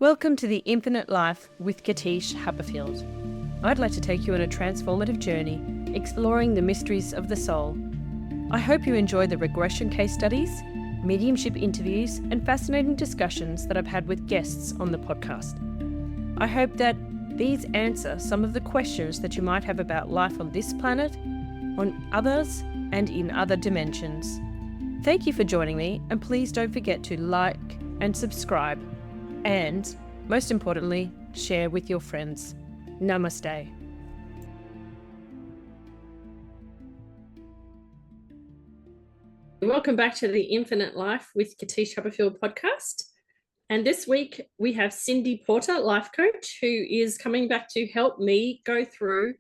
Welcome to the Infinite Life with Katische Haberfield. I'd like to take you on a transformative journey, exploring the mysteries of the soul. I hope you enjoy the regression case studies, mediumship interviews, and fascinating discussions that I've had with guests on the podcast. I hope that these answer some of the questions that you might have about life on this planet, on others, and in other dimensions. Thank you for joining me, and please don't forget to like and subscribe. And, most importantly, share with your friends. Namaste. Welcome back to the Infinite Life with Katische Haberfield podcast. And this week we have Cindy Porter, life coach, who is coming back to help me go through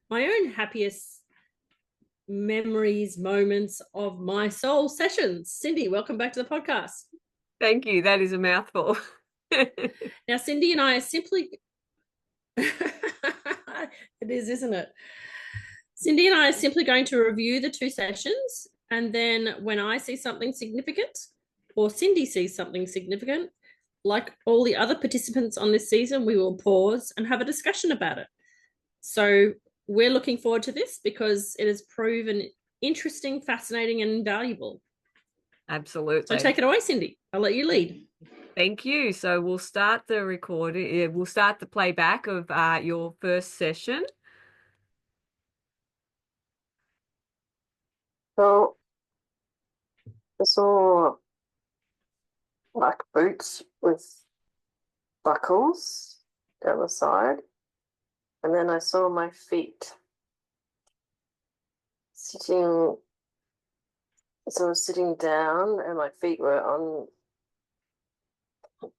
my own happiest memories, moments of my soul sessions. Cindy, welcome back to the podcast. Thank you. That is a mouthful. Now, Cindy and I are simply... It is, isn't it? Cindy and I are simply going to review the two sessions, and then when I see something significant or Cindy sees something significant, like all the other participants on this season, we will pause and have a discussion about it. So we're looking forward to this because it has proven interesting, fascinating, and invaluable. Absolutely. So take it away, Cindy. I'll let you lead. Thank you. So we'll start the recording. We'll start the playback of your first session. So I saw black boots with buckles down the side, and then I saw my feet sitting. So I was sitting down, and my feet were on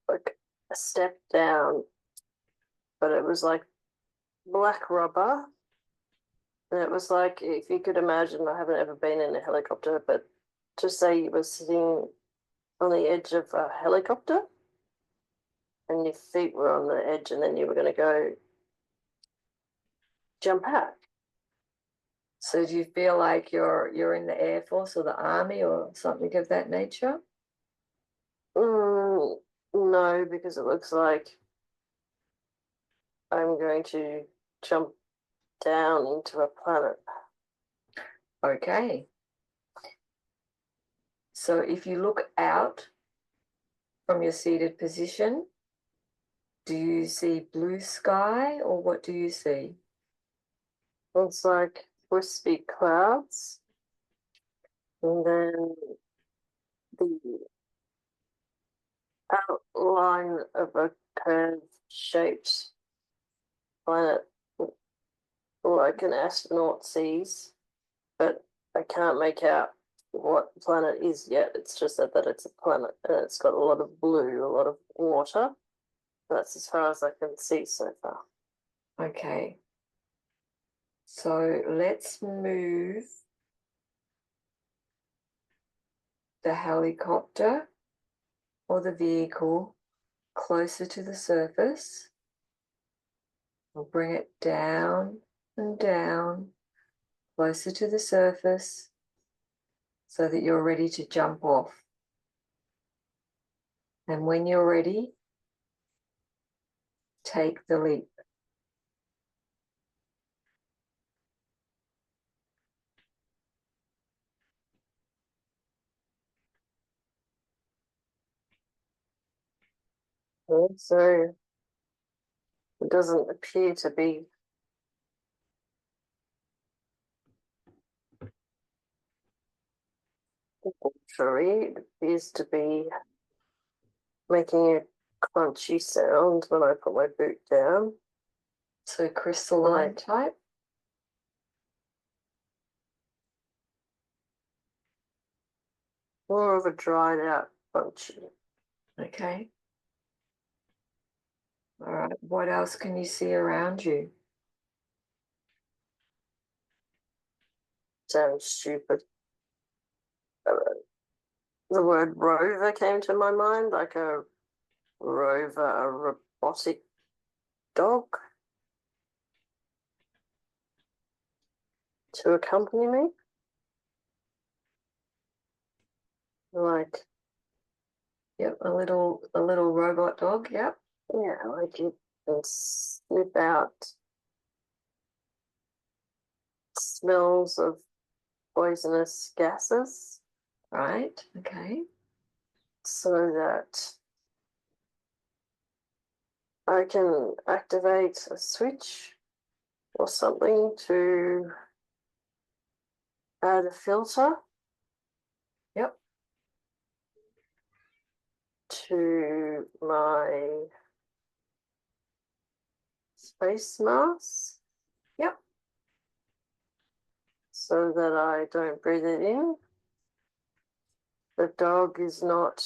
like a step down, but it was like black rubber. And it was like, if you could imagine, I haven't ever been in a helicopter, but to say you were sitting on the edge of a helicopter and your feet were on the edge, and then you were going to go jump out. So do you feel like you're in the Air Force or the Army or something of that nature? No, because it looks like I'm going to jump down into a planet. Okay. So if you look out from your seated position, do you see blue sky, or what do you see? It's like wispy clouds, and then the outline of a curved shaped planet like an astronaut sees, but I can't make out what the planet is yet. It's just that it's a planet, and it's got a lot of blue, a lot of water. That's as far as I can see so far. Okay. So let's move the helicopter or the vehicle closer to the surface. We'll bring it down and down, closer to the surface, so that you're ready to jump off. And when you're ready, take the leap. So it doesn't appear to be watery. It appears to be making a crunchy sound when I put my boot down. So crystalline type. More of a dried out crunchy. Okay. All right. What else can you see around you? Sounds stupid. The word rover came to my mind, like a rover, a robotic dog to accompany me. Like, Yep, a little robot dog. Yep. Yeah, like you can sniff out smells of poisonous gases, Right. Okay. so that I can activate a switch or something to add a filter Yep. to my space mask. Yep. So that I don't breathe it in. The dog is not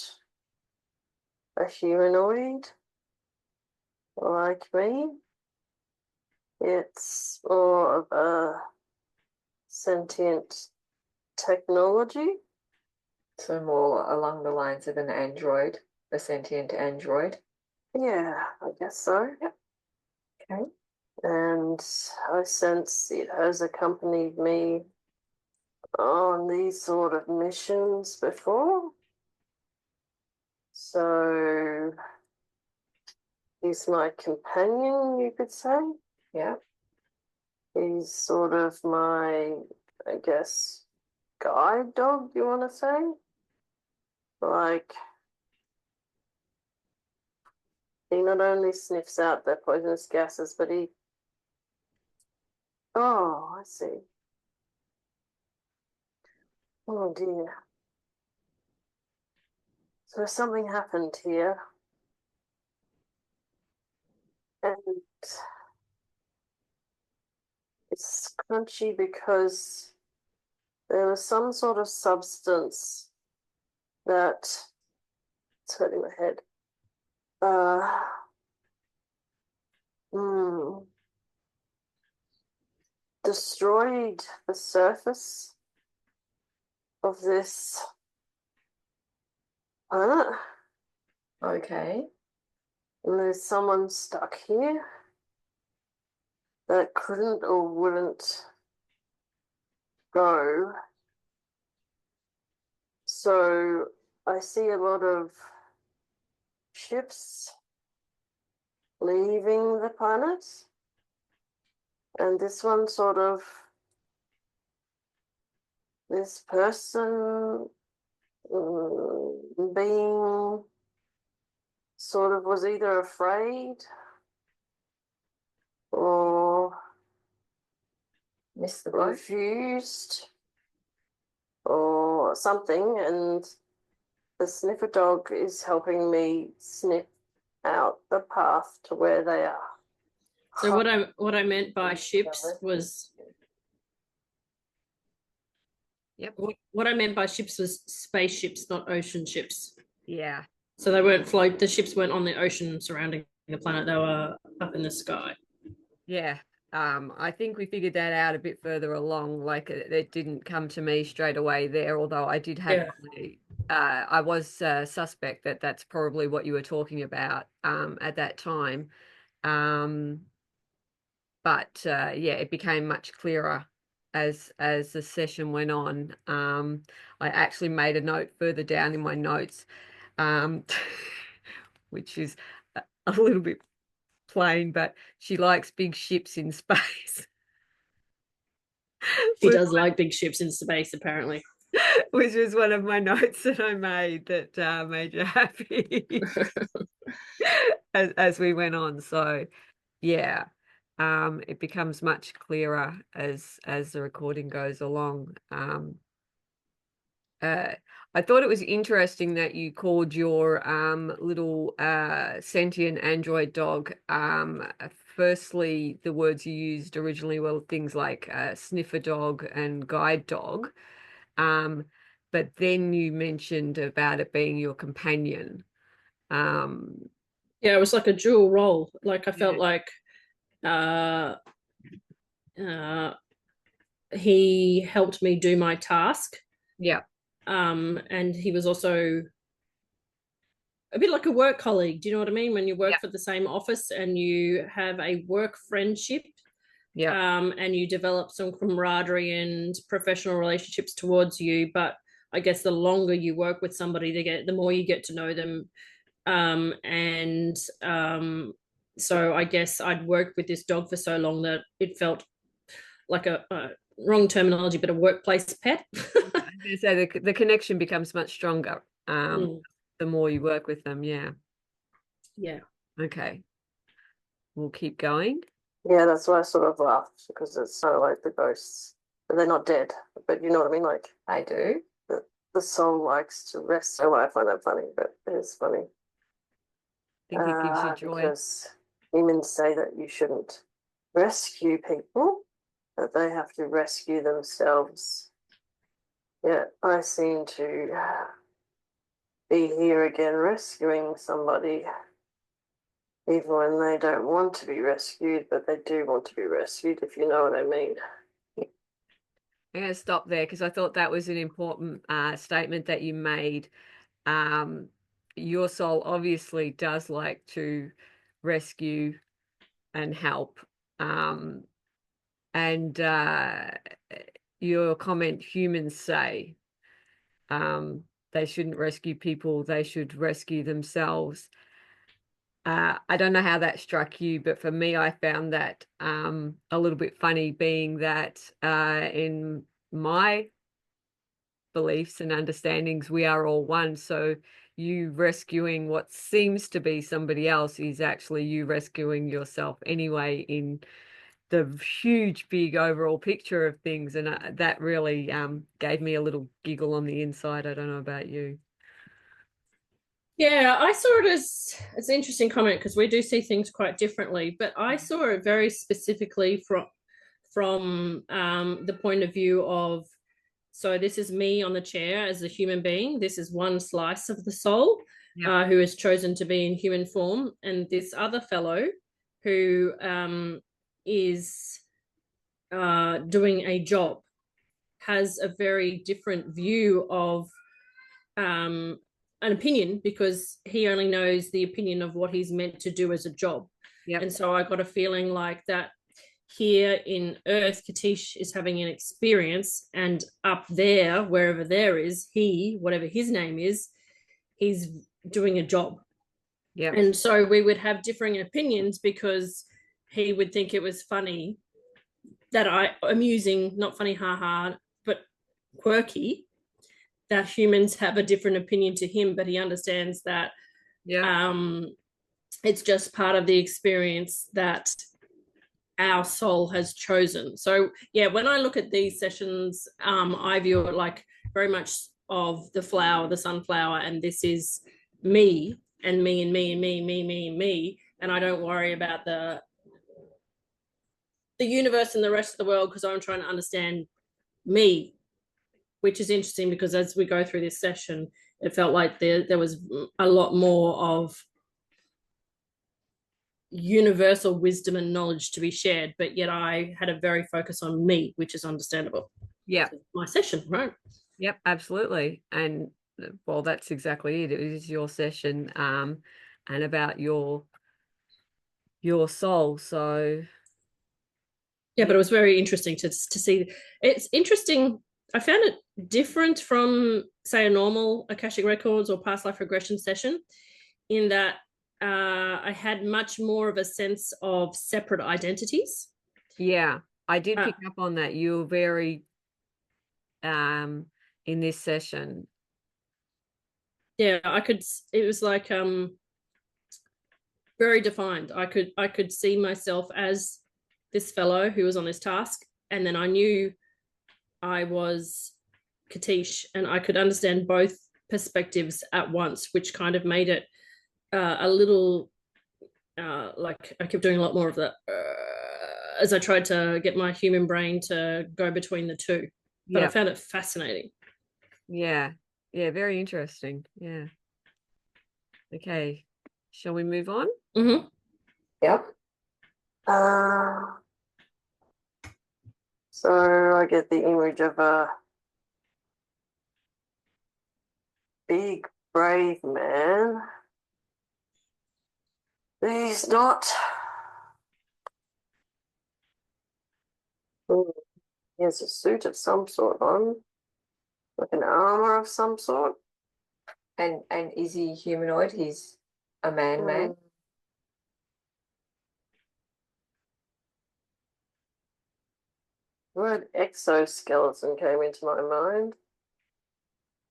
a humanoid like me. It's more of a sentient technology. So more along the lines of an android, a sentient android. Yeah, I guess so. Yep. Okay. And I sense it has accompanied me on these sort of missions before. So he's my companion, you could say. Yeah. He's sort of my, I guess, guide dog, you want to say? Like, he not only sniffs out the poisonous gases, but he. Oh, I see. Oh dear. So something happened here. And it's crunchy because there was some sort of substance that. It's hurting my head. Hmm. Destroyed the surface of this planet. Okay. And there's someone stuck here that couldn't or wouldn't go. So I see a lot of ships leaving the planet. And this one sort of, this person being sort of was either afraid or Missed the boat. refused or something, and the sniffer dog is helping me sniff out the path to where they are. So what I meant by ships was Yep. what I meant by ships was spaceships, not ocean ships. Yeah. So the ships weren't on the ocean surrounding the planet, they were up in the sky. Yeah. I think we figured that out a bit further along. Like it didn't come to me straight away there, although I did have I was suspect that that's probably what you were talking about at that time. But yeah, it became much clearer as the session went on. I actually made a note further down in my notes, which is a little bit plain, but she likes big ships in space. She does like big ships in space, apparently. Which was one of my notes that I made that made you happy as we went on. So yeah, it becomes much clearer as the recording goes along. I thought it was interesting that you called your little sentient android dog. Firstly, the words you used originally were things like sniffer dog and guide dog. But then you mentioned about it being your companion. Yeah, it was like a dual role. Like I felt like he helped me do my task. Yeah. And he was also a bit like a work colleague. Do you know what I mean? When you work for the same office and you have a work friendship, and you develop some camaraderie and professional relationships towards you. But I guess the longer you work with somebody, the more you get to know them, And so I guess I'd worked with this dog for so long that it felt like a wrong terminology, but a workplace pet. So the connection becomes much stronger the more you work with them. Yeah. Yeah. Okay. We'll keep going. Yeah, that's why I sort of laughed, because it's kind of like the ghosts. But they're not dead. But you know what I mean? Like, I do. the soul likes to rest. So I find that funny, but it is funny. I think it gives you joy. Because humans say that you shouldn't rescue people, that they have to rescue themselves. Yet I seem to be here again rescuing somebody, even when they don't want to be rescued, but they do want to be rescued, if you know what I mean. I'm going to stop there because I thought that was an important statement that you made. Your soul obviously does like to rescue and help. And your comment, humans say, they shouldn't rescue people, they should rescue themselves. I don't know how that struck you, but for me, I found that a little bit funny, being that in my beliefs and understandings, we are all one. So you rescuing what seems to be somebody else is actually you rescuing yourself anyway, in the huge, big overall picture of things. And that really gave me a little giggle on the inside. I don't know about you. Yeah, I saw it as it's an interesting comment because we do see things quite differently, but I saw it very specifically from the point of view of, so this is me on the chair as a human being. This is one slice of the soul who has chosen to be in human form, and this other fellow who is doing a job has a very different view of an opinion, because he only knows the opinion of what he's meant to do as a job. And so I got a feeling like that here in Earth, Katish is having an experience, and up there, wherever there is, he, whatever his name is, he's doing a job. And so we would have differing opinions, because he would think it was funny that amusing, not funny, haha, but quirky, that humans have a different opinion to him, but he understands that it's just part of the experience that our soul has chosen. So yeah, when I look at these sessions, I view it like very much of the flower, the sunflower, and this is me and me and me and me, me and me, and I don't worry about the universe and the rest of the world, because I'm trying to understand me, which is interesting because as we go through this session, it felt like there was a lot more of universal wisdom and knowledge to be shared, but yet I had a very focus on me, which is understandable. Yeah. My session, right? Yep, absolutely. And well, that's exactly it. It is your session and about your soul. So yeah, but it was very interesting to see. It's interesting. I found it different from, say, a normal Akashic Records or past life regression session, in that I had much more of a sense of separate identities. Yeah, I did pick up on that. You were very in this session. Yeah, it was like very defined. I could see myself as this fellow who was on this task, and then I knew I was Katish, and I could understand both perspectives at once, which kind of made it a little like I kept doing a lot more of that as I tried to get my human brain to go between the two. But I found it fascinating. Yeah, very interesting. Yeah. Okay, shall we move on? Mm-hmm. Yep. So I get the image of a big, brave man. He's not. He has a suit of some sort on, like an armor of some sort. And is he humanoid? He's a man. The word exoskeleton came into my mind.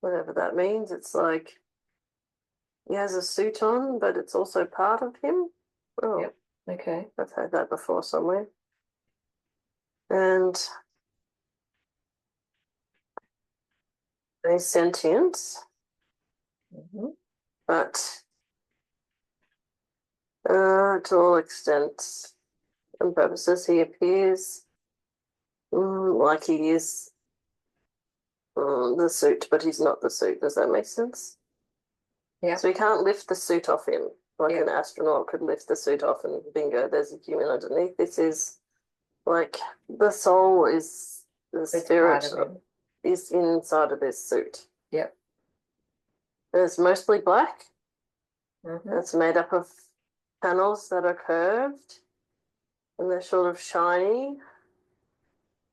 Whatever that means, it's like he has a suit on, but it's also part of him. Oh, Yep. Okay. I've heard that before somewhere. And he's sentient, but to all extents and purposes, he appears like he is the suit, but he's not the suit. Does that make sense? Yeah. So he can't lift the suit off him, like Yeah. an astronaut could lift the suit off and bingo, there's a human underneath. This is like the soul is the It's spirit part of him. is inside of this suit. Yep. It's mostly black. Mhm. It's made up of panels that are curved and they're sort of shiny.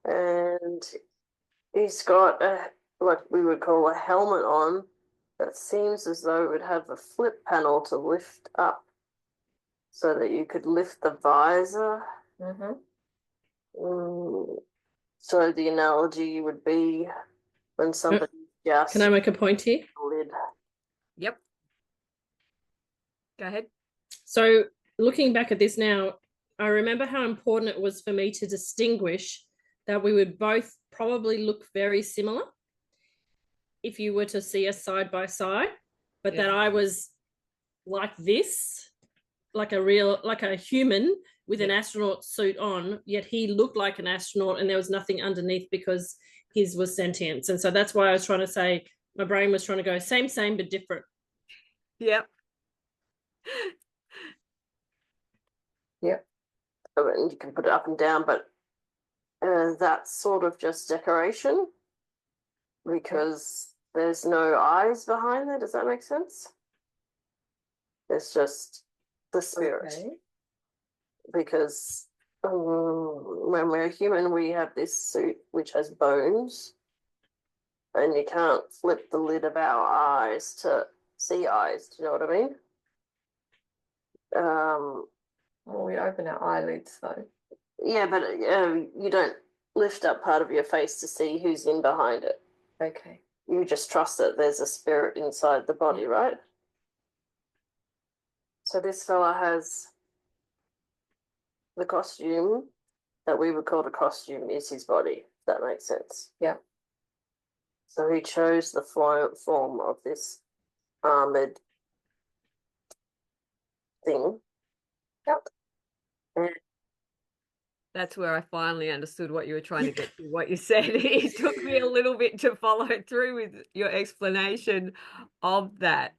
And he's got what we would call a helmet on that seems as though it would have a flip panel to lift up so that you could lift the visor. Mhm. So the analogy would be when somebody just Can I make a point here? lid. Yep. Go ahead. So looking back at this now, I remember how important it was for me to distinguish that we would both probably look very similar if you were to see us side by side, but that I was like this, like a human with an astronaut suit on, yet he looked like an astronaut and there was nothing underneath because his was sentience. And so that's why I was trying to say, my brain was trying to go same, but different. Yep. Yep. And you can put it up and down, but that's sort of just decoration because there's no eyes behind there. Does that make sense? It's just the spirit. Okay. Because when we're human, we have this suit which has bones, and you can't flip the lid of our eyes to see eyes. Do you know what I mean? Well, we open our eyelids though. Yeah, but you don't lift up part of your face to see who's in behind it. Okay. You just trust that there's a spirit inside the body, right? So this fella has the costume that we would call a costume is his body, if that makes sense. Yeah. So he chose the form of this armored thing. Yep. And That's where I finally understood what you were trying to get to, what you said. It took me a little bit to follow through with your explanation of that.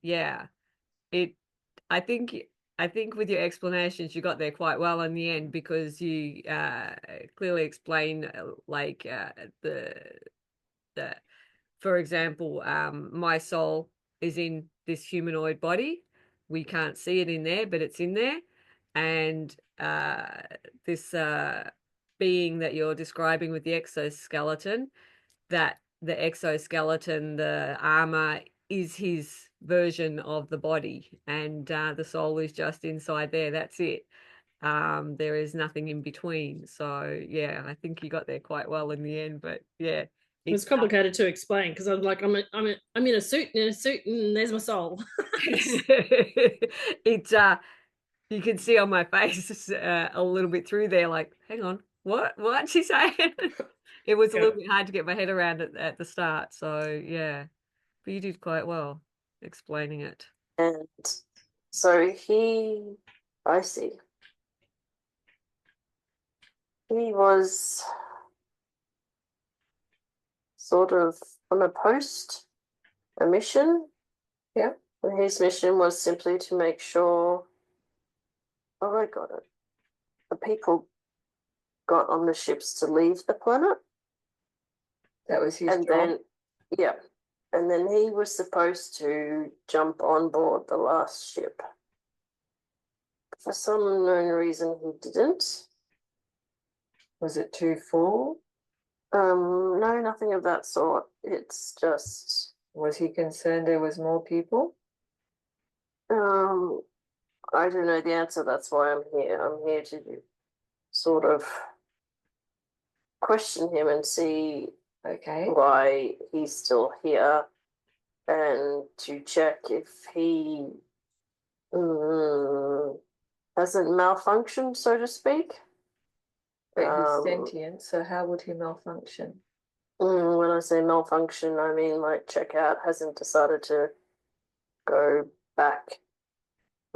Yeah, I think with your explanations, you got there quite well in the end because you clearly explain the for example, my soul is in this humanoid body. We can't see it in there, but it's in there. And this being that you're describing with the exoskeleton, that the exoskeleton, the armor, is his version of the body, and the soul is just inside there. That's it. There is nothing in between. So yeah, I think you got there quite well in the end. But yeah, It was complicated to explain because I'm like, I'm in a suit, and there's my soul. It's you can see on my face a little bit through there, like, hang on, what's she saying? It was a little bit hard to get my head around it at the start. So yeah, but you did quite well explaining it. And so I see. He was sort of on a mission. Yeah. And his mission was simply to make sure, oh, I got it. The people got on the ships to leave the planet. That was his And job. then, yeah. And then he was supposed to jump on board the last ship. For some unknown reason, he didn't. Was it too full? No, nothing of that sort. It's just, Was he concerned there was more people? I don't know the answer. That's why I'm here. I'm here to sort of question him and see why he's still here, and to check if he hasn't malfunctioned, so to speak. But he's sentient, so how would he malfunction? When I say malfunction, I mean like check out, hasn't decided to go back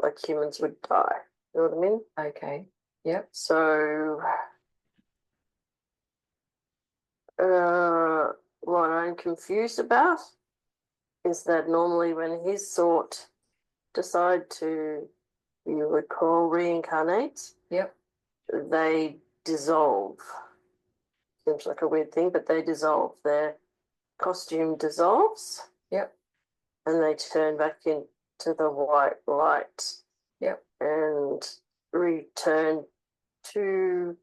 like humans would die. You know what I mean? Okay. Yep. So, what I'm confused about is that normally when his sort decide to, you would call reincarnate, Yep. they dissolve. Seems like a weird thing, but they dissolve. Their costume dissolves. Yep. And they turn back into the white light. Yep. And return to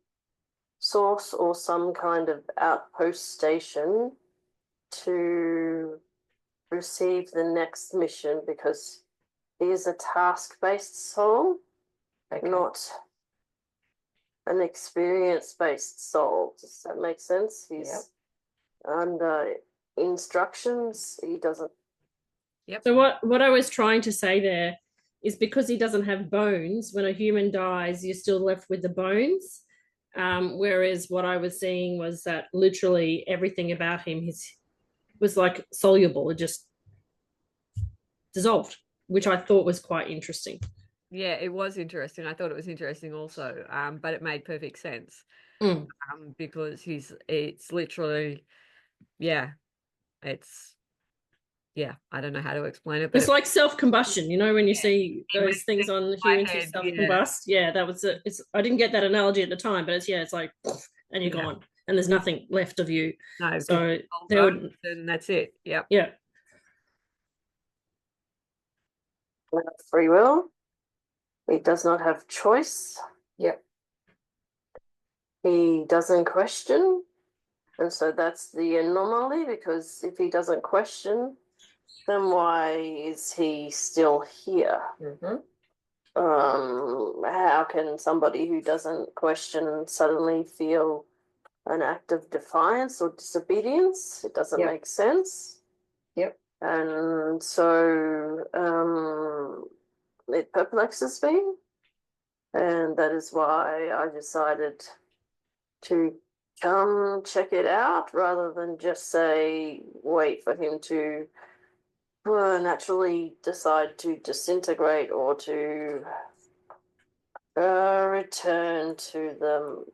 source or some kind of outpost station to receive the next mission, because he is a task-based soul, not an experience-based soul. Does that make sense? He's under instructions. He doesn't. Yep. So what I was trying to say there is, because he doesn't have bones, when a human dies, you're still left with the bones. Whereas what I was seeing was that literally everything about him was like soluble. It just dissolved, which I thought was quite interesting. Yeah, it was interesting. I thought it was interesting also, but it made perfect sense, because it's literally, I don't know how to explain it, but it's like self-combustion, when you see those things on humans who head, self-combust. That was it. I didn't get that analogy at the time, but it's like, and you're gone, and there's nothing left of you. No, so there would, and that's it. Yep. Yeah. Free will. He does not have choice. Yep. He doesn't question. And so that's the anomaly, because if he doesn't question, then why is he still here? How can somebody who doesn't question suddenly feel an act of defiance or disobedience? It doesn't make sense. Yep. And so it perplexes me. And that is why I decided to come check it out, rather than just say, wait for him to naturally decide to disintegrate or to return to the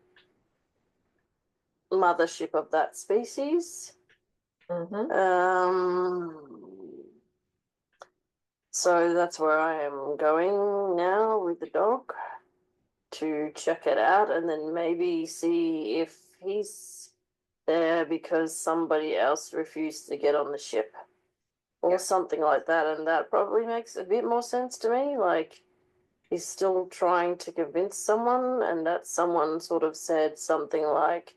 mothership of that species. So that's where I am going now with the dog, to check it out, and then maybe see if he's there because somebody else refused to get on the ship or something like that. And that probably makes a bit more sense to me. Like, he's still trying to convince someone, and that someone sort of said something like,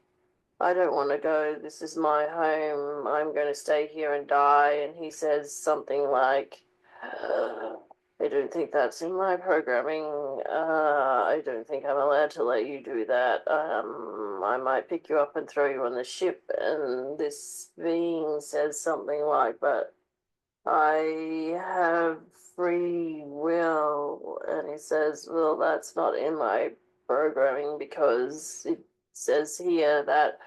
I don't want to go, this is my home, I'm going to stay here and die. And he says something like, I don't think that's in my programming. I don't think I'm allowed to let you do that. I might pick you up and throw you on the ship. And this being says something like, but I have free will. And he says, well, that's not in my programming, because it says here that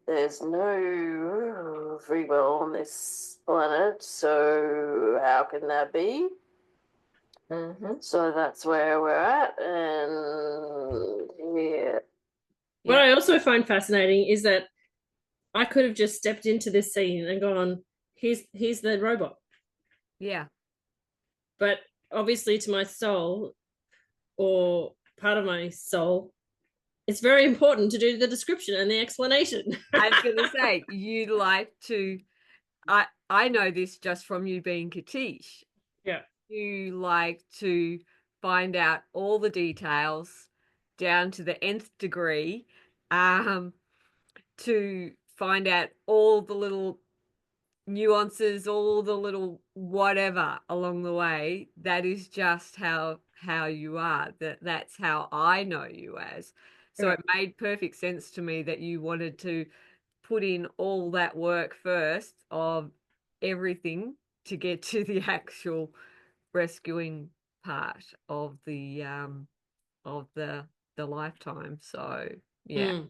there's no free will on this planet. So how can that be? So that's where we're at. And what I also find fascinating is that I could have just stepped into this scene and gone, here's the robot. Yeah. But obviously, to my soul, or part of my soul, it's very important to do the description and the explanation. I was going to say, you like to, I know this just from you being Katische. Yeah. You like to find out all the details down to the nth degree, to find out all the little nuances, all the little whatever along the way. That is just how you are. That's how I know you as. So it made perfect sense to me that you wanted to put in all that work first of everything to get to the actual rescuing part of the lifetime. So yeah,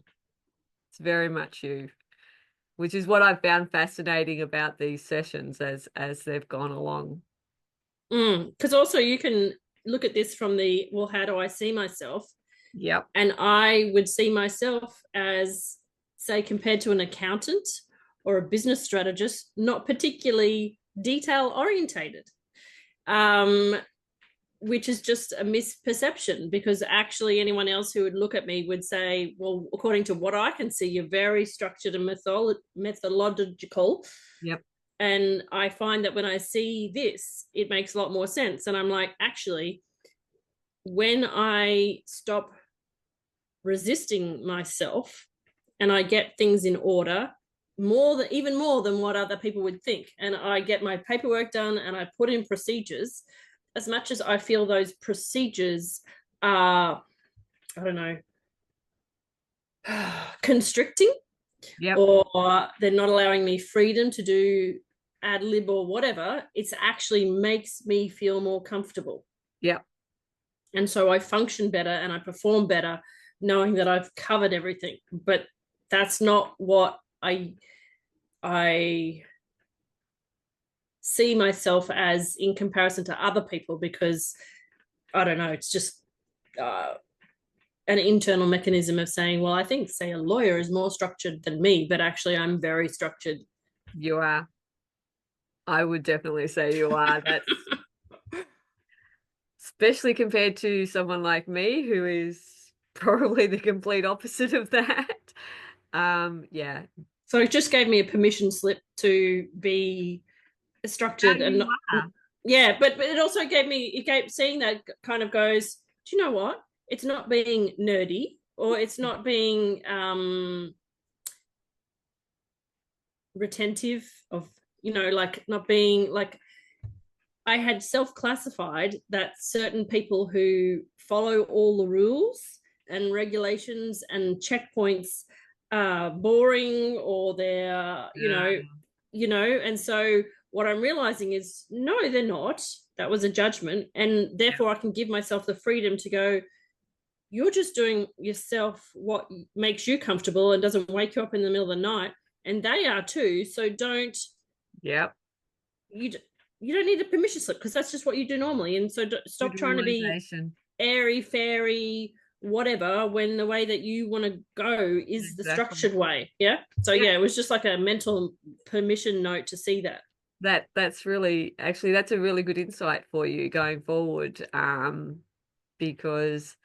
it's very much you, which is what I've found fascinating about these sessions as they've gone along. Because also you can look at this from the, well, how do I see myself? Yep. And I would see myself as, say, compared to an accountant or a business strategist, not particularly detail orientated, which is just a misperception, because actually anyone else who would look at me would say, well, according to what I can see, you're very structured and methodological. Yep. And I find that when I see this, it makes a lot more sense. And I'm like, actually, when I stop resisting myself and I get things in order, even more than what other people would think, and I get my paperwork done and I put in procedures, as much as I feel those procedures are, I don't know, constricting, yep, or they're not allowing me freedom to do ad lib or whatever, it's actually makes me feel more comfortable. yep. And so I function better and I perform better knowing that I've covered everything. But that's not what I see myself as in comparison to other people, because I don't know, it's just an internal mechanism of saying, well, I think, say, a lawyer is more structured than me, but actually I'm very structured. You are. I would definitely say you are. That's especially compared to someone like me, who is probably the complete opposite of that. Yeah. So it just gave me a permission slip to be structured and not, yeah, but it also gave seeing that kind of goes, do you know what? It's not being nerdy, or it's not being retentive of, like not being like, I had self-classified that certain people who follow all the rules and regulations and checkpoints are boring, or they're, and so what I'm realizing is, no, they're not. That was a judgment. And therefore I can give myself the freedom to go, you're just doing yourself what makes you comfortable and doesn't wake you up in the middle of the night. And they are too. So don't, yep. You don't need a permission slip, because that's just what you do normally. And so stop trying to be airy fairy whatever, when the way that you want to go is the structured way. Yeah. So yeah, it was just like a mental permission note to see that. That's really, actually, that's a really good insight for you going forward, because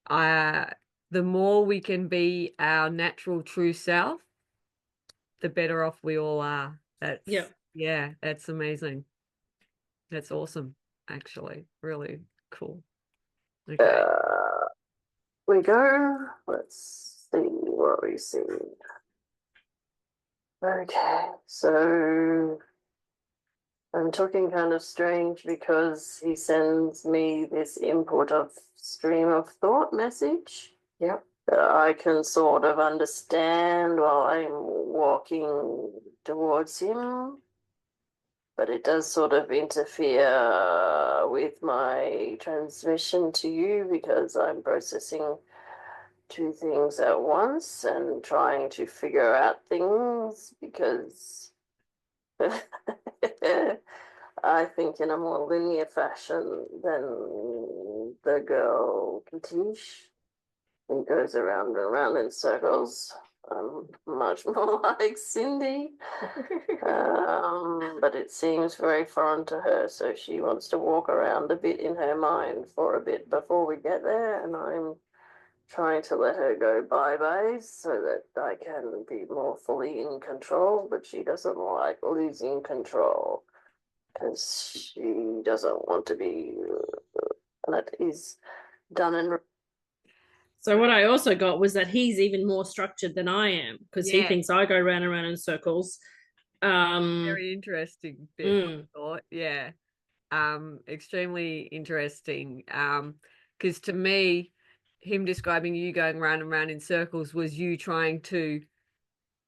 the more we can be our natural true self, the better off we all are. That's amazing. That's awesome, actually. Really cool. Okay. We go. Let's see what we see. Okay, so I'm talking kind of strange because he sends me this input of stream of thought message. Yep. That I can sort of understand while I'm walking towards him. But it does sort of interfere with my transmission to you, because I'm processing two things at once and trying to figure out things, because I think in a more linear fashion than the girl Katische. It goes around and around in circles. I'm much more like Cindy. But it seems very foreign to her, so she wants to walk around a bit in her mind for a bit before we get there, and I'm trying to let her go bye-byes so that I can be more fully in control, but she doesn't like losing control because she doesn't want to be, and it is done and. So what I also got was that he's even more structured than I am, because he thinks I go round and round in circles. Very interesting bit, I thought. Yeah. Extremely interesting. Because to me, him describing you going round and round in circles was you trying to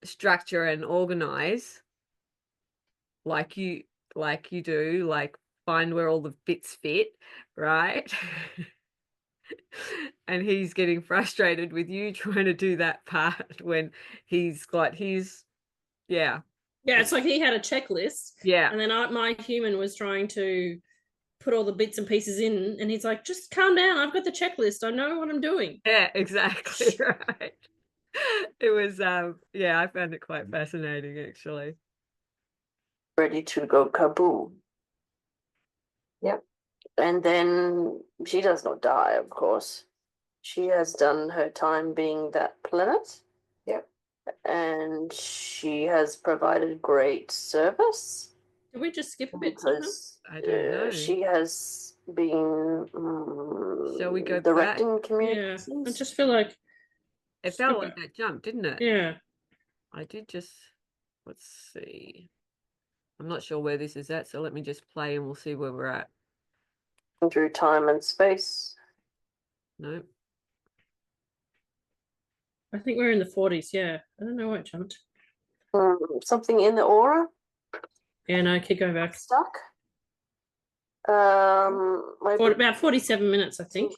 structure and organize like you do, like find where all the bits fit, right? And he's getting frustrated with you trying to do that part when he's got his Yeah, it's like he had a checklist. Yeah. And then my human was trying to put all the bits and pieces in, and he's like, just calm down. I've got the checklist. I know what I'm doing. Yeah, exactly. Right. It was yeah, I found it quite fascinating actually. Ready to go kaboom. Yep. And then she does not die, of course. She has done her time being that planet. Yep. And she has provided great service. Did we just skip a bit? Because I don't know. she has been Shall we go directing back? communities. Yeah, I just feel like it felt like that jump, didn't it? Yeah. I did just, let's see. I'm not sure where this is at, so let me just play and we'll see where we're at. Through time and space. No. I think we're in the 40s, yeah. I don't know why it jumped. Something in the aura. Yeah, no, keep going back. Stuck. About 47 minutes, I think.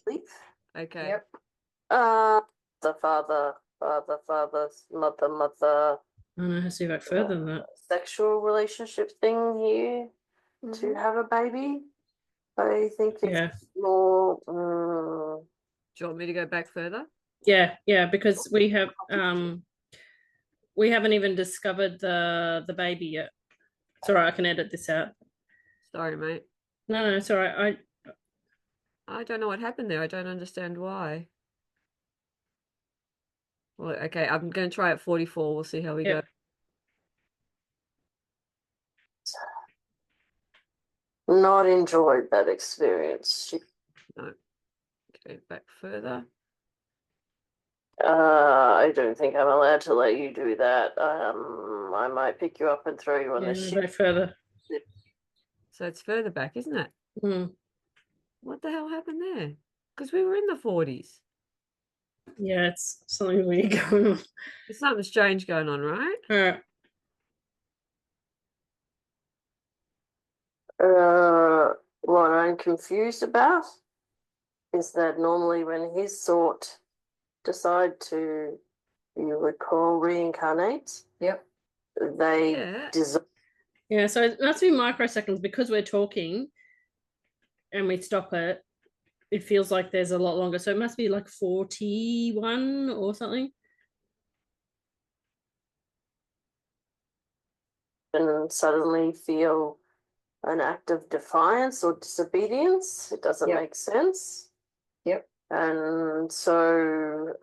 Okay. Yep. The father, mother. I don't know how to see back further than that. Sexual relationship thing here to have a baby. I think it's more. Do you want me to go back further? Yeah, because we haven't even discovered the baby yet. It's all right, I can edit this out. Sorry, mate. No, it's all right. I don't know what happened there. I don't understand why. Well, okay, I'm going to try at 44. We'll see how we go. Not enjoyed that experience. No. Okay, back further. I don't think I'm allowed to let you do that. I might pick you up and throw you on the ship. Back further. So it's further back, isn't it? Mm. What the hell happened there? Because we were in the 40s. Yeah, it's something weird going on. There's something strange going on, right? All right. What I'm confused about is that normally when his sort decide to, you would call reincarnate. Yep. They deserve. Yeah, so it must be microseconds because we're talking and we stop it. It feels like there's a lot longer. So it must be like 41 or something. And suddenly feel an act of defiance or disobedience. It doesn't make sense. Yep. And so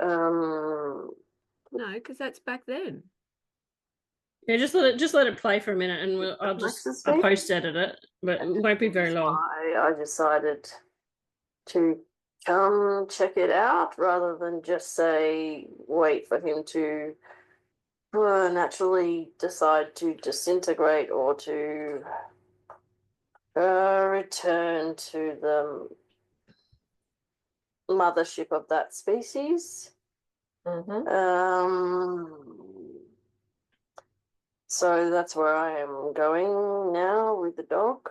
no, because that's back then. Yeah, just let it play for a minute, and I'll post edit it, but it won't be very long. I decided to come check it out rather than just say wait for him to naturally decide to disintegrate or to return to the mothership of that species. So that's where I am going now with the dog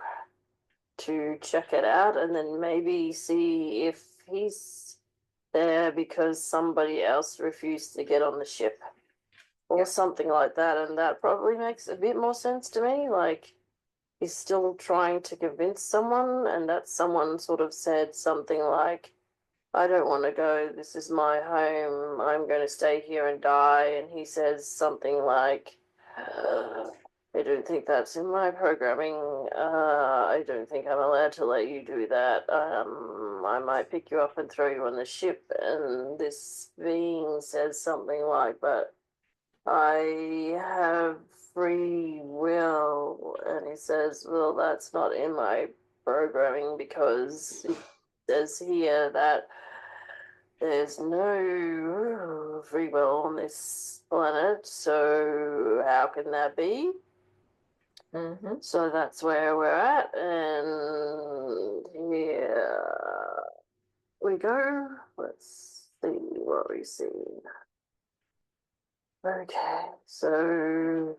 to check it out and then maybe see if he's there because somebody else refused to get on the ship or something like that. And that probably makes a bit more sense to me. Like he's still trying to convince someone, and that someone sort of said something like, I don't want to go. This is my home. I'm going to stay here and die. And he says something like, I don't think that's in my programming. I don't think I'm allowed to let you do that. I might pick you up and throw you on the ship. And this being says something like, but I have free will. And he says, well, that's not in my programming because it says here that there's no free will on this planet, so how can that be? So that's where we're at, and here we go. Let's see what we see. Okay, so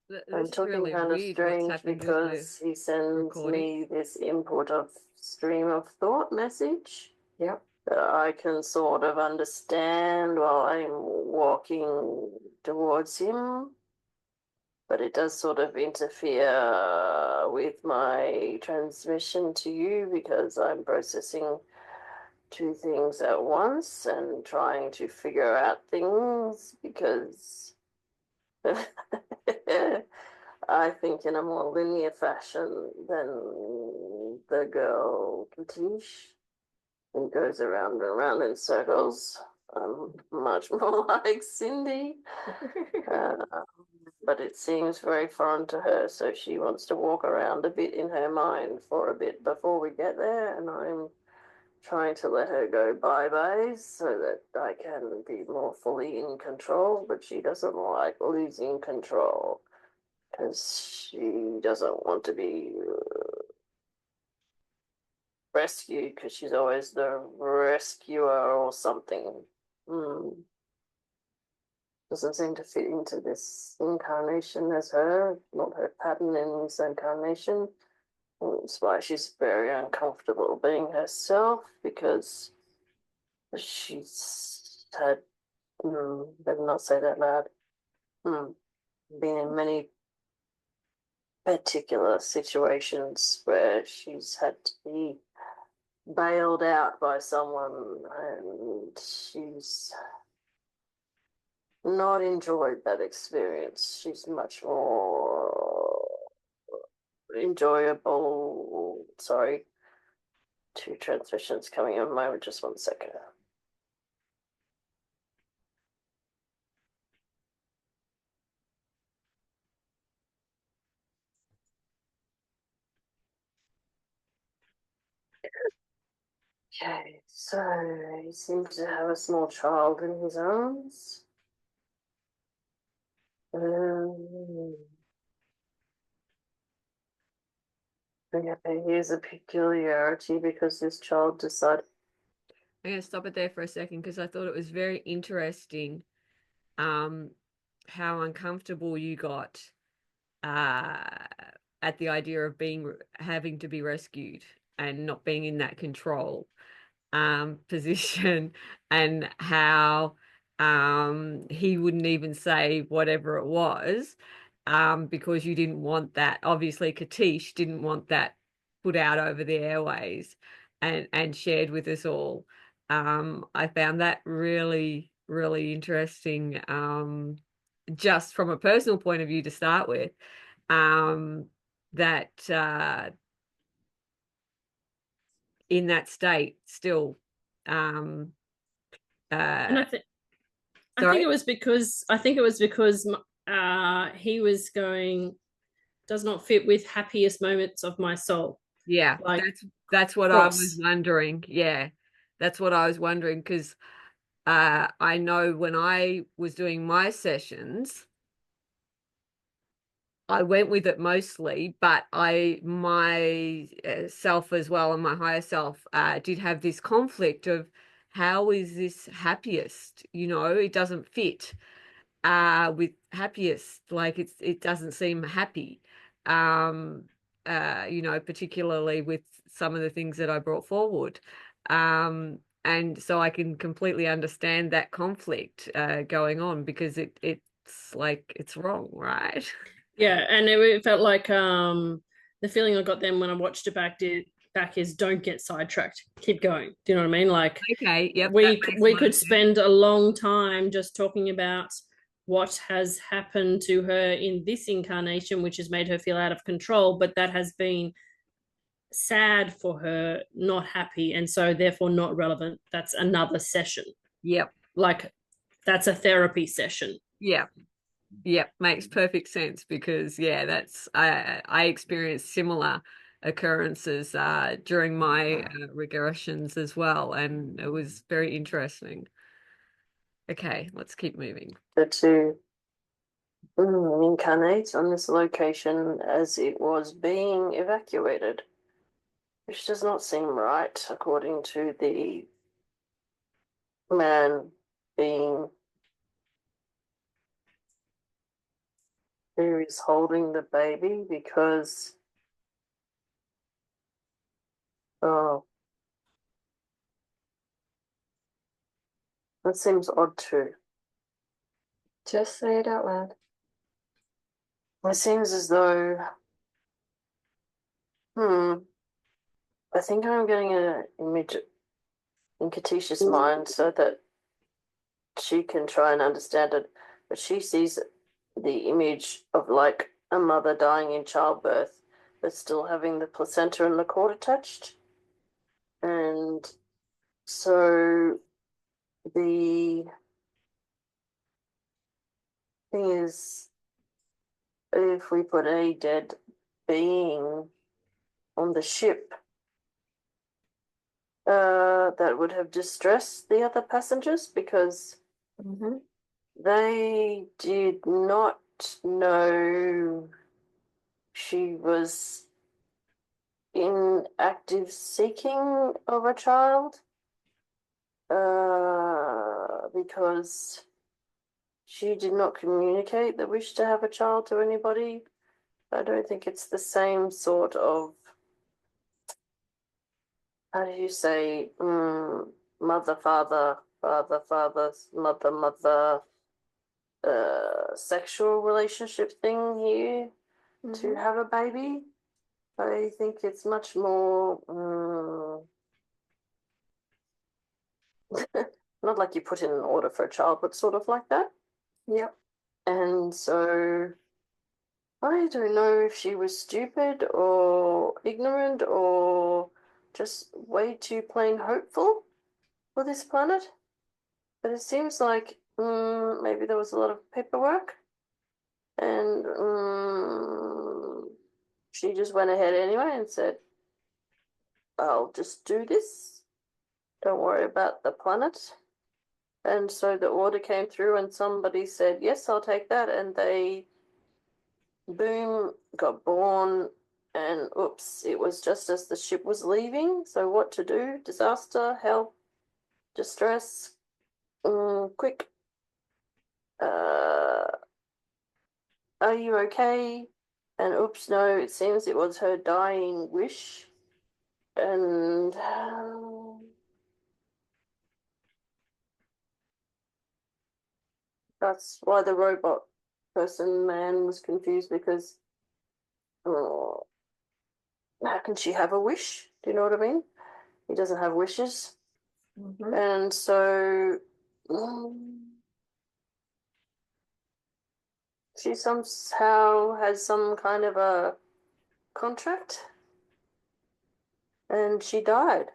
I'm This is talking really kind of weird what's strange happened with because he sends recording. me this input of stream of thought message Yep. that I can sort of understand while I'm walking towards him, but it does sort of interfere with my transmission to you because I'm processing two things at once and trying to figure out things because I think in a more linear fashion than the girl Katish, who goes around and around in circles. I'm much more like Cindy, but it seems very foreign to her, so she wants to walk around a bit in her mind for a bit before we get there, and I'm trying to let her go bye-byes so that I can be more fully in control, but she doesn't like losing control because she doesn't want to be rescued because she's always the rescuer or something. Doesn't seem to fit into this incarnation as her, not her pattern in this incarnation. That's why she's very uncomfortable being herself because she's had, better not say that loud, been in many particular situations where she's had to be bailed out by someone and she's not enjoyed that experience. She's much more enjoyable. Sorry, two transmissions coming in a moment, just 1 second. Okay, so he seems to have a small child in his arms. Yeah, here's a peculiarity because this child decided. I'm going to stop it there for a second because I thought it was very interesting how uncomfortable you got at the idea of having to be rescued and not being in that control position, and how he wouldn't even say whatever it was because you didn't want that. Obviously, Katish didn't want that put out over the airways and shared with us all. I found that really, really interesting, just from a personal point of view to start with, that in that state still. And I think Sorry? it was because he was going, does not fit with happiest moments of my soul. Yeah, Like, that's what I was wondering. Yeah, that's what I was wondering because I know when I was doing my sessions, I went with it mostly, but my self as well and my higher self did have this conflict of how is this happiest? It doesn't fit with happiest, like it doesn't seem happy. Particularly with some of the things that I brought forward. And so I can completely understand that conflict going on because it's like it's wrong, right? Yeah, and it felt like the feeling I got then when I watched it back is don't get sidetracked, keep going. Do you know what I mean? Like, Okay, yep. We could spend a long time just talking about what has happened to her in this incarnation, which has made her feel out of control, but that has been sad for her, not happy, and so therefore not relevant. That's another session. Yep. Like, that's a therapy session. Yep. Yep, makes perfect sense because that's I experienced similar occurrences during my regressions as well, and it was very interesting. Okay, let's keep moving. The two incarnate on this location as it was being evacuated, which does not seem right according to the man being who is holding the baby, because oh, that seems odd too. Just say it out loud. It seems as though I think I'm getting an image in Katisha's mind so that she can try and understand it, but she sees the image of like a mother dying in childbirth but still having the placenta and the cord attached. And so the thing is, if we put a dead being on the ship, that would have distressed the other passengers, because they did not know she was in active seeking of a child, because she did not communicate the wish to have a child to anybody. I don't think it's the same sort of, how do you say, mother, father, father, father, mother, mother, sexual relationship thing here to have a baby. I think it's much more, not like you put in an order for a child, but sort of like that. Yep. And so I don't know if she was stupid or ignorant or just way too plain hopeful for this planet. But it seems like maybe there was a lot of paperwork, and she just went ahead anyway and said, I'll just do this. Don't worry about the planet. And so the order came through and somebody said, yes, I'll take that. And they, boom, got born. And oops, it was just as the ship was leaving. So what to do? Disaster, help, distress, quick. Are you okay? And oops, no, it seems it was her dying wish. And that's why the robot person man was confused, because how can she have a wish? Do you know what I mean? He doesn't have wishes. And so she somehow has some kind of a contract, and she died.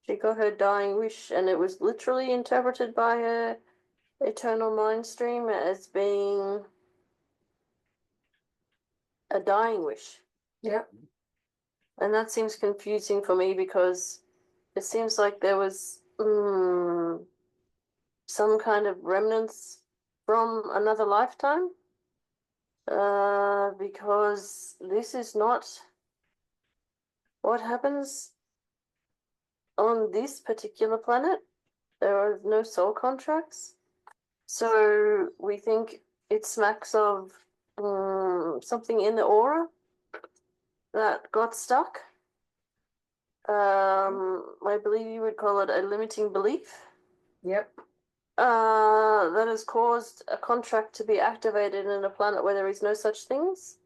She got her dying wish, and it was literally interpreted by her eternal mind stream as being a dying wish. Yep. And that seems confusing for me, because it seems like there was some kind of remnants from another lifetime, because this is not what happens on this particular planet. There are no soul contracts. So we think it smacks of something in the aura that got stuck. I believe you would call it a limiting belief. Yep. That has caused a contract to be activated in a planet where there is no such things.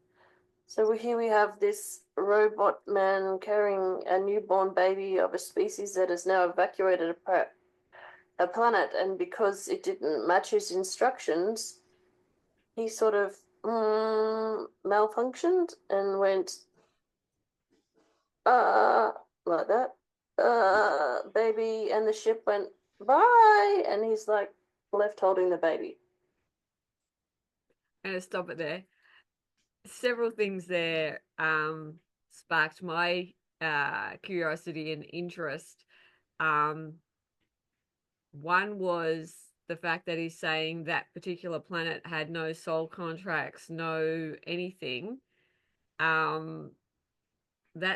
So here we have this robot man carrying a newborn baby of a species that has now evacuated a planet, and because it didn't match his instructions, he sort of malfunctioned and went like that. Baby, and the ship went bye, and he's like left holding the baby. I'm gonna stop it there. Several things there sparked my curiosity and interest. One was the fact that he's saying that particular planet had no soul contracts, no anything. That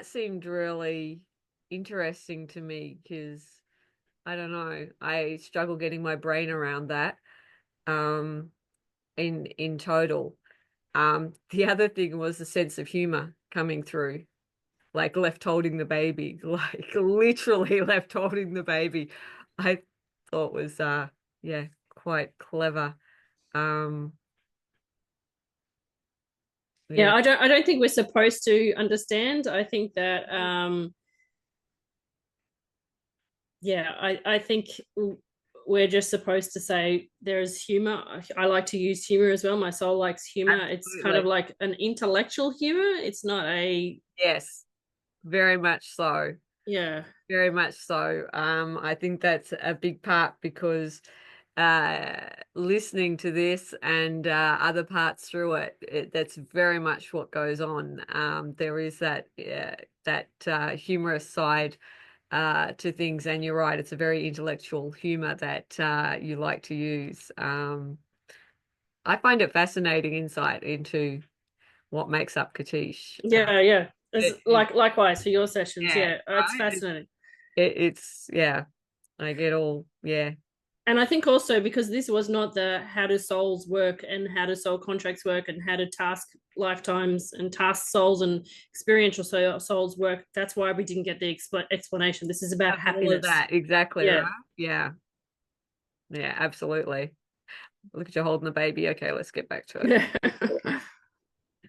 seemed really interesting to me because I don't know, I struggle getting my brain around that in total. The other thing was the sense of humor coming through, like left holding the baby, like literally left holding the baby. I thought was yeah, quite clever. Yeah, Yeah. I don't think we're supposed to understand. I think that yeah, I think we're just supposed to say there is humor. I like to use humor as well. My soul likes humor. It's kind of Absolutely. like an intellectual humor. It's not a Yes, very much so. yeah. Very much so. I think that's a big part because listening to this and other parts through it, that's very much what goes on. There is that humorous side to things, and you're right, it's a very intellectual humor that you like to use. I find it fascinating insight into what makes up Katish. Yeah, yeah. It's It, likewise for your sessions. yeah, Yeah, it's right. fascinating. It's yeah, I get all yeah. And I think also because this was not the how do souls work and how do soul contracts work and how do task lifetimes and task souls and experiential souls work. That's why we didn't get the explanation. This is about All of happiness. that, exactly, Yeah. right? Yeah. Yeah, absolutely. Look at you holding the baby. Okay, let's get back to it. Yeah.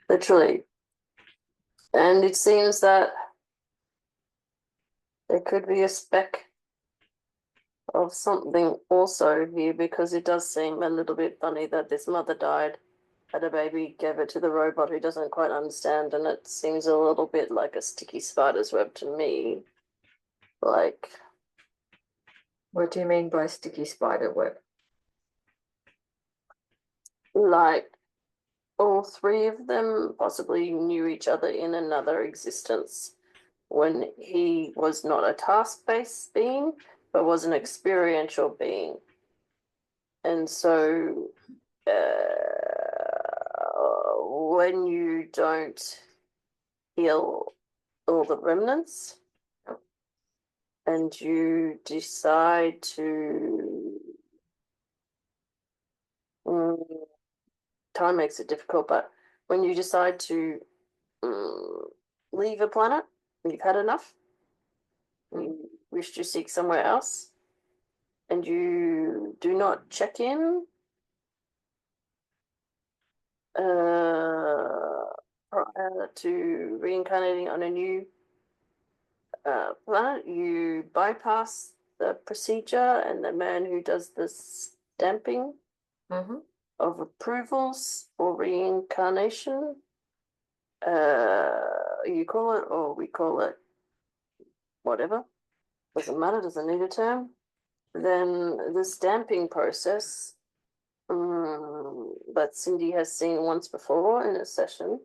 Literally. And it seems that there could be a speck of something also here, because it does seem a little bit funny that this mother died, had a baby, gave it to the robot who doesn't quite understand, and it seems a little bit like a sticky spider's web to me. Like, What do you mean by sticky spider web? like all three of them possibly knew each other in another existence when he was not a task-based being, but was an experiential being. And so when you don't heal all the remnants and you decide to time makes it difficult, but when you decide to leave a planet, you've had enough, you wish to seek somewhere else, and you do not check in prior to reincarnating on a new planet, you bypass the procedure, and the man who does the stamping of approvals for reincarnation, you call it, or we call it, whatever, doesn't matter, doesn't need a term, then the stamping process that Cindy has seen once before in a session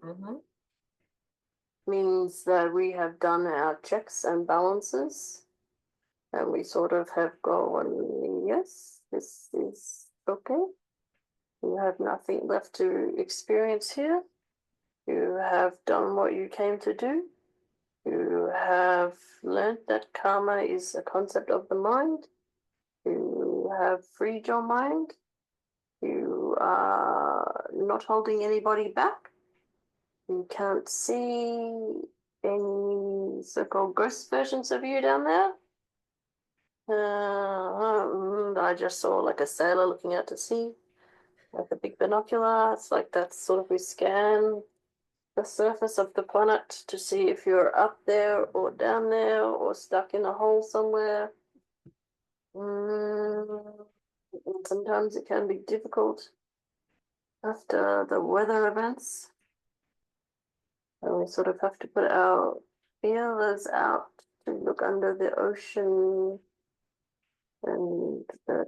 means that we have done our checks and balances, and we sort of have gone, yes, this is okay. You have nothing left to experience here. You have done what you came to do. You have learned that karma is a concept of the mind. You have freed your mind. You are not holding anybody back. You can't see any so-called ghost versions of you down there. I just saw like a sailor looking out to sea, like a big binocular. It's like that's sort of, we scan the surface of the planet to see if you're up there or down there or stuck in a hole somewhere. Sometimes it can be difficult after the weather events, and we sort of have to put our feelers out to look under the ocean and the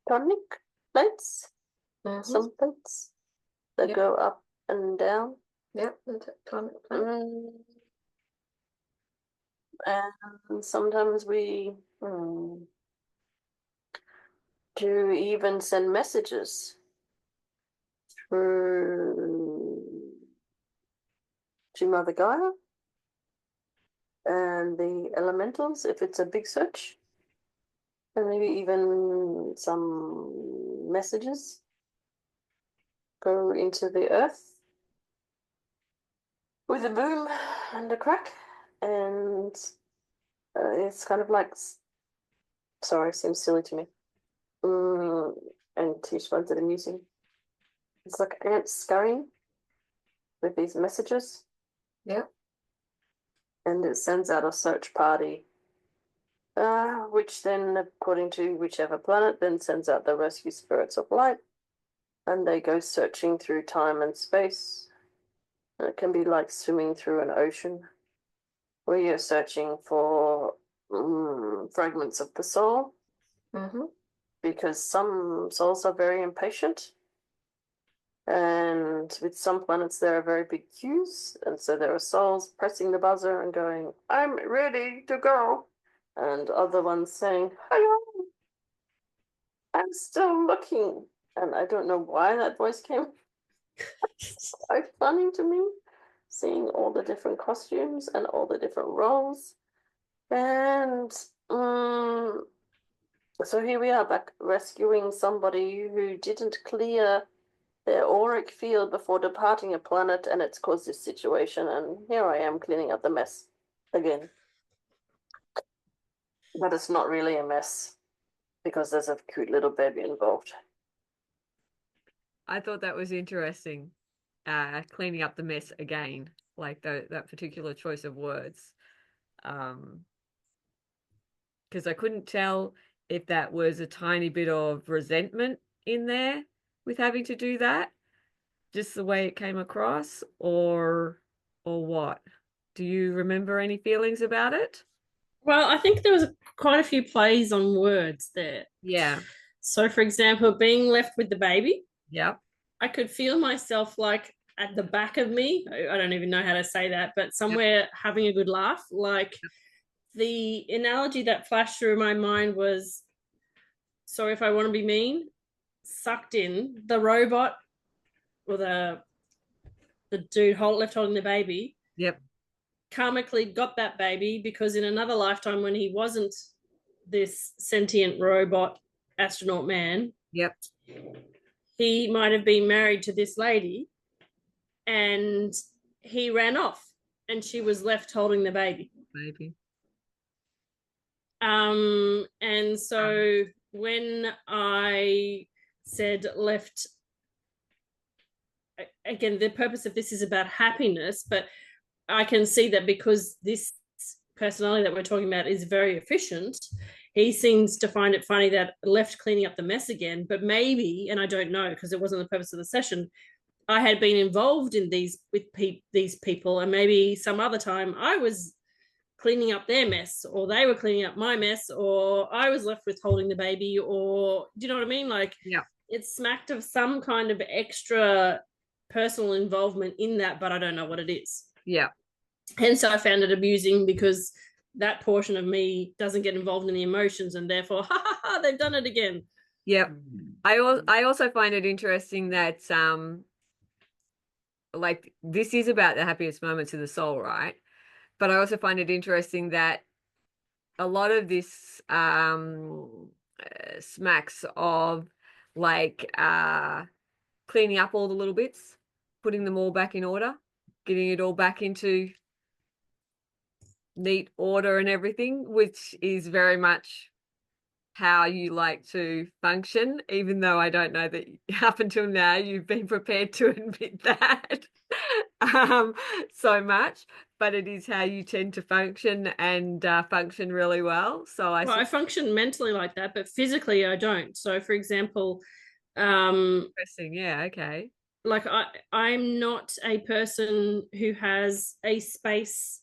tectonic plates, some plates that go up and down. Yep, the tectonic plate. And sometimes we do even send messages through to Mother Gaia and the elementals if it's a big search, and maybe even some messages go into the earth with a boom and a crack, and it's kind of like, sorry, it seems silly to me, and teach ones that I'm using. It's like ants scurrying with these messages. Yeah. And it sends out a search party, which then, according to whichever planet, then sends out the rescue spirits of light, and they go searching through time and space. And it can be like swimming through an ocean where you're searching for fragments of the soul, because some souls are very impatient. And with some planets, there are very big queues. And so there are souls pressing the buzzer and going, I'm ready to go. And other ones saying, hello, I'm still looking. And I don't know why that voice came. It's quite funny to me, seeing all the different costumes and all the different roles. And so here we are back rescuing somebody who didn't clear their auric field before departing a planet, and it's caused this situation, and here I am cleaning up the mess again. But it's not really a mess because there's a cute little baby involved. I thought that was interesting, cleaning up the mess again, like that particular choice of words, because I couldn't tell if that was a tiny bit of resentment in there with having to do that, just the way it came across, or what? Do you remember any feelings about it? Well, I think there was quite a few plays on words there. Yeah. So, for example, being left with the baby, Yep. I could feel myself like at the back of me. I don't even know how to say that, but somewhere having a good laugh. Like the analogy that flashed through my mind was, so if I want to be mean, sucked in the robot or the dude left holding the baby. Yep. Karmically got that baby because in another lifetime when he wasn't this sentient robot astronaut man, Yep. he might have been married to this lady and he ran off and she was left holding the baby. And so when I said left, again, the purpose of this is about happiness, but I can see that because this personality that we're talking about is very efficient, he seems to find it funny that left cleaning up the mess again. But maybe, and I don't know because it wasn't the purpose of the session, I had been involved in these with these people, and maybe some other time I was cleaning up their mess, or they were cleaning up my mess, or I was left with holding the baby, or do you know what I mean? Like, it smacked of some kind of extra personal involvement in that, but I don't know what it is. Yeah. Hence, I found it amusing because that portion of me doesn't get involved in the emotions, and therefore, they've done it again. Yep. I also find it interesting that like this is about the happiest moments of the soul, right? But I also find it interesting that a lot of this smacks of like cleaning up all the little bits, putting them all back in order, getting it all back into neat order and everything, which is very much how you like to function, even though I don't know that up until now you've been prepared to admit that so much, but it is how you tend to function and function really well. So I function mentally like that, but physically I don't. So for example, interesting. Yeah. Okay. Like I'm not a person who has a space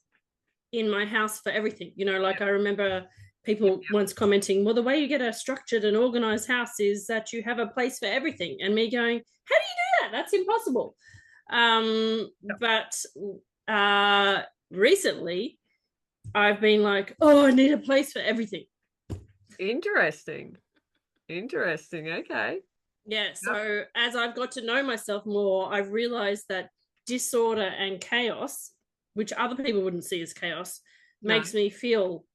in my house for everything, you know, like I remember people once commenting, well, the way you get a structured and organized house is that you have a place for everything, and me going, how do you do that? That's impossible. But recently I've been like, oh, I need a place for everything. Interesting. Okay. Yeah. So as I've got to know myself more, I've realized that disorder and chaos, which other people wouldn't see as chaos, makes me feel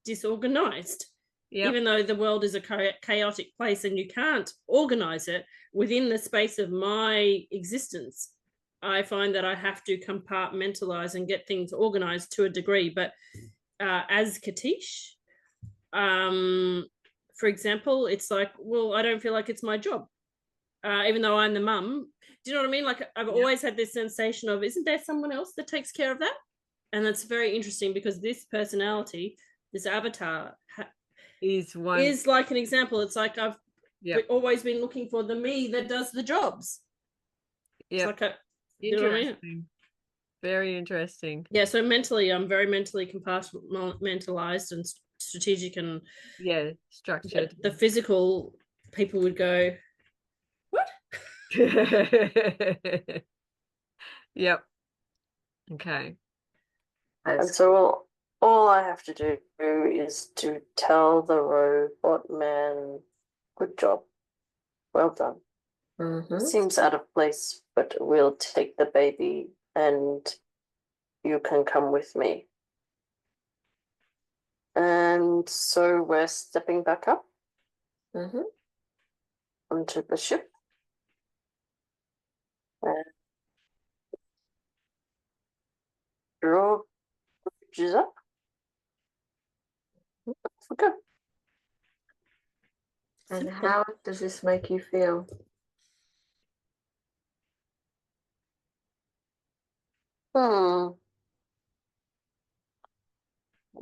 disorganized. Yep. Even though the world is a chaotic place and you can't organize it within the space of my existence, I find that I have to compartmentalize and get things organized to a degree. But as Katische, for example, it's like, well, I don't feel like it's my job, even though I'm the mum. Do you know what I mean? Like, I've always had this sensation of, isn't there someone else that takes care of that? And that's very interesting because this personality, this avatar, is like an example. It's like I've always been looking for the me that does the jobs. Yeah, like interesting. You know what I mean? Very interesting. Yeah, so mentally, I'm very mentally compartmentalized and strategic, and structured. The physical people would go, what? Yep. Okay. And so all I have to do is to tell the robot man, good job, well done. Seems out of place, but we'll take the baby and you can come with me. And so we're stepping back up onto the ship. And draw bridges up. Okay. And how does this make you feel?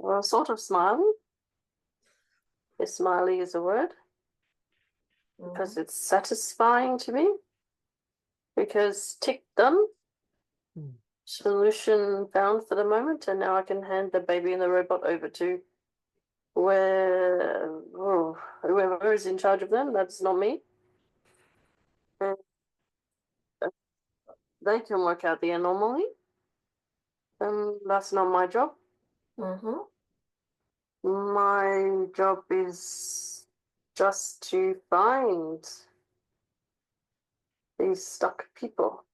Well, sort of smiley. If smiley is a word. Because it's satisfying to me. Because tick done. Solution found for the moment, and now I can hand the baby and the robot over to whoever is in charge of them. That's not me. And they can work out the anomaly. That's not my job. My job is just to find these stuck people.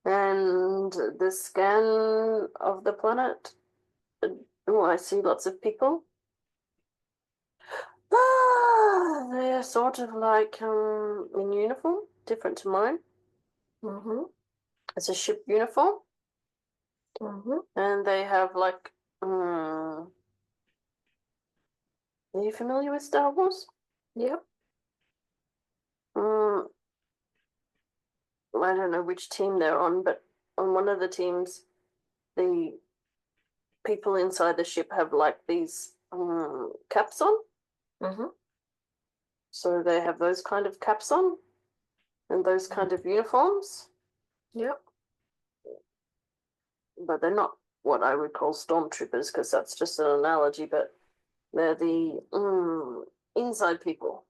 And the scan of the planet, I see lots of people. They're sort of like in uniform, different to mine. It's a ship uniform. And they have like, are you familiar with Star Wars? Yep. I don't know which team they're on, but on one of the teams, the people inside the ship have like these caps on. So they have those kind of caps on and those kind of uniforms. Yep. But they're not what I would call stormtroopers, because that's just an analogy, but they're the inside people.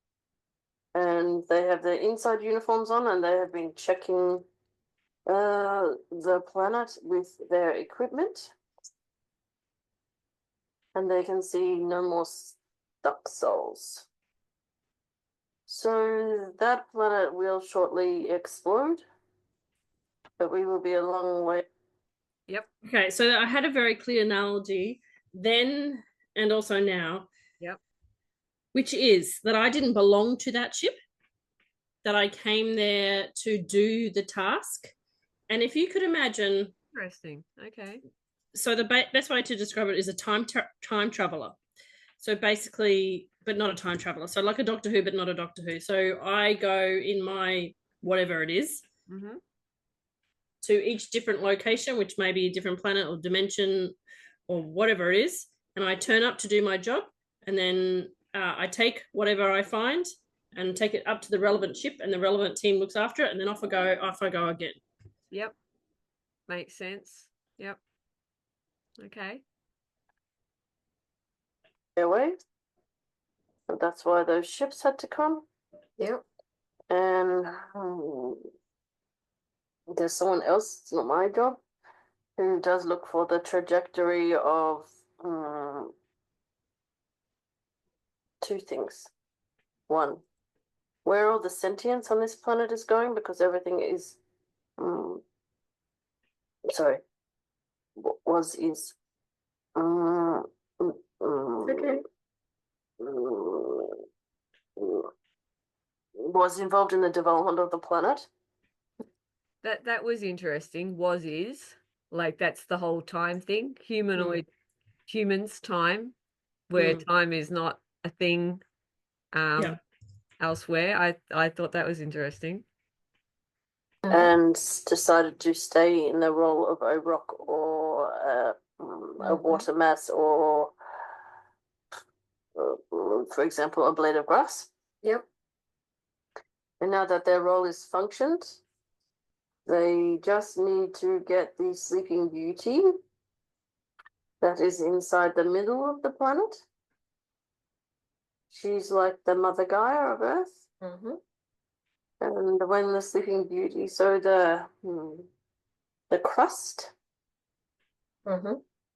And they have their inside uniforms on, and they have been checking the planet with their equipment. And they can see no more stuck souls. So that planet will shortly explode, but we will be a long way. Yep. Okay, so I had a very clear analogy then and also now. Yep. Which is that I didn't belong to that ship, that I came there to do the task. And if you could imagine... Interesting. Okay. So the best way to describe it is a time traveler. So basically, but not a time traveler. So like a Doctor Who, but not a Doctor Who. So I go in my whatever it is to each different location, which may be a different planet or dimension or whatever it is. And I turn up to do my job. And then I take whatever I find and take it up to the relevant ship, and the relevant team looks after it. And then off I go again. Yep. Makes sense. Yep. Okay. Airways. And that's why those ships had to come. Yep. And there's someone else, it's not my job, who does look for the trajectory of two things. One, where all the sentience on this planet is going, because everything is, is. Okay. Was involved in the development of the planet. That was interesting. Is like that's the whole time thing. Humans time, where time is not a thing elsewhere. I thought that was interesting. And decided to stay in the role of a rock or a water mass or, for example, a blade of grass. Yep. And now that their role is functioned, they just need to get the Sleeping Beauty that is inside the middle of the planet. She's like the Mother Gaia of Earth. And when the Sleeping Beauty, so the crust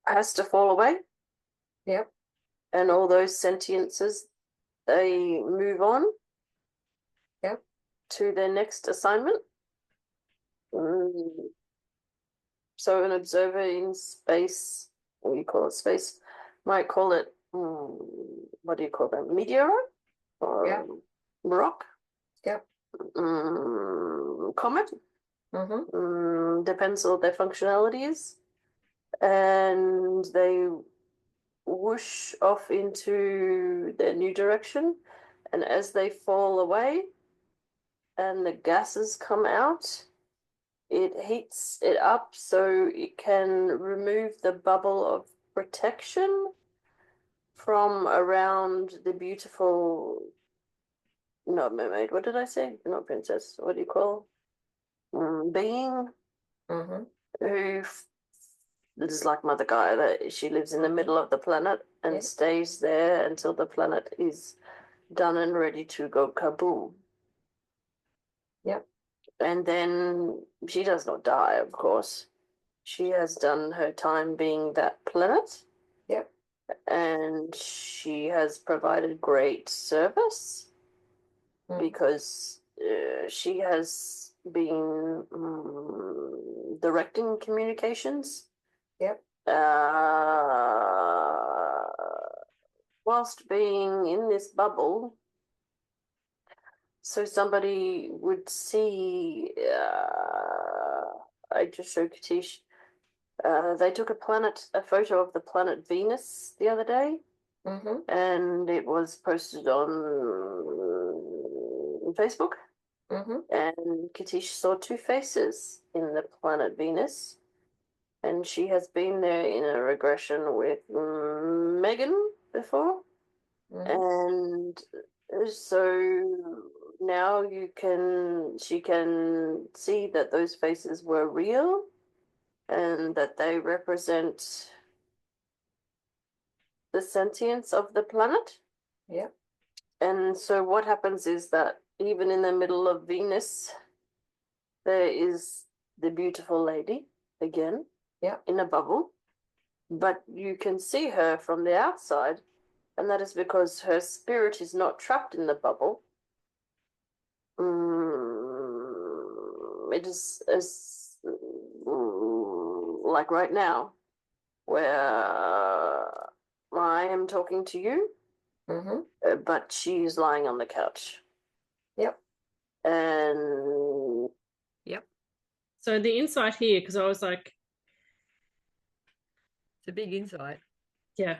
has to fall away. Yep. And all those sentiences, they move on. Yep. To their next assignment. So an observer in space, what do you call it? Space might call it, what do you call them? Meteorite? Or rock? Yep. Comet? Depends on what their functionality is. And they whoosh off into their new direction. And as they fall away and the gases come out, it heats it up so it can remove the bubble of protection from around the beautiful, not mermaid, what did I say? Not princess, what do you call? Being, who this is like Mother Gaia, that she lives in the middle of the planet and stays there until the planet is done and ready to go kaboom. Yep. And then she does not die, of course. She has done her time being that planet. Yep. And she has provided great service because she has been directing communications. Yep. Whilst being in this bubble, so somebody would see, I just showed Katish, they took a photo of the planet Venus the other day, and it was posted on Facebook, and Katish saw two faces in the planet Venus, and she has been there in a regression with Megan before, and so now she can see that those faces were real and that they represent the sentience of the planet. Yep. And so what happens is that even in the middle of Venus, there is the beautiful lady again, in a bubble, but you can see her from the outside, and that is because her spirit is not trapped in the bubble. It is as like right now, where I am talking to you, but she is lying on the couch. Yep. And so the insight here, because I was like, it's a big insight. Yeah.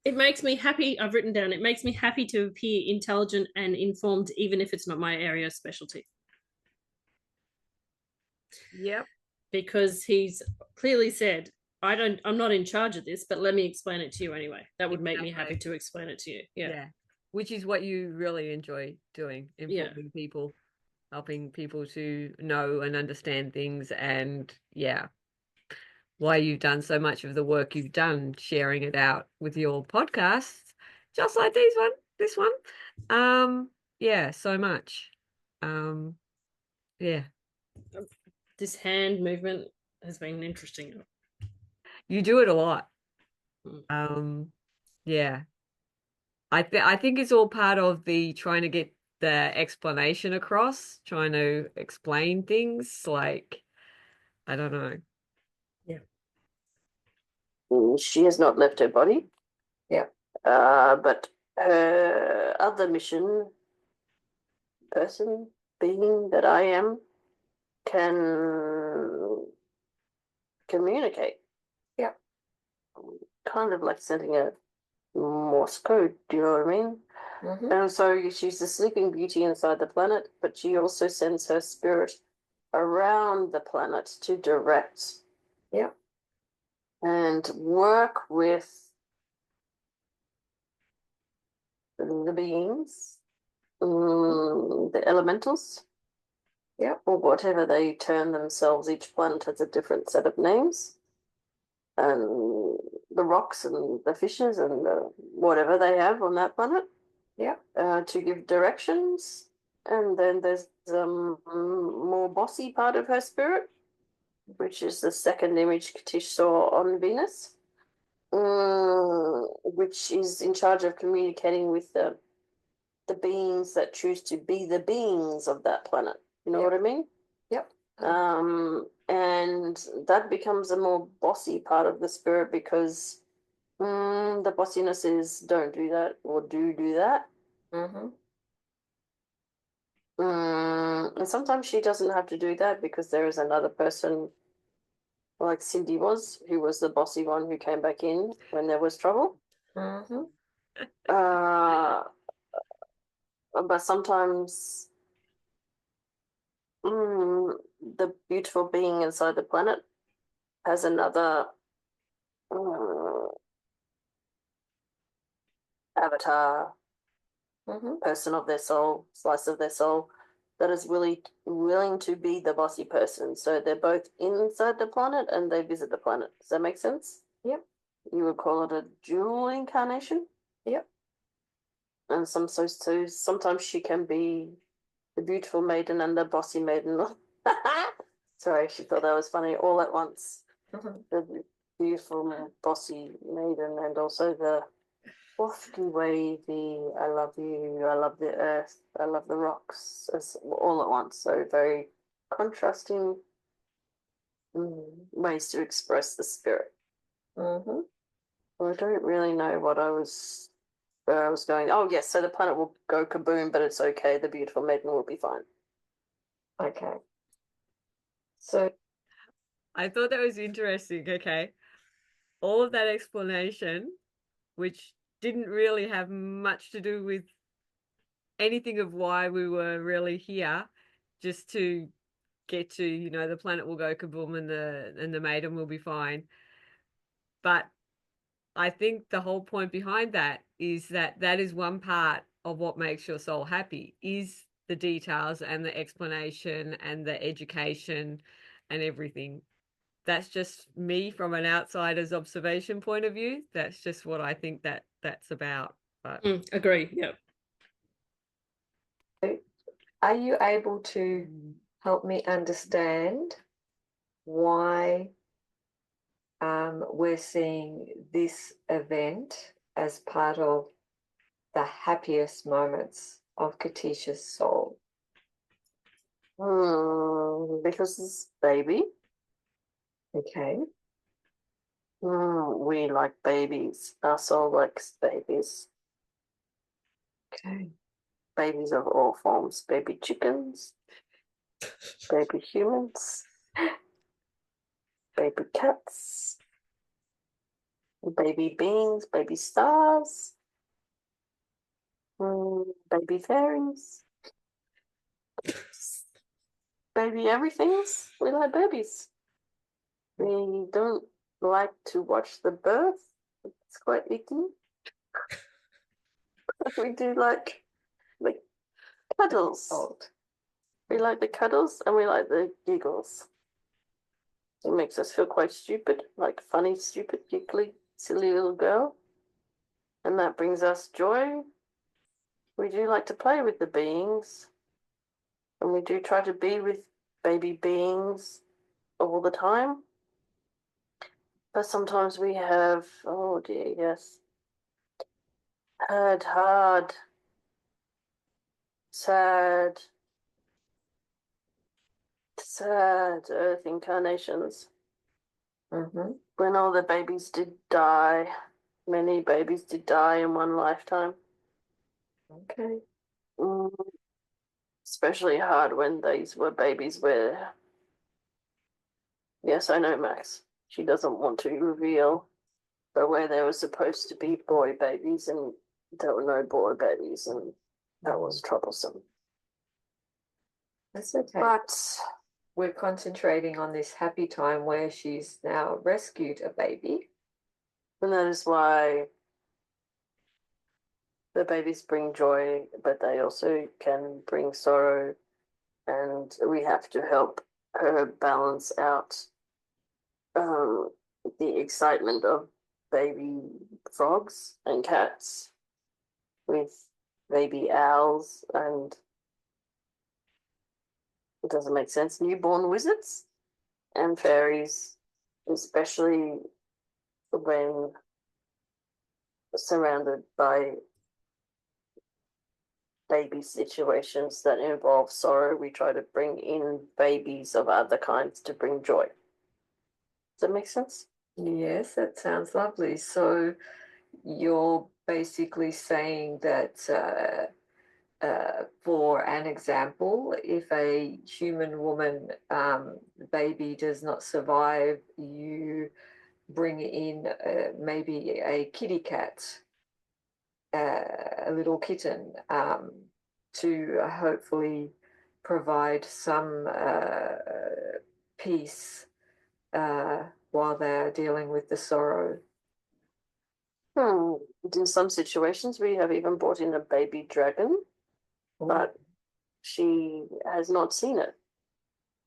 It makes me happy. I've written down, it makes me happy to appear intelligent and informed, even if it's not my area of specialty. Yep. Because he's clearly said, I'm not in charge of this, but let me explain it to you anyway. That would make me happy to explain it to you. Yeah. Which is what you really enjoy doing, informing people, helping people to know and understand things, and why you've done so much of the work you've done, sharing it out with your podcasts, just like this one. So much. This hand movement has been interesting. You do it a lot. Mm. Yeah. I think it's all part of the trying to get the explanation across, trying to explain things. Like, I don't know. She has not left her body. Yeah. But her other mission, person, being that I am, can communicate. Yeah. Kind of like sending a Morse code, do you know what I mean? Mm-hmm. And so she's the sleeping beauty inside the planet, but she also sends her spirit around the planet to direct. Yeah. And work with the beings, the elementals, Yeah. or whatever they term themselves. Each planet has a different set of names. And the rocks and the fishes and whatever they have on that planet. Yeah. To give directions. And then there's more bossy part of her spirit, which is the second image Katish saw on Venus, which is in charge of communicating with the beings that choose to be the beings of that planet. You know Yep. what I mean? Yep. And that becomes a more bossy part of the spirit because the bossiness is don't do that or do that. Mm-hmm. And sometimes she doesn't have to do that because there is another person, like Cindy was, who was the bossy one who came back in when there was trouble. Mm-hmm. But sometimes the beautiful being inside the planet has another avatar, Mm-hmm. person of their soul, slice of their soul, that is willing to be the bossy person. So they're both inside the planet and they visit the planet. Does that make sense? Yep. You would call it a dual incarnation. Yep. And sometimes she can be the beautiful maiden and the bossy maiden. Sorry, she thought that was funny all at once. Mm-hmm. The beautiful bossy maiden and also the wafty wavy, I love you, I love the earth, I love the rocks, as all at once. So very contrasting ways to express the spirit. Mm-hmm. Well, I don't really know where I was going. Oh yes, so the planet will go kaboom, but it's okay. The beautiful maiden will be fine. Okay. So I thought that was interesting. Okay. All of that explanation, which didn't really have much to do with anything of why we were really here, just to get to, the planet will go kaboom and the maiden will be fine. But I think the whole point behind that is that is one part of what makes your soul happy, is the details and the explanation and the education and everything. That's just me from an outsider's observation point of view. That's just what I think that's about. But Agree. Yep. are you able to help me understand why we're seeing this event as part of the happiest moments of Katisha's soul? Because it's baby. Okay. We like babies. Our soul likes babies. Okay. Babies of all forms. Baby chickens, baby humans, baby cats, baby beings, baby stars, baby fairies, baby everythings. We like babies. We don't like to watch the birth. It's quite icky. We do like the cuddles. Old. We like the cuddles and we like the giggles. It makes us feel quite stupid, like funny, stupid, giggly, silly little girl. And that brings us joy. We do like to play with the beings. And we do try to be with baby beings all the time. But sometimes we have, oh dear, yes, hard, sad Earth incarnations. Mm-hmm. When all the babies did die, many babies did die in one lifetime. Okay. Mm, especially hard when these were babies where, yes, I know Max, she doesn't want to reveal, but where there were supposed to be boy babies and there were no boy babies, and that was troublesome. That's okay. But We're concentrating on this happy time where she's now rescued a baby. and that is why the babies bring joy, but they also can bring sorrow, and we have to help her balance out the excitement of baby frogs and cats with baby owls and, it doesn't make sense, newborn wizards and fairies, especially when surrounded by baby situations that involve sorrow. We try to bring in babies of other kinds to bring joy. Does that make sense? Yes, that sounds lovely. So you're basically saying that for an example, if a human woman baby does not survive, you bring in maybe a kitty cat, a little kitten, to hopefully provide some peace while they're dealing with the sorrow. In some situations, we have even brought in a baby dragon, but she has not seen it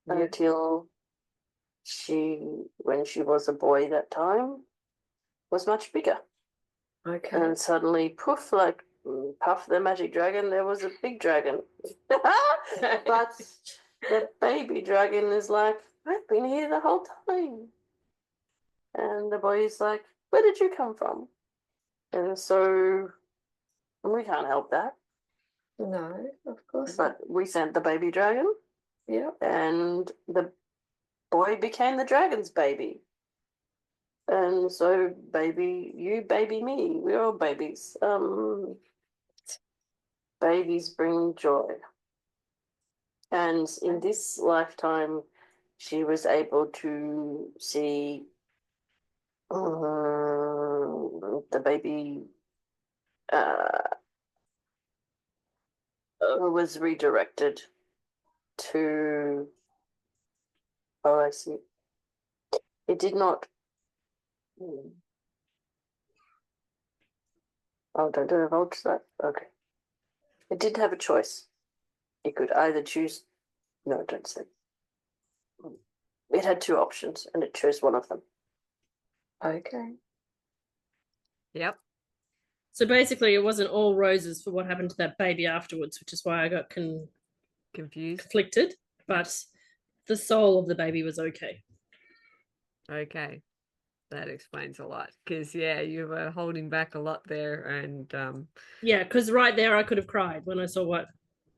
until when she was a boy that time, was much bigger. Okay. And suddenly, poof, like Puff the Magic Dragon, there was a big dragon. But the baby dragon is like, I've been here the whole time. And the boy is like, where did you come from? And so we can't help that. No, of course But we sent the baby dragon. Yeah. And the boy became the dragon's baby. And so baby you, baby me, we're all babies. Babies bring joy. And in this lifetime, she was able to see the baby was redirected to, oh, I see. It did not. Oh, don't divulge that. Okay. It did have a choice. It could either choose. No, don't say. It had two options, and it chose one of them. Okay. Yep. So basically, it wasn't all roses for what happened to that baby afterwards, which is why I got Confused. conflicted. But the soul of the baby was okay. Okay. That explains a lot, because you were holding back a lot there, and Yeah, because right there I could have cried when I saw what.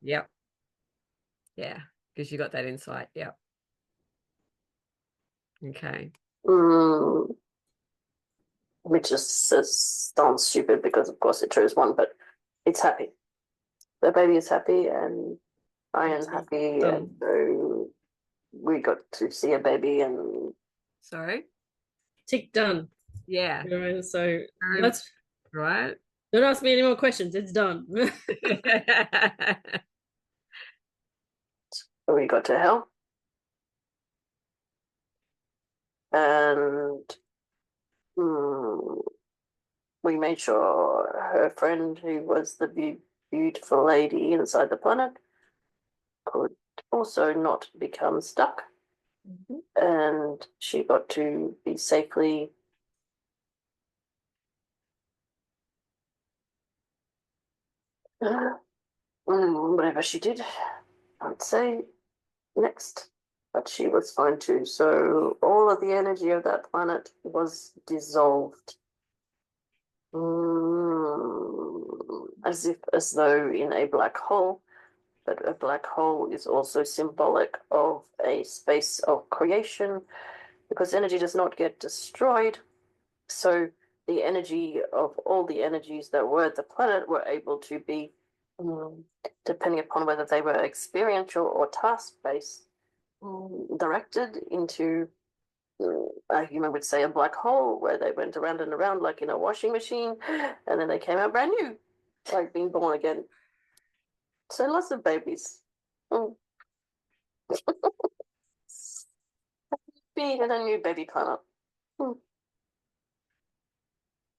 yep. Yeah, because you got that insight. Yep. Okay. Which just sounds stupid because, of course, it chose one, but it's happy. The baby is happy, and I am happy, and so we got to see a baby, and Sorry. Tick done. Yeah. You know, so Very that's right. don't ask me any more questions. It's done. we got to help. And we made sure her friend, who was the beautiful lady inside the planet, could also not become stuck. And she got to be safely whatever she did, I'd say next. but she was fine too. So all of the energy of that planet was dissolved. As though in a black hole, but a black hole is also symbolic of a space of creation, because energy does not get destroyed. So the energy of all the energies that were the planet were able to be, depending upon whether they were experiential or task-based, directed into, a human would say, a black hole, where they went around and around like in a washing machine, and then they came out brand new, like being born again. So lots of babies. Being in a new baby planet.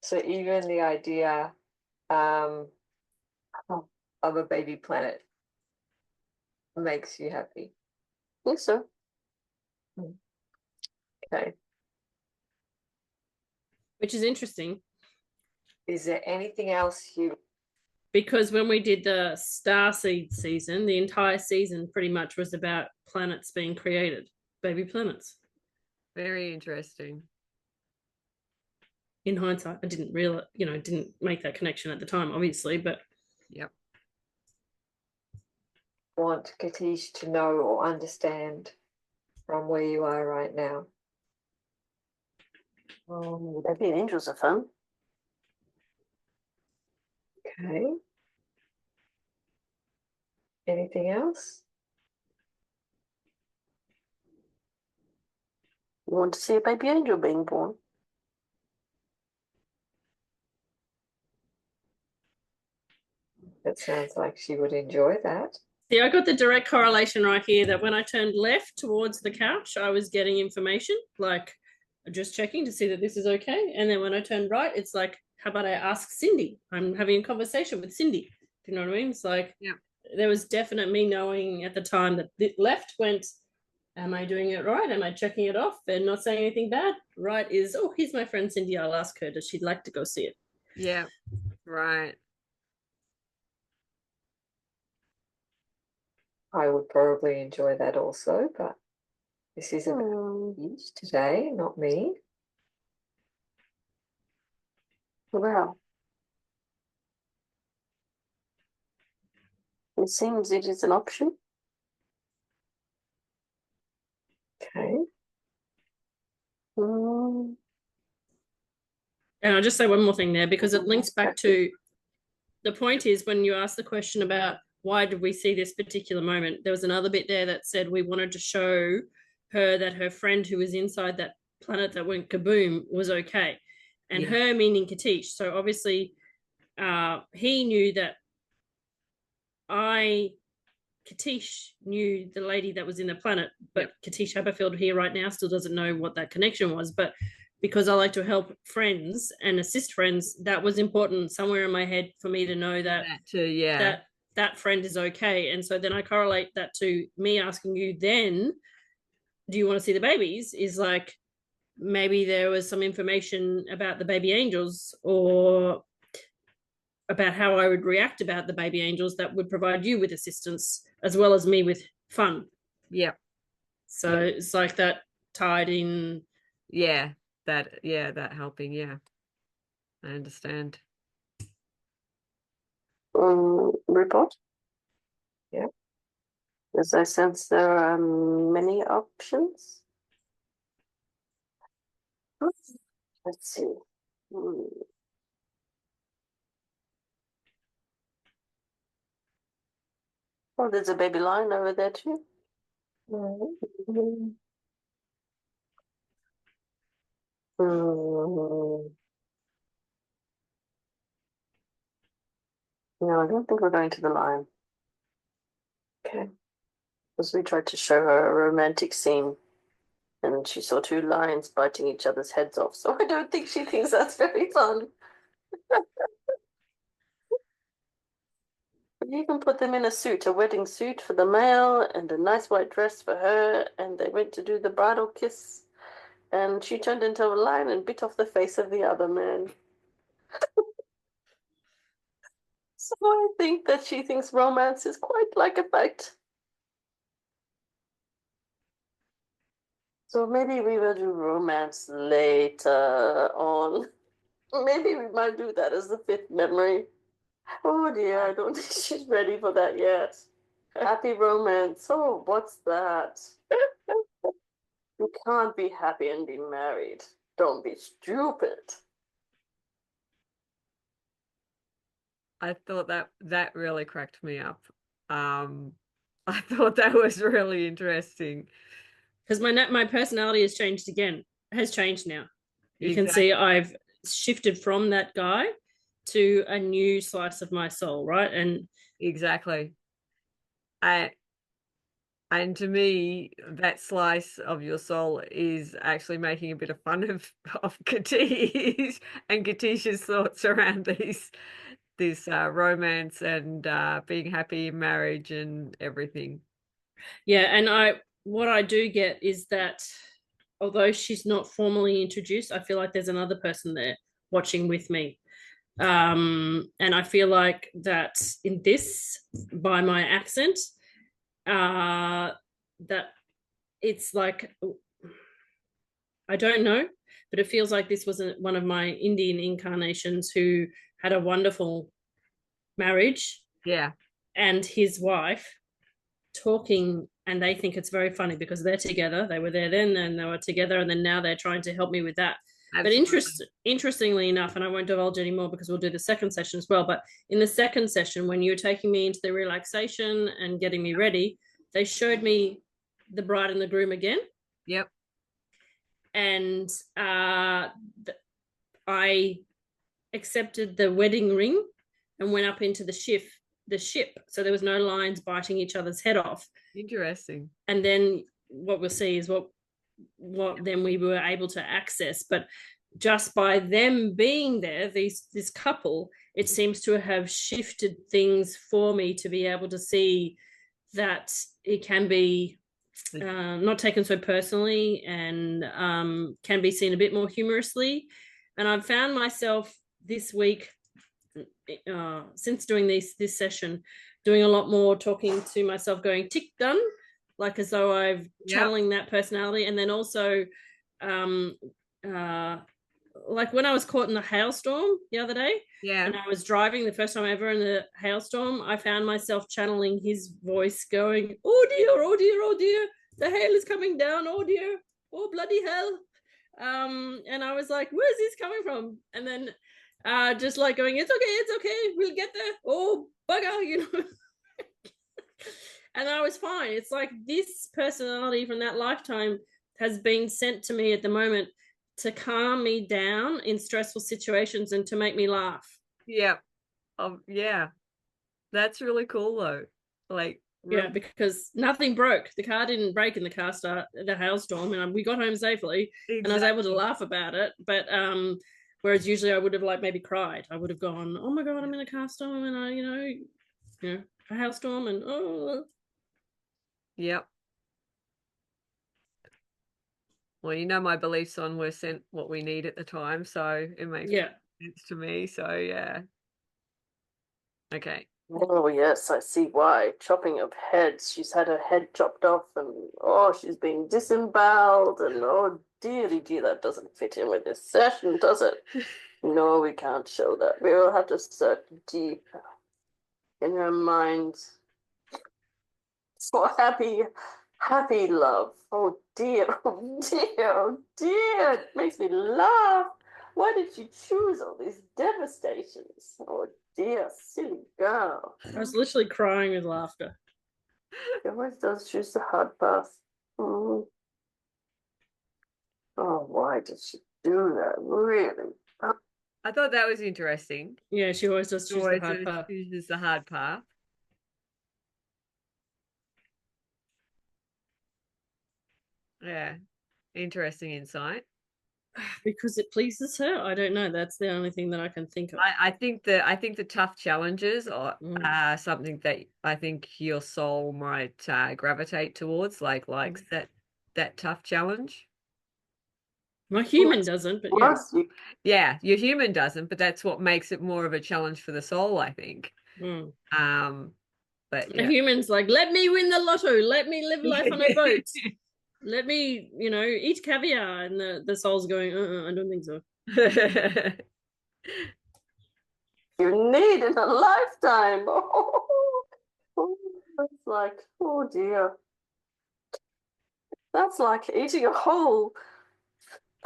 So even the idea of a baby planet makes you happy. I think so. Okay. Which is interesting. Is there anything else you... Because when we did the Starseed season, the entire season pretty much was about planets being created, baby planets. Very interesting. In hindsight, I didn't realize, didn't make that connection at the time, obviously, but Yep. want Katish to know or understand from where you are right now? Baby angels are fun. Okay. Anything else? You want to see a baby angel being born? It sounds like she would enjoy that. see, I got the direct correlation right here that when I turned left towards the couch, I was getting information, like just checking to see that this is okay. And then when I turned right, it's like, how about I ask Cindy? I'm having a conversation with Cindy. Do you know what I mean? It's like, yeah, there was definite me knowing at the time that the left went, am I doing it right? Am I checking it off and not saying anything bad? Right is, oh, here's my friend Cindy. I'll ask her, does she like to go see it? yeah, right. I would probably enjoy that also, but this is about you today, not me. Well, it seems it is an option. Okay. Mm. And I'll just say one more thing there, because it links back to the point is when you ask the question about why did we see this particular moment, there was another bit there that said we wanted to show her that her friend who was inside that planet that went kaboom was okay. And Yeah. her meaning Katish. So obviously he knew that Katish knew the lady that was in the planet, but Katische Haberfield here right now still doesn't know what that connection was. But because I like to help friends and assist friends, that was important somewhere in my head for me to know that that friend is okay. And so then I correlate that to me asking you then, do you want to see the babies? Is like, maybe there was some information about the baby angels or about how I would react about the baby angels that would provide you with assistance as well as me with fun. Yeah. So it's like that tied in. Yeah, that helping. Yeah, I understand. Report? Yeah. As I sense there are many options. Let's see. Oh, there's a baby lion over there too. No, I don't think we're going to the lion. Okay. Because we tried to show her a romantic scene and she saw two lions biting each other's heads off. So I don't think she thinks that's very fun. We even put them in a suit, a wedding suit for the male and a nice white dress for her. And they went to do the bridal kiss. And she turned into a lion and bit off the face of the other man. So I think that she thinks romance is quite like a fight. So maybe we will do romance later on. Maybe we might do that as the fifth memory. Oh dear, I don't think she's ready for that yet. Happy romance. Oh, what's that? You can't be happy and be married. Don't be stupid. I thought that really cracked me up. I thought that was really interesting. Because my personality has changed again. Has changed now. You can Exactly. see I've shifted from that guy to a new slice of my soul, right? And Exactly. And to me, that slice of your soul is actually making a bit of fun of Katish and Katish's thoughts around this romance and being happy in marriage and everything. yeah, and what I do get is that although she's not formally introduced, I feel like there's another person there watching with me. And I feel like that in this, by my accent, that it's like, I don't know, but it feels like this was one of my Indian incarnations who had a wonderful marriage. Yeah. And his wife talking, and they think it's very funny because they're together. They were there then, and they were together, and then now they're trying to help me with that. Absolutely. But interestingly enough, and I won't divulge anymore because we'll do the second session as well, but in the second session, when you were taking me into the relaxation and getting me ready, they showed me the bride and the groom again. Yep. And I accepted the wedding ring and went up into the ship. So there was no lions biting each other's head off. Interesting. And then what we'll see is what then we were able to access. But just by them being there, this couple, it seems to have shifted things for me to be able to see that it can be not taken so personally and can be seen a bit more humorously. And I've found myself this week, since doing this session, doing a lot more talking to myself, going tick done, like as though I've channeling that personality. And then also like when I was caught in the hailstorm the other day, and I was driving the first time ever in the hailstorm, I found myself channeling his voice going, oh dear, oh dear, oh dear, the hail is coming down, oh dear, oh bloody hell. And I was like, where's this coming from? And then just like going, it's okay, we'll get there, oh bugger, you know. And I was fine. It's like this personality from that lifetime has been sent to me at the moment to calm me down in stressful situations and to make me laugh. Yeah. Yeah. That's really cool though. Like, yeah, because nothing broke. The car didn't break in the hailstorm, and we got home safely. Exactly. And I was able to laugh about it. But whereas usually I would have like maybe cried. I would have gone, oh my God, I'm in a car storm, and I, you know, a hailstorm, and oh. Yep. Well, you know, my beliefs on we're sent what we need at the time, so it makes sense to me. So yeah. Okay. Oh yes, I see why. Chopping of heads. She's had her head chopped off, and she's being disemboweled, and oh dearie dear, that doesn't fit in with this session, does it? No, we can't show that. We will have to search deep in her mind for happy love. Oh dear, oh dear, oh dear. It makes me laugh. Why did you choose all these devastations? Oh dear, silly girl. I was literally crying with laughter. She always does choose the hard path. Oh, why did she do that? Really? I thought that was interesting. Yeah, she always does choose the hard path. Chooses the hard path. Yeah, interesting insight. Because it pleases her. I don't know. That's the only thing that I can think of. I think the tough challenges are something that I think your soul might gravitate towards, likes that tough challenge. My human doesn't, but yeah, your human doesn't, but that's what makes it more of a challenge for the soul, I think. But the human's like, let me win the lotto, let me live life on a boat. let me, eat caviar. And the soul's going, I don't think so. You need in a lifetime. Oh, that's like, oh dear. That's like eating a whole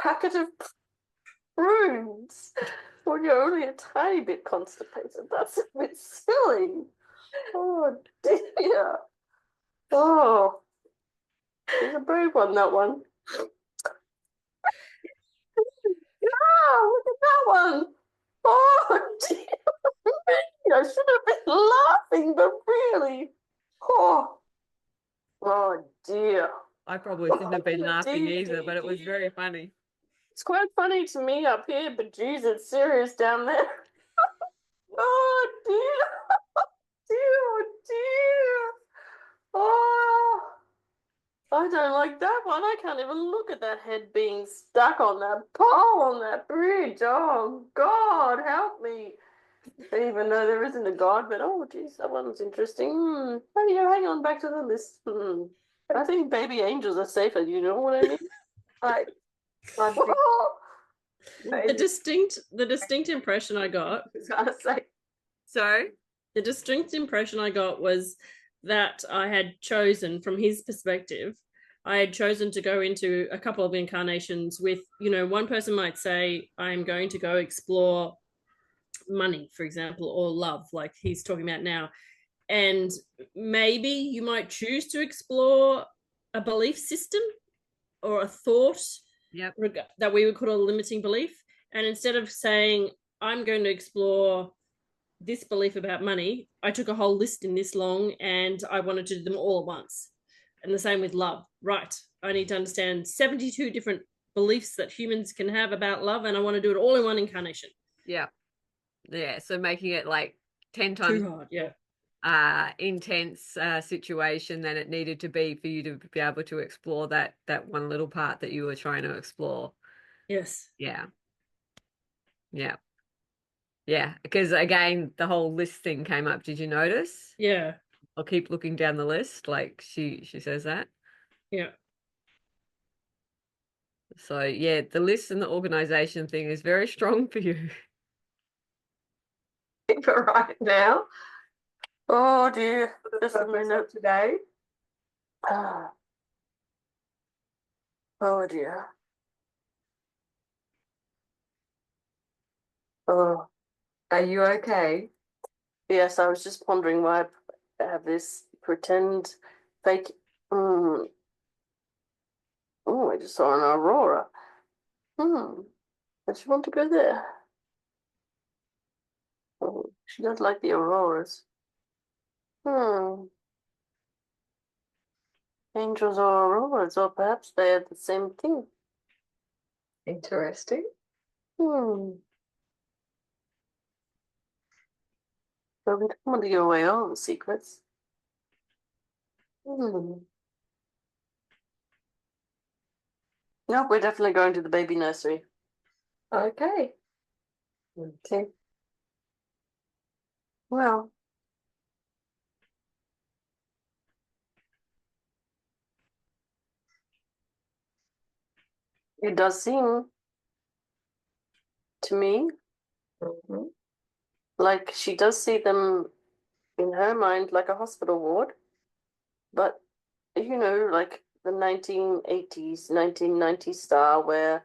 packet of prunes when you're only a tiny bit constipated. That's a bit silly. Oh dear. Oh, there's a brave one, that one. Ah, look at that one. Oh dear. I should have been laughing, but really. Oh dear. I probably shouldn't have been laughing Dear, either, but it was dear. very funny. It's quite funny to me up here, but geez, it's serious down there. Oh dear. Dear, dear. Oh, I don't like that one. I can't even look at that head being stuck on that pole on that bridge. Oh, God, help me. Even though there isn't a God, but oh, geez, that one's interesting. Hang on, back to the list. I think baby angels are safer. You know what I mean? I think The distinct impression I got. I was gonna say. So, The distinct impression I got was that I had chosen, from his perspective, I had chosen to go into a couple of incarnations with, one person might say, I'm going to go explore money, for example, or love, like he's talking about now. And maybe you might choose to explore a belief system or a thought yep. that we would call a limiting belief. And instead of saying, I'm going to explore this belief about money, I took a whole list in this long and I wanted to do them all at once. And the same with love. Right. I need to understand 72 different beliefs that humans can have about love, and I want to do it all in one incarnation. Yeah. Yeah. So making it like 10 times too hard. Yeah. intense situation than it needed to be for you to be able to explore that one little part that you were trying to explore. Yes. Yeah. Yeah. Yeah. Because again, the whole list thing came up. Did you notice? Yeah. I'll keep looking down the list. Like she says that. Yeah. So yeah, the list and the organization thing is very strong for you. For right now. Oh dear. Just a minute today. Ah. Oh dear. Oh, are you okay? yes, I was just pondering why I have this pretend fake. Oh, I just saw an aurora. Does she want to go there? Oh, she does like the auroras. Angels or auroras, or perhaps they are the same thing. Interesting. So we don't want to give away all the secrets. No, we're definitely going to the baby nursery. Okay. Okay. Well, it does seem to me like she does see them in her mind like a hospital ward, but like the 1980s, 1990s style where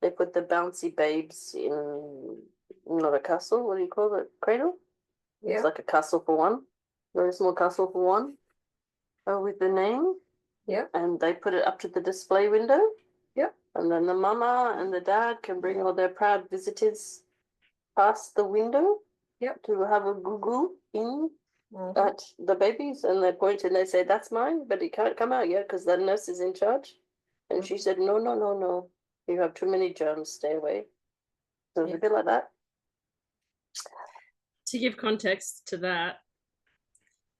they put the bouncy babes in not a castle, what do you call it? Cradle? Yeah. It's like a castle for one, very small castle for one, with the name. Yeah. And they put it up to the display window. Yeah. And then the mama and the dad can bring all their proud visitors past the window. Yep. To have a goo in at the babies, and they point and they say, that's mine, but it can't come out yet because the nurse is in charge. And she said, no, no, no, no. You have too many germs, stay away. So it's a bit like that. To give context to that.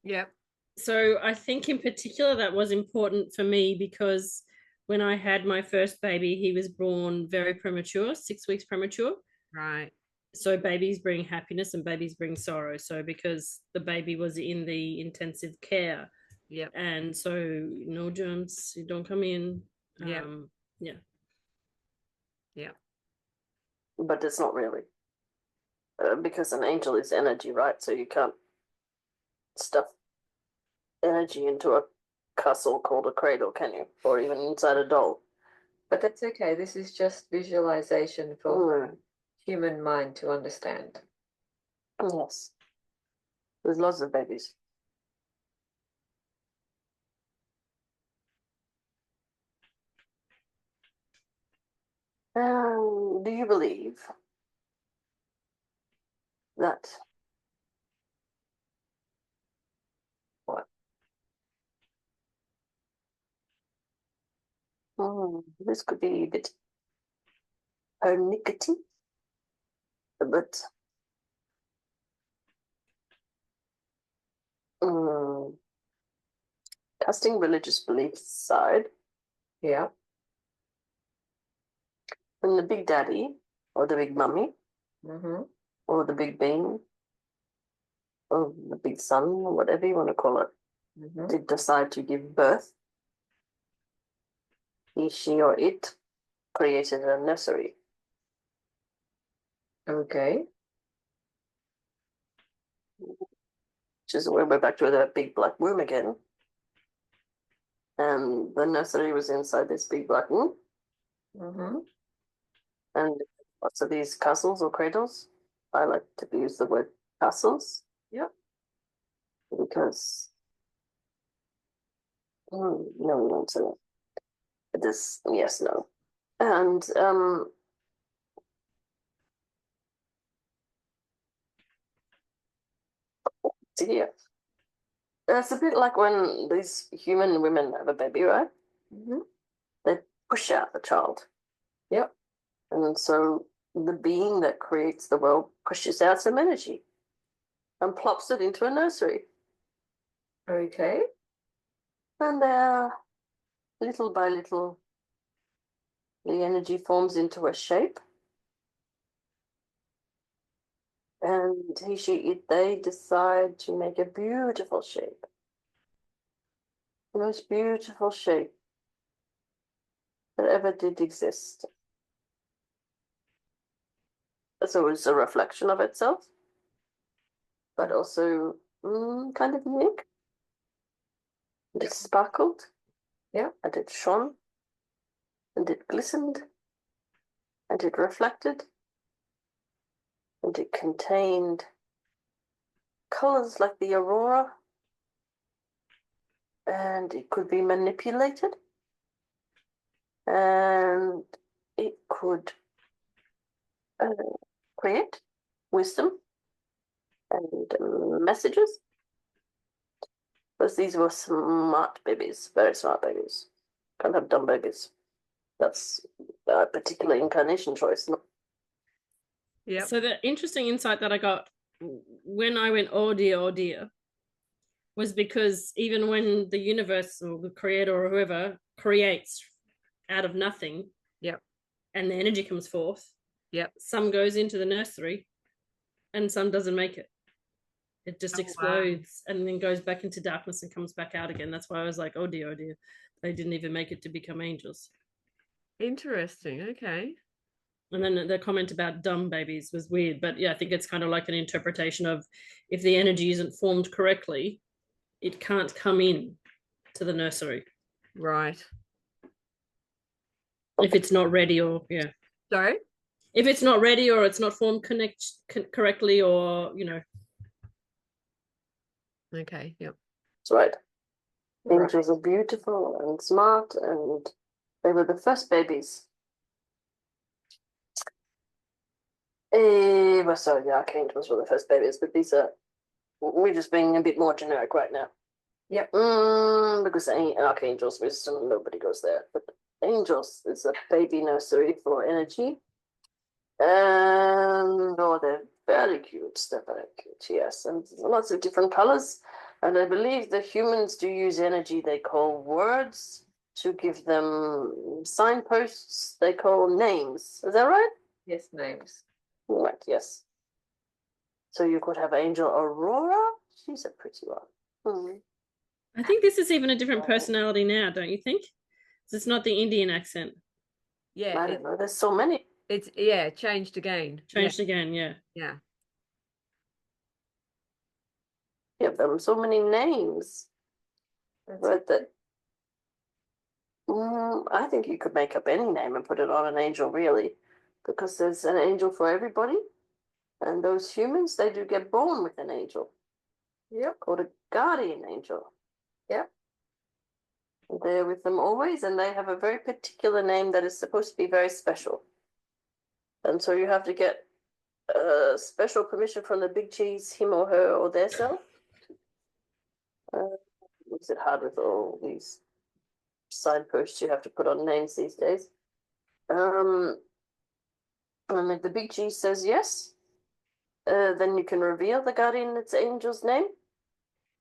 Yep. So I think in particular that was important for me because when I had my first baby, he was born very premature, 6 weeks premature. Right. So babies bring happiness and babies bring sorrow. So because the baby was in the intensive care, yep, and so no germs, you don't come in, Yeah. Yeah. Yeah. But it's not really. Because an angel is energy, right? So you can't stuff energy into a castle called a cradle, can you? Or even inside a doll. But that's okay. This is just visualization for human mind to understand. Yes. There's lots of babies. Do you believe that what? This could be a bit pernickety, but casting religious beliefs aside, Yeah. when the big daddy or the big mummy Mm-hmm. or the big bean or the big son or whatever you want to call it did decide to give birth, he, she, or it created a nursery. Okay. Which is where we're back to the big black room again. And the nursery was inside this big black room. Mm-hmm. And lots of these castles or cradles. I like to use the word castles. Yep. Because no, we don't say that. This, yes, no. And yeah. It's a bit like when these human women have a baby, right? Mm-hmm. They push out the child. Yep. And so the being that creates the world pushes out some energy and plops it into a nursery. Okay. And little by little, the energy forms into a shape. And he, she, it, they decide to make a beautiful shape. The most beautiful shape that ever did exist. So it's a reflection of itself, but also kind of unique. And it sparkled. Yeah. And it shone. And it glistened. And it reflected. And it contained colors like the aurora. And it could be manipulated. And it could create wisdom and messages. Because these were smart babies, very smart babies. Can't have dumb babies. That's a particular incarnation choice. Yeah. So the interesting insight that I got when I went, oh dear, was because even when the universe or the creator or whoever creates out of nothing, Yep. and the energy comes forth, Yep. some goes into the nursery and some doesn't make it. It just explodes and then goes back into darkness and comes back out again. That's why I was like, oh dear, they didn't even make it to become angels. Interesting. Okay. And then the comment about dumb babies was weird, but yeah, I think it's kind of like an interpretation of if the energy isn't formed correctly, it can't come in to the nursery. Right. If it's not ready, or yeah. Sorry? If it's not ready or it's not formed correctly, or Okay. Yep. That's right. Right. Angels are beautiful and smart, and they were the first babies. Well, sorry, the archangels were the first babies, but these are, we're just being a bit more generic right now. Yep. Because archangels, wisdom, nobody goes there. But angels is a baby nursery for energy. And they're very cute. They're very cute, yes. And lots of different colors. And I believe the humans do use energy they call words to give them signposts they call names. Is that right? Yes, names. Right, yes. So you could have Angel Aurora. She's a pretty one. I think this is even a different personality now, don't you think? It's not the Indian accent. Yeah, I don't know. There's so many. it's changed again. Changed again, yeah. Yeah. Give them so many names. But that, I think you could make up any name and put it on an angel, really, because there's an angel for everybody, and those humans, they do get born with an angel. Yep. Called a guardian angel. Yep. They're with them always, and they have a very particular name that is supposed to be very special. And so you have to get special permission from the big cheese, him or her or their self. Makes it hard with all these signposts you have to put on names these days. And if the big cheese says yes, then you can reveal the guardian its angel's name.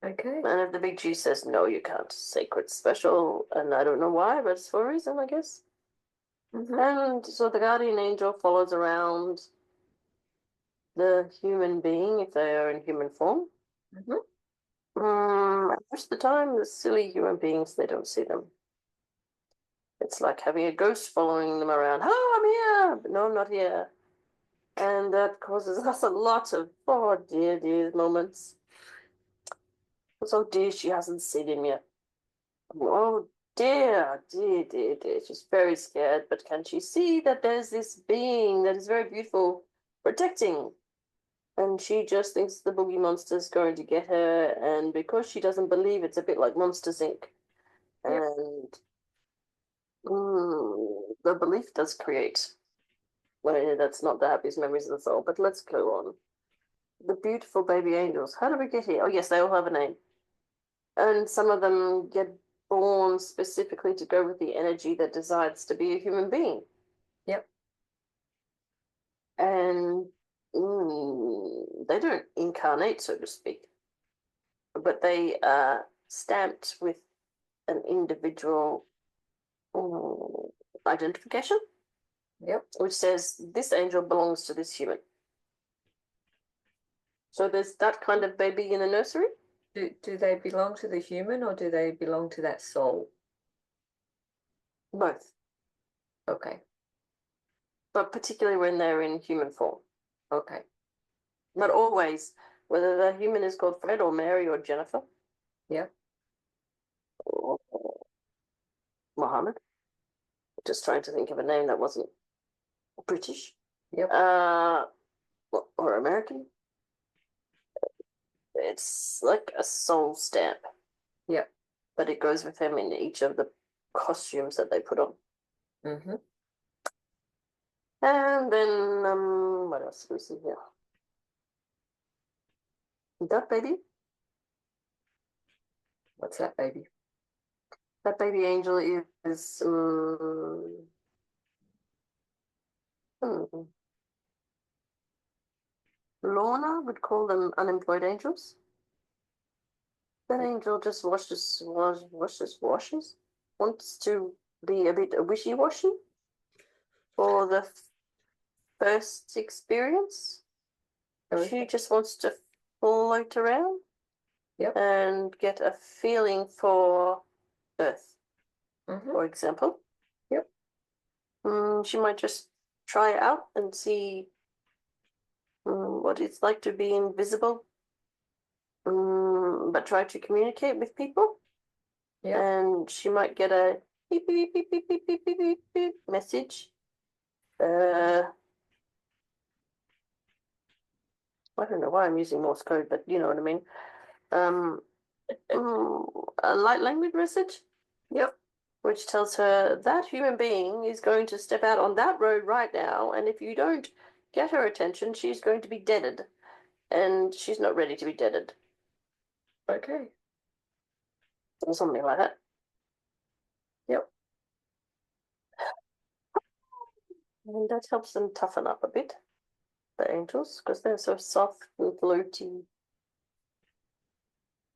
Okay. And if the big cheese says no, you can't. Sacred, special, and I don't know why, but it's for a reason, I guess. And so the guardian angel follows around the human being if they are in human form. Most of the time, the silly human beings, they don't see them. It's like having a ghost following them around. Oh, I'm here! But no, I'm not here. And that causes us a lot of, oh dear moments. Oh dear, she hasn't seen him yet. Oh dear. She's very scared, but can she see that there's this being that is very beautiful, protecting? And she just thinks the boogie monster's going to get her, and because she doesn't believe, it's a bit like Monsters Inc. Yep. And the belief does create. Well, that's not the happiest memories of the soul, but let's go on. The beautiful baby angels. How do we get here? Oh, yes, they all have a name. And some of them get born specifically to go with the energy that decides to be a human being. Yep. And they don't incarnate, so to speak, but they are stamped with an individual identification. Yep. Which says this angel belongs to this human. So there's that kind of baby in a nursery. Do they belong to the human or do they belong to that soul? Both. Okay. But particularly when they're in human form. Okay. Not always. Whether the human is called Fred or Mary or Jennifer. Yeah. Or Mohammed. Just trying to think of a name that wasn't British. Yep. Or American. It's like a soul stamp. Yep. But it goes with them in each of the costumes that they put on. And then, what else do we see here? That baby? What's that baby? That baby angel is Lorna would call them unemployed angels. That angel just washes, wants to be a bit wishy-washy for the first experience. She just wants to float around. Yep. And get a feeling for Earth, for example. Yep. She might just try it out and see what it's like to be invisible, but try to communicate with people. Yep. And she might get a beep, beep, beep, beep, beep, beep, beep, beep, beep message. I don't know why I'm using Morse code, but you know what I mean. A light language message. Yep. Which tells her that human being is going to step out on that road right now, and if you don't get her attention, she's going to be deaded, and she's not ready to be deaded. Okay. Or something like that. Yep. And that helps them toughen up a bit, the angels, because they're so soft and floaty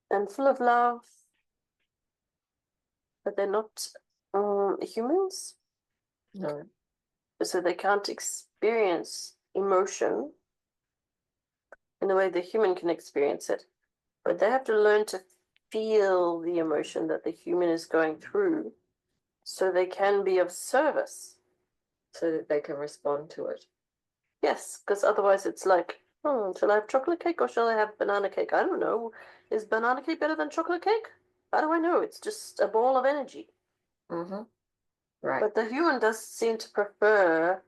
and full of love. But they're not humans. No. So they can't experience emotion in the way the human can experience it. But they have to learn to feel the emotion that the human is going through so they can be of service. So that they can respond to it. Yes, because otherwise it's like, shall I have chocolate cake or shall I have banana cake? I don't know. Is banana cake better than chocolate cake? How do I know? It's just a ball of energy. Mm-hmm. Right. But the human does seem to prefer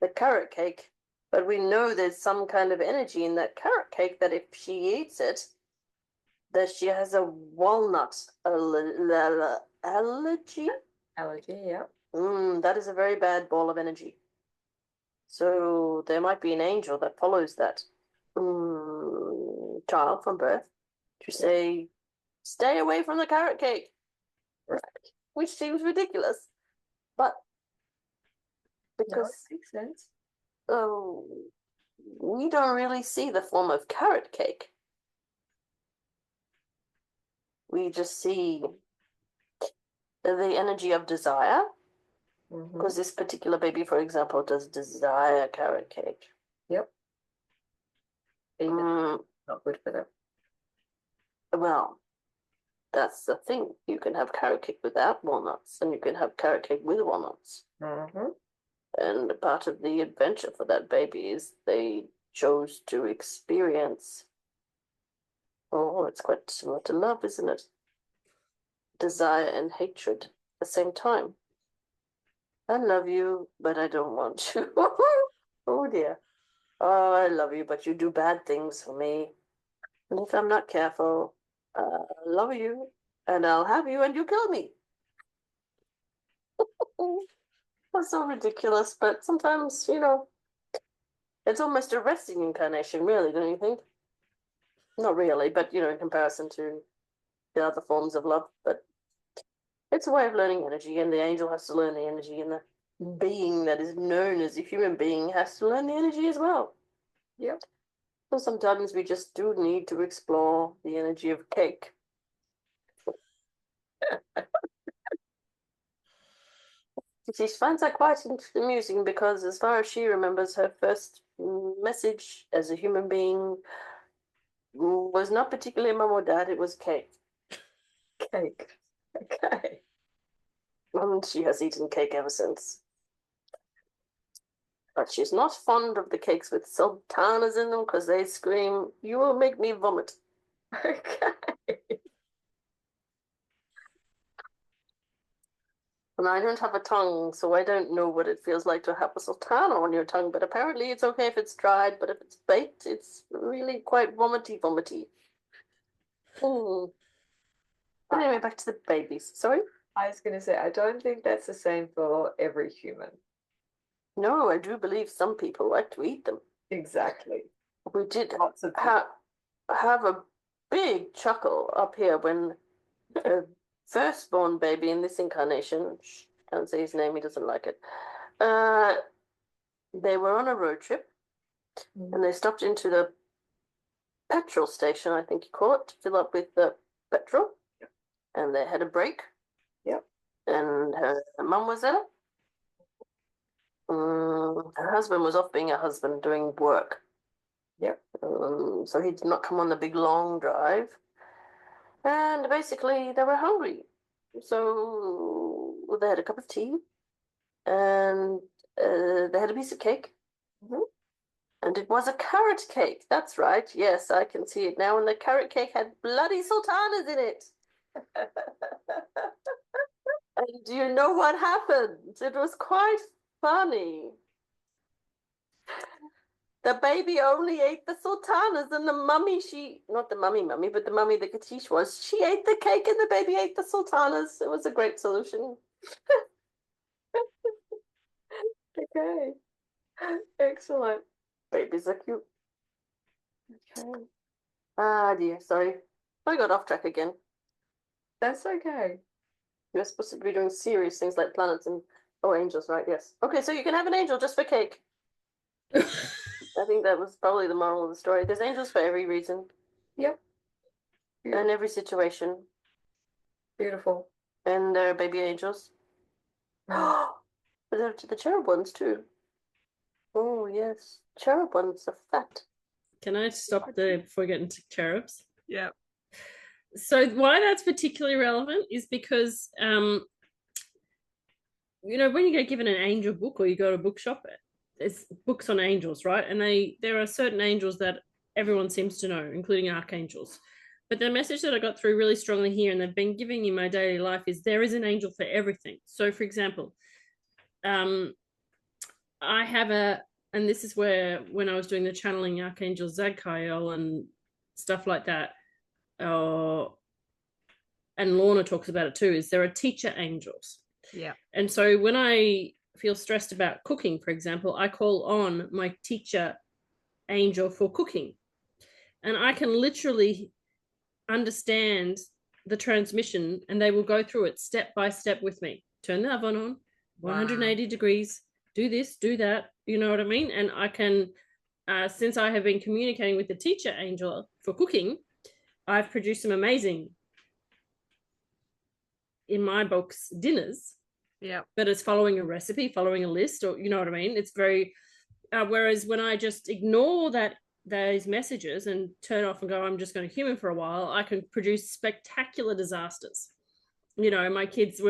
the carrot cake. But we know there's some kind of energy in that carrot cake that if she eats it, that she has a walnut allergy. Allergy, yeah. That is a very bad ball of energy. So there might be an angel that follows that child from birth to say, stay away from the carrot cake. Right. Which seems ridiculous. But because it makes sense. We don't really see the form of carrot cake. We just see the energy of desire. Because this particular baby, for example, does desire carrot cake. Yep. Even not good for them. Well, that's the thing. You can have carrot cake without walnuts, and you can have carrot cake with walnuts. And part of the adventure for that baby is they chose to experience. Oh, it's quite similar to love, isn't it? Desire and hatred at the same time. I love you, but I don't want you. Oh dear. Oh, I love you, but you do bad things for me. And if I'm not careful, I'll love you, and I'll have you, and you kill me. That's so ridiculous, but sometimes, it's almost a resting incarnation, really, don't you think? Not really, but, in comparison to the other forms of love. But it's a way of learning energy, and the angel has to learn the energy, and the being that is known as a human being has to learn the energy as well. Yep. So sometimes we just do need to explore the energy of cake. She finds that quite amusing because, as far as she remembers, her first message as a human being was not particularly mum or dad, it was cake. Cake. Okay. And she has eaten cake ever since. But she's not fond of the cakes with sultanas in them because they scream, "You will make me vomit." Okay. And I don't have a tongue, so I don't know what it feels like to have a sultana on your tongue, but apparently it's okay if it's dried, but if it's baked, it's really quite vomity. But anyway, back to the babies. Sorry? I was going to say, I don't think that's the same for every human. No, I do believe some people like to eat them. Exactly. We did Lots of have a big chuckle up here when a firstborn baby in this incarnation, can't say his name, he doesn't like it, they were on a road trip and they stopped into the petrol station, I think you call it, to fill up with the petrol. Yep. And they had a break. Yep. And her mum was there. Her husband was off being a husband doing work. Yep. So he did not come on the big long drive. And basically they were hungry. So they had a cup of tea and they had a piece of cake. And it was a carrot cake. That's right. Yes, I can see it now. And the carrot cake had bloody sultanas in it. And do you know what happened? It was quite funny. The baby only ate the sultanas, and the mummy, not the mummy, but the mummy the Katiche was, she ate the cake and the baby ate the sultanas. It was a great solution. Okay. Excellent. Babies are cute. Okay. Ah, dear, sorry. I got off track again. That's okay. You're supposed to be doing serious things like planets and, angels, right? Yes. Okay, so you can have an angel just for cake. I think that was probably the moral of the story. There's angels for every reason. Yep. And every situation. Beautiful. And there are baby angels. But there are the cherub ones too. Oh, yes. Cherub ones are fat. Can I stop there before we get into cherubs? Yeah. So why that's particularly relevant is because you know, when you get given an angel book or you go to a bookshop, it's books on angels, right? And there are certain angels that everyone seems to know, including archangels. But the message that I got through really strongly here, and they've been giving in my daily life, is there is an angel for everything. So, for example, I have and this is where, when I was doing the channeling Archangel Zadkiel and stuff like that, and Lorna talks about it too, is there are teacher angels. Yeah. And so when I feel stressed about cooking, for example, I call on my teacher angel for cooking. And I can literally understand the transmission, and they will go through it step by step with me. Turn the oven on, 180 degrees, do this, do that, you know what I mean? And I can, since I have been communicating with the teacher angel for cooking, I've produced some amazing, in my books, dinners. Yeah. But it's following a recipe, following a list, or you know what I mean? It's very, whereas when I just ignore those messages and turn off and go, I'm just going to human for a while, I can produce spectacular disasters. You know, my kids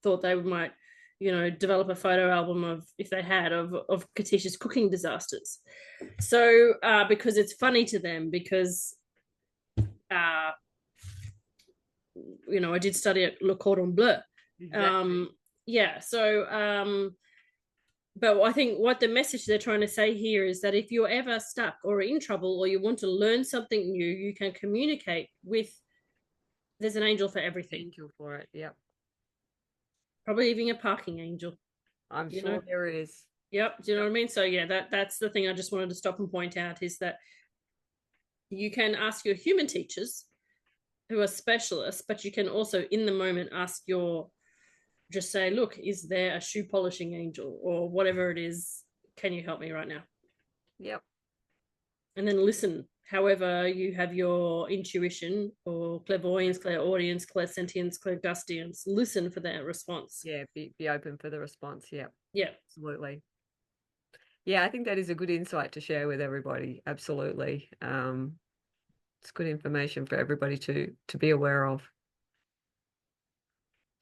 thought they might, you know, develop a photo album of, if they had, of Katisha's cooking disasters. So because it's funny to them, because you know, I did study at Le Cordon Bleu. Exactly. Yeah, so but I think what the message they're trying to say here is that if you're ever stuck or in trouble, or you want to learn something new, you can communicate with, there's an angel for everything. Angel for it. Yep. Probably even a parking angel. I'm sure there is. Yep. Do you know what I mean? So yeah, that's the thing I just wanted to stop and point out, is that you can ask your human teachers who are specialists, but you can also in the moment ask just say, look, is there a shoe polishing angel or whatever it is? Can you help me right now? Yep. And then listen, however you have your intuition or clairvoyance, clairaudience, clairsentience, clairgustiance, listen for that response. Yeah, be open for the response. Yeah. Yeah. Absolutely. Yeah, I think that is a good insight to share with everybody. Absolutely. It's good information for everybody to be aware of.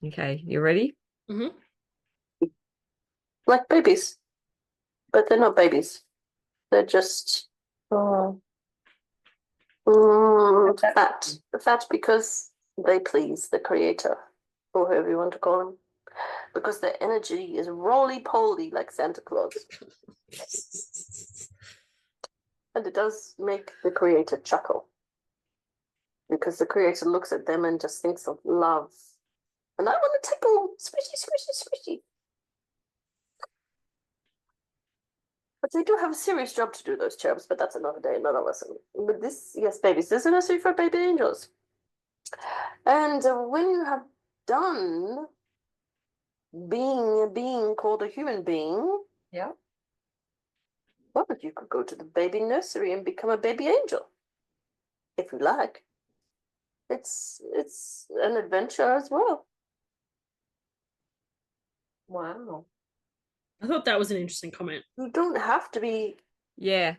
Okay, you ready? Mm-hmm. Like babies, but they're not babies. They're just fat because they please the creator, or whoever you want to call him, because their energy is roly-poly like Santa Claus. And it does make the creator chuckle, because the creator looks at them and just thinks of love. And I want to tickle, squishy, squishy, squishy. But they do have a serious job to do, those cherubs, but that's another day, another lesson. But this, yes, babies, this is a nursery for baby angels. And when you have done being a being called a human being, Yeah. well, you could go to the baby nursery and become a baby angel, if you like. It's an adventure as well. Wow. I thought that was an interesting comment. You don't have to be. Yeah.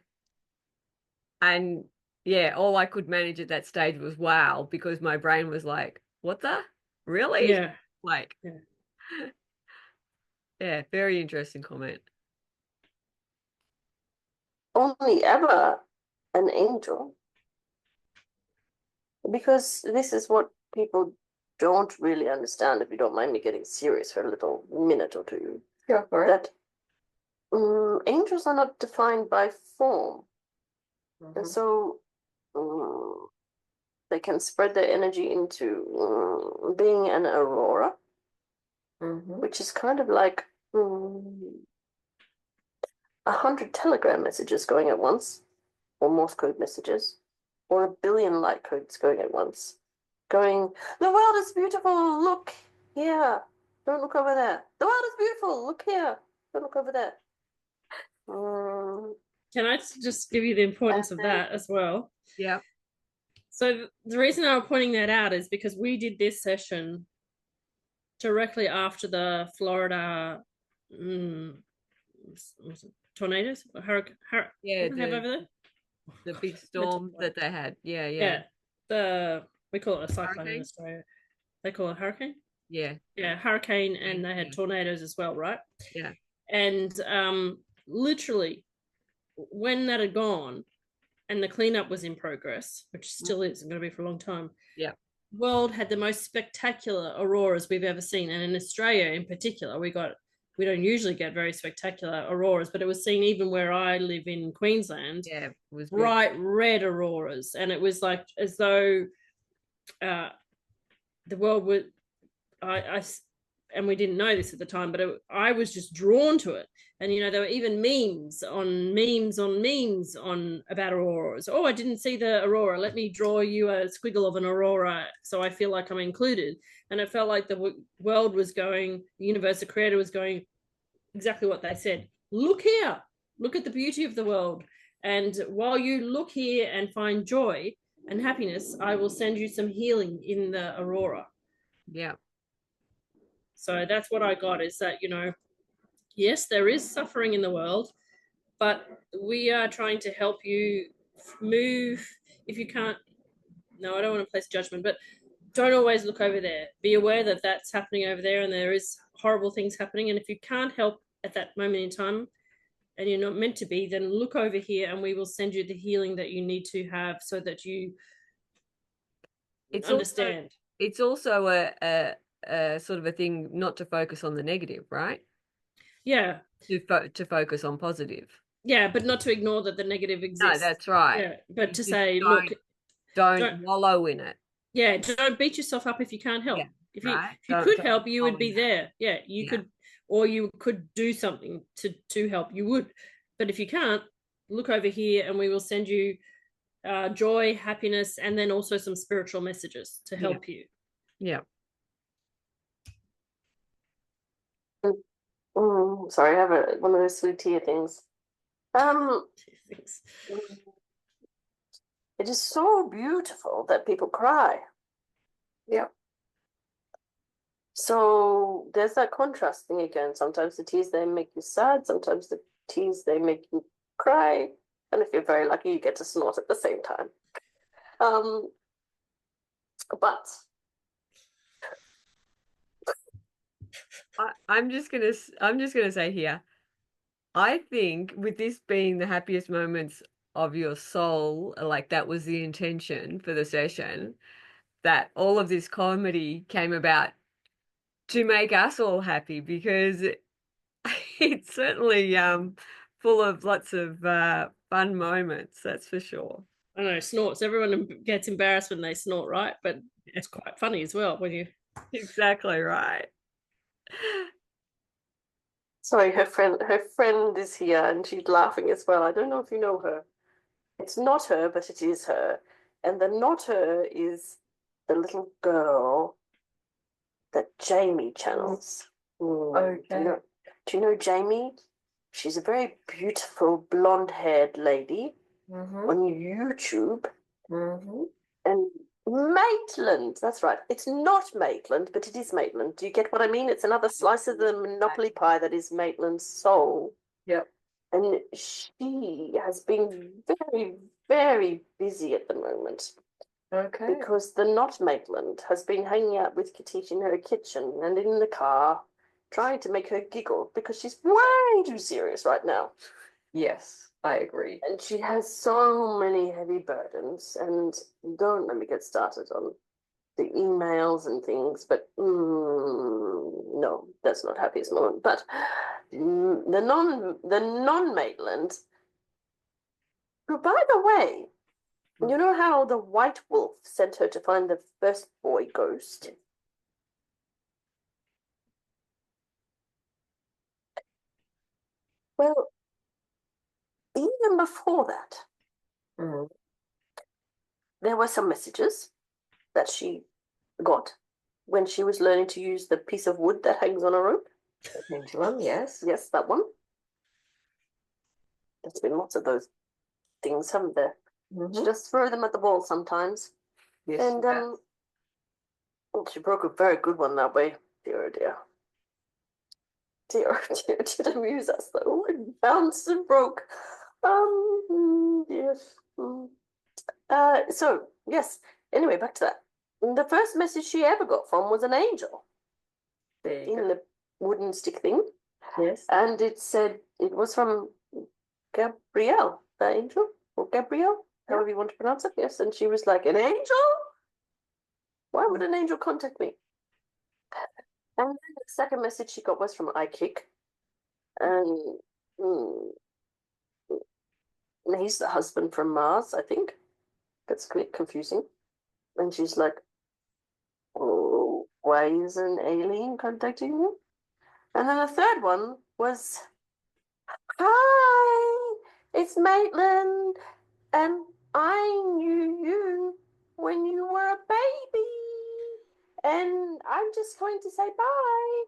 And yeah, all I could manage at that stage was wow, because my brain was like, what the? Really? Yeah. Like, Yeah. Yeah, very interesting comment. Only ever an angel. Because this is what people don't really understand, if you don't mind me getting serious for a little minute or two. Go for it. That angels are not defined by form. And so they can spread their energy into being an aurora, which is kind of like 100 telegram messages going at once, or Morse code messages, or 1 billion light codes going at once. Going, the world is beautiful, look here, don't look over there. The world is beautiful, look here, don't look over there. Can I just give you the importance of that as well? Yeah. So the reason I'm pointing that out is because we did this session directly after the Florida tornadoes, hurricane. Yeah, what have over there? the big storm that they had. Yeah. We call it a cyclone in Hurricane? Australia. They call it a hurricane. Yeah. Yeah, hurricane, and they had tornadoes as well, right? Yeah. And literally, when that had gone and the cleanup was in progress, which still is going to be for a long time, Yeah. world had the most spectacular auroras we've ever seen. And in Australia in particular, we don't usually get very spectacular auroras, but it was seen even where I live in Queensland. Yeah, it was bright red auroras, and it was like as though the world would I and we didn't know this at the time, but I was just drawn to it. And there were even memes on about auroras. Oh, I didn't see the aurora, let me draw you a squiggle of an aurora so I feel like I'm included. And it felt like the world was going, the universe, the creator was going exactly what they said. Look here, look at the beauty of the world, and while you look here and find joy and happiness, I will send you some healing in the aurora. Yeah. So that's what I got, is that, yes, there is suffering in the world, but we are trying to help you move. If you can't, no, I don't want to place judgment, but don't always look over there. Be aware that that's happening over there and there is horrible things happening. And if you can't help at that moment in time and you're not meant to be, then look over here and we will send you the healing that you need to have so that you understand. It's also a sort of a thing not to focus on the negative, right? Yeah. To focus on positive. Yeah, but not to ignore that the negative exists. No, that's right. Yeah, but You to say, look, don't wallow in it. Yeah, don't beat yourself up if you can't help. Yeah, if you right? if you could help, you would be there. Yeah, you could, or you could do something to help. You would, but if you can't, look over here, and we will send you joy, happiness, and then also some spiritual messages to help you. Yeah. Sorry, I have one of those sweet tear things. It is so beautiful that people cry. Yeah. So there's that contrast thing again. Sometimes the tears, they make you sad. Sometimes the tears, they make you cry. And if you're very lucky, you get to snort at the same time. But I'm just gonna say here, I think with this being the happiest moments of your soul, like that was the intention for the session, that all of this comedy came about to make us all happy, because it's certainly full of lots of fun moments, that's for sure. I know, snorts. Everyone gets embarrassed when they snort, right? But it's quite funny as well when you. Exactly right. sorry, her friend is here and she's laughing as well. I don't know if you know her. It's not her, but it is her. And the not her is the little girl that Jamie channels. Okay. Do you know Jamie? She's a very beautiful blonde-haired lady on YouTube. And Maitland, that's right. It's not Maitland, but it is Maitland. Do you get what I mean? It's another slice of the Monopoly pie that is Maitland's soul. Yep. And she has been very, very busy at the moment. Okay. Because the not Maitland has been hanging out with Katische in her kitchen and in the car, trying to make her giggle because she's way too serious right now. Yes, I agree. And she has so many heavy burdens, and don't let me get started on the emails and things, but no, that's not happiest moment. But the non-Maitland, who, by the way, you know how the white wolf sent her to find the first boy ghost? Well, even before that, there were some messages that she got when she was learning to use the piece of wood that hangs on a rope. The pendulum, yes. Yes, that one. There's been lots of those things, haven't there? She just throw them at the wall sometimes. Yes, and she broke a very good one that way. Dear, oh dear. Dear, dear, did amuse us though. It bounced and broke. Yes. So, yes. Anyway, back to that. The first message she ever got from was an angel. There you in go. the wooden stick thing, Yes. and it said it was from Gabrielle, the angel, or Gabrielle, however you want to pronounce it. Yes, and she was like, "An angel? Why would an angel contact me?" And then the second message she got was from iKick, and he's the husband from Mars, I think. That's a bit confusing. And she's like, "Oh, why is an alien contacting you?" And then the third one was, "Hi, it's Maitland, and I knew you when you were a baby, and I'm just going to say bye."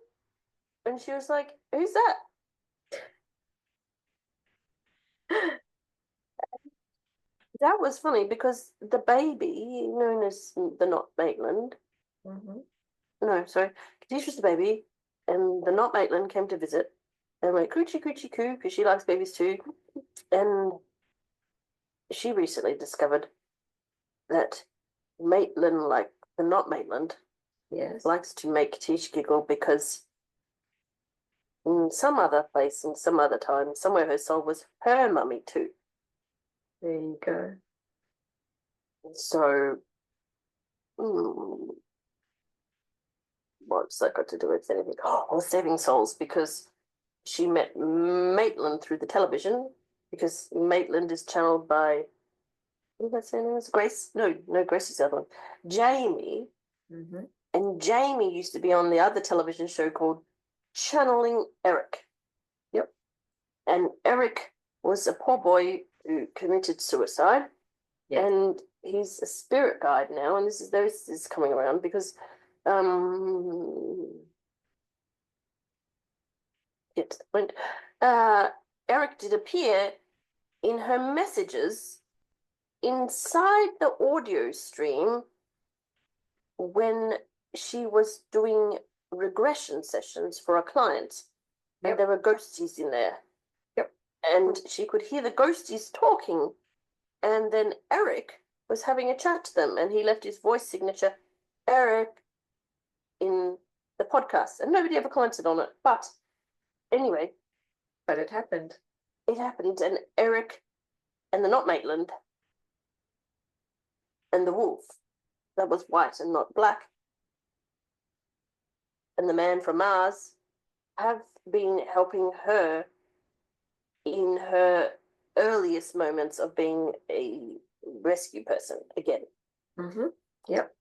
And she was like, "Who's that?" That was funny because the baby, known as the not Maitland, Mm-hmm. no, sorry, Katisha was the baby, and the not Maitland came to visit, and went coochie coochie coo because she likes babies too, and she recently discovered that Maitland, like the not Maitland, Yes. likes to make Katisha giggle because in some other place, in some other time, somewhere her soul was her mummy too. There you go. So, what's that got to do with anything? Oh, saving souls, because she met Maitland through the television, because Maitland is channeled by, what did I say her name is? Grace? No, Grace is the other one. Jamie. Mm-hmm. And Jamie used to be on the other television show called Channeling Eric. Yep. And Eric was a poor boy who committed suicide. Yeah. And he's a spirit guide now, and this is coming around because get to the point. Eric did appear in her messages inside the audio stream when she was doing regression sessions for a client. Yep. And there were ghosties in there. Yep. And she could hear the ghosties talking. And then Eric was having a chat to them, and he left his voice signature, Eric, in the podcast. And nobody ever commented on it. But anyway, But it happened. it happened. And Eric and the not Maitland and the wolf that was white and not black and the man from Mars have been helping her in her earliest moments of being a rescue person again. Mm-hmm. Yep.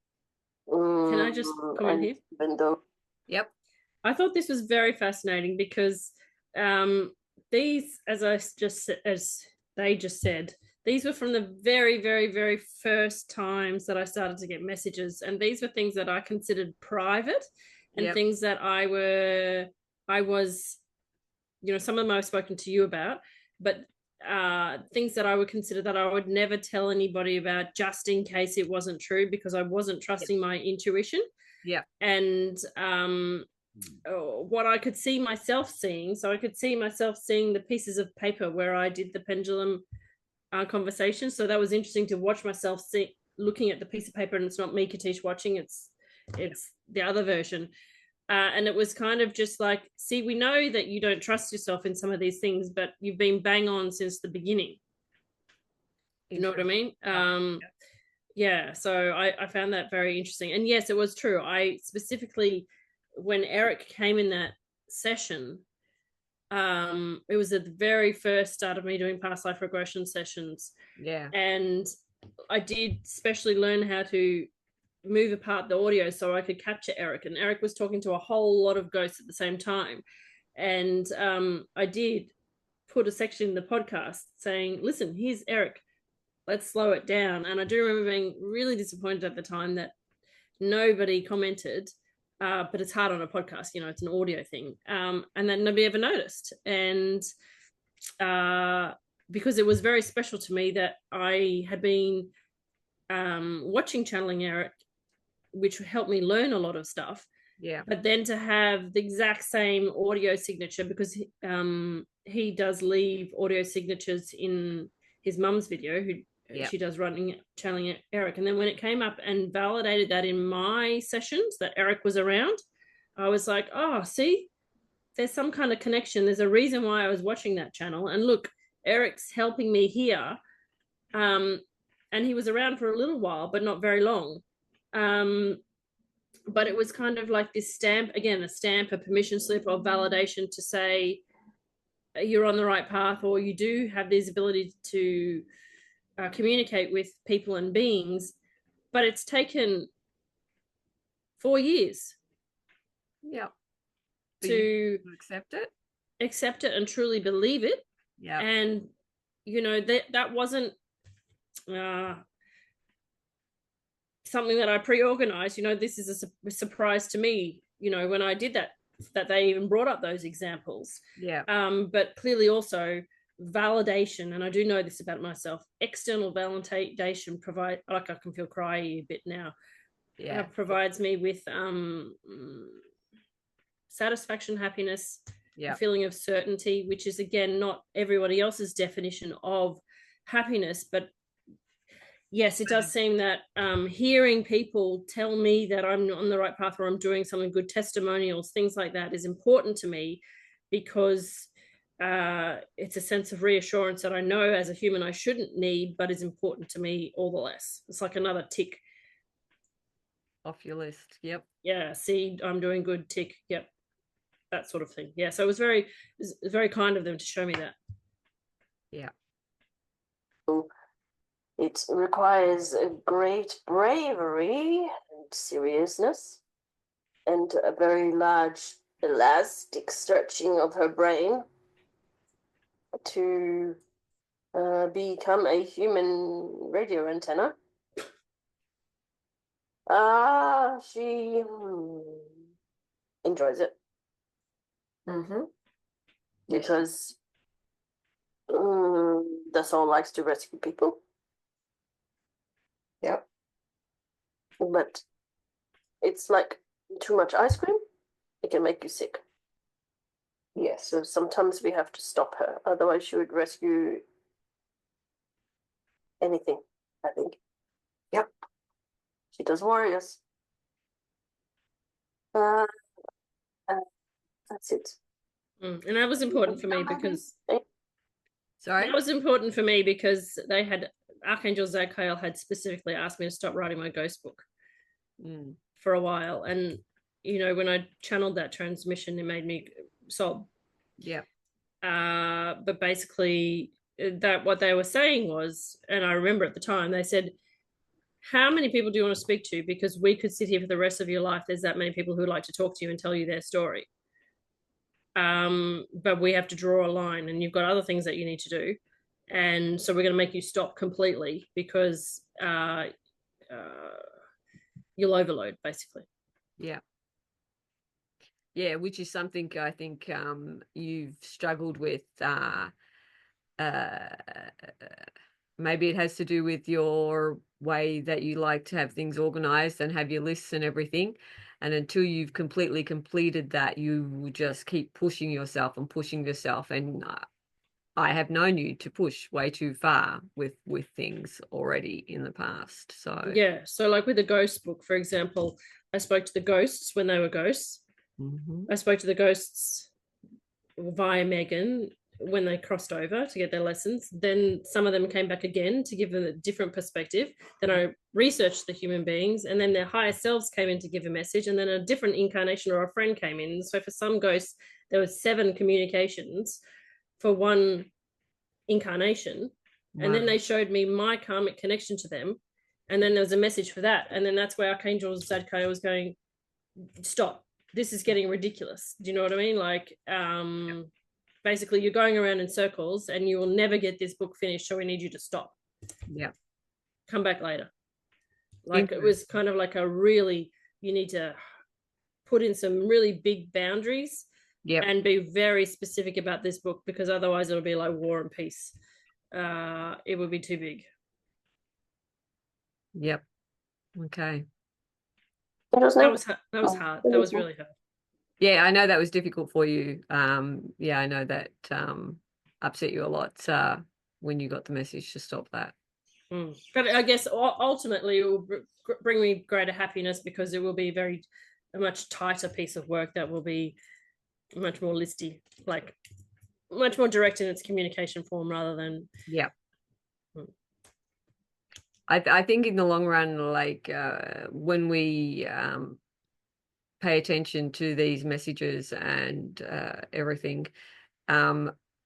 Can I just comment here? Even though, Yep. I thought this was very fascinating because these, as they just said, these were from the very, very, very first times that I started to get messages, and these were things that I considered private, and Yep. things that I was, some of them I've spoken to you about, but things that I would consider that I would never tell anybody about, just in case it wasn't true, because I wasn't trusting my intuition. Yeah. And what I could see myself seeing, so I could see myself seeing the pieces of paper where I did the pendulum conversation. So that was interesting to watch myself looking at the piece of paper, and it's not me, Katish, watching, it's the other version. And it was kind of just like, see, we know that you don't trust yourself in some of these things, but you've been bang on since the beginning. You know what I mean? Yeah, so I found that very interesting. And yes, it was true. I specifically, when Eric came in that session, it was at the very first start of me doing past life regression sessions. Yeah. And I did specially learn how to move apart the audio so I could capture Eric. And Eric was talking to a whole lot of ghosts at the same time. And I did put a section in the podcast saying, listen, here's Eric, let's slow it down. And I do remember being really disappointed at the time that nobody commented, but it's hard on a podcast, it's an audio thing, and then nobody ever noticed. And because it was very special to me that I had been watching Channeling Eric, which helped me learn a lot of stuff. Yeah. But then to have the exact same audio signature, because he does leave audio signatures in his mum's video, who she does channeling Eric. And then when it came up and validated that in my sessions that Eric was around, I was like, oh, see, there's some kind of connection. There's a reason why I was watching that channel. And look, Eric's helping me here. And he was around for a little while, but not very long. But it was kind of like this stamp, again, a stamp, a permission slip of validation to say you're on the right path, or you do have this ability to communicate with people and beings. But it's taken 4 years. Yeah. To accept it and truly believe it. Yeah. And that wasn't something that I pre-organized. This is a surprise to me, when I did that they even brought up those examples. Yeah. But clearly also validation, and I do know this about myself, external validation provide, like I can feel cryy a bit now. Yeah. Provides me with satisfaction, happiness, a feeling of certainty, which is again not everybody else's definition of happiness. But yes, it does seem that hearing people tell me that I'm on the right path or I'm doing something good, testimonials, things like that, is important to me, because it's a sense of reassurance that I know as a human I shouldn't need, but is important to me all the less. It's like another tick off your list. Yep. Yeah, see, I'm doing good, tick. Yep. That sort of thing. Yeah, so it was very kind of them to show me that. Yeah. It requires a great bravery and seriousness, and a very large elastic stretching of her brain to become a human radio antenna. She enjoys it. Mm-hmm. Because the soul likes to rescue people. Yep. But it's like too much ice cream. It can make you sick. Yes. So sometimes we have to stop her. Otherwise she would rescue anything, I think. Yep. She does warriors. That's it. And that was important for me because Sorry? That was important for me because they had, Archangel Zadkiel had specifically asked me to stop writing my ghost book for a while. And, when I channeled that transmission, it made me sob. Yeah. But basically that what they were saying was, and I remember at the time, they said, how many people do you want to speak to? Because we could sit here for the rest of your life. There's that many people who would like to talk to you and tell you their story. But we have to draw a line, and you've got other things that you need to do. And so we're going to make you stop completely because you'll overload, basically. Yeah. Yeah, which is something I think you've struggled with. Maybe it has to do with your way that you like to have things organized and have your lists and everything. And until you've completely completed that, you will just keep pushing yourself. And I have known you to push way too far with things already in the past. So yeah. So like with the ghost book, for example, I spoke to the ghosts when they were ghosts. I spoke to the ghosts via Megan when they crossed over to get their lessons. Then some of them came back again to give them a different perspective. Then I researched the human beings, and then their higher selves came in to give a message, and then a different incarnation or a friend came in. So for some ghosts, there was 7 communications for one incarnation. Wow. And then they showed me my karmic connection to them, and then there was a message for that. And then that's where Archangel Zadkiel was going, stop, this is getting ridiculous. Do you know what I mean? Like basically you're going around in circles and you will never get this book finished, so we need you to stop. Yeah. Come back later. Like it was kind of like you need to put in some really big boundaries and be very specific about this book, because otherwise it'll be like War and Peace. It would be too big. Yep. Okay. That was hard. That was really hard. Yeah, I know that was difficult for you. Yeah, I know that upset you a lot when you got the message to stop that. But I guess ultimately it will bring me greater happiness, because it will be very a much tighter piece of work that will be much more listy, like much more direct in its communication form rather than. Yeah. I think in the long run, like when we pay attention to these messages and everything,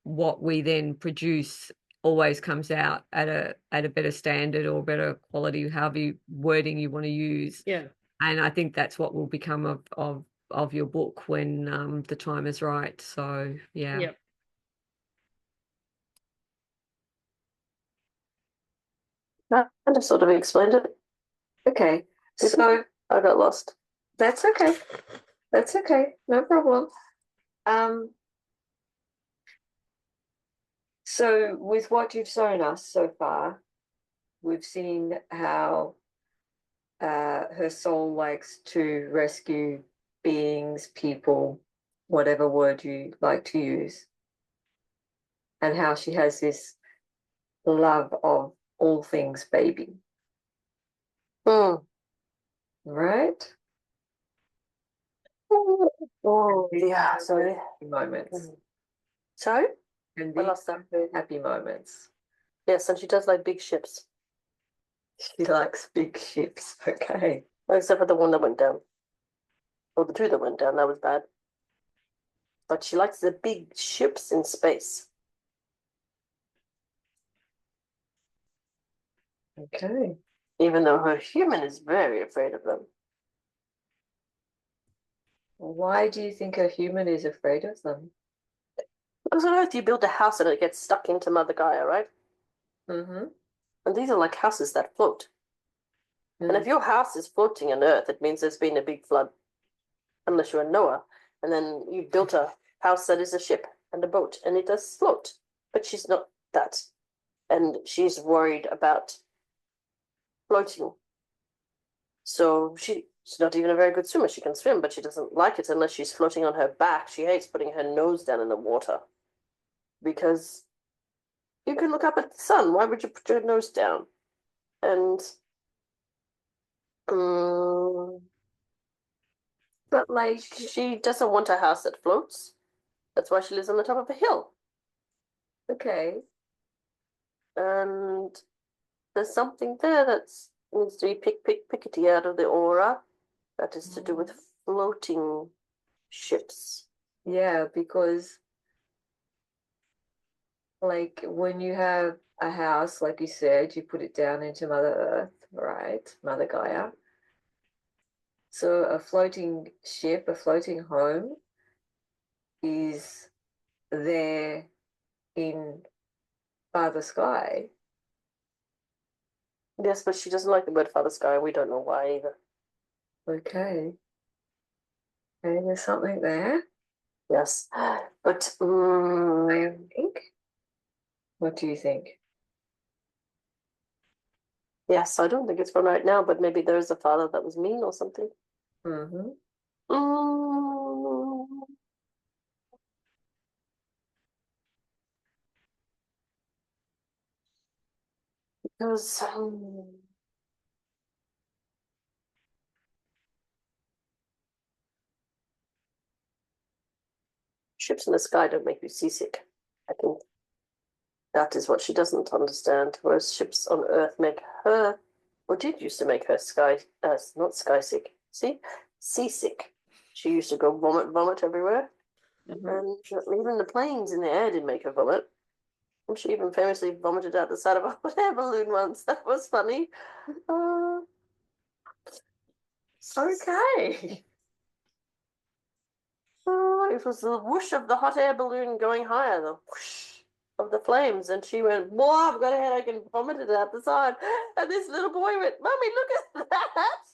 what we then produce always comes out at a better standard or better quality, however wording you want to use. Yeah. And I think that's what will become of your book when the time is right. So yeah. Yep. I just sort of explained it. Okay, so I got lost. that's okay. That's okay. No problem. So with what you've shown us so far, we've seen how her soul likes to rescue beings, people, whatever word you like to use, and how she has this love of all things baby. Right? Oh, yeah, sorry. Moments. Sorry? And I these lost that. are her happy moments. Yes, and she does like big ships. She likes big ships. Okay. Except for the one that went down. Or the two that went down, that was bad. But she likes the big ships in space. Okay. Even though her human is very afraid of them. Why do you think a human is afraid of them? Because on Earth you build a house and it gets stuck into Mother Gaia, right? Mm-hmm. And these are like houses that float. And if your house is floating on Earth, it means there's been a big flood. Unless you're a Noah. And then you built a house that is a ship and a boat, and it does float. But she's not that. And she's worried about floating. So she's not even a very good swimmer. She can swim, but she doesn't like it unless she's floating on her back. She hates putting her nose down in the water. Because you can look up at the sun. Why would you put your nose down? And but like she doesn't want a house that floats. That's why she lives on the top of a hill. Okay. And there's something there that needs to be pickety out of the aura. That is to do with floating ships. Yeah, because like when you have a house, like you said, you put it down into Mother Earth, right? Mother Gaia. So a floating ship, a floating home is there in Father Sky. Yes, but she doesn't like the word Father Sky. We don't know why either. Okay. Okay, there's something there. Yes, but I think. What do you think? yes, I don't think it's from right now, but maybe there is a father that was mean or something. Mm-hmm. Because ships in the sky don't make you seasick. I think that is what she doesn't understand. Whereas ships on Earth make her, or did used to make her not sky sick. See, seasick. She used to go vomit everywhere, and even the planes in the air did make her vomit. And she even famously vomited out the side of a hot air balloon once. That was funny. Okay. It was the whoosh of the hot air balloon going higher, the whoosh of the flames, and she went, "Boy, I've got a headache," and vomited out the side. And this little boy went, "Mummy, look at that!"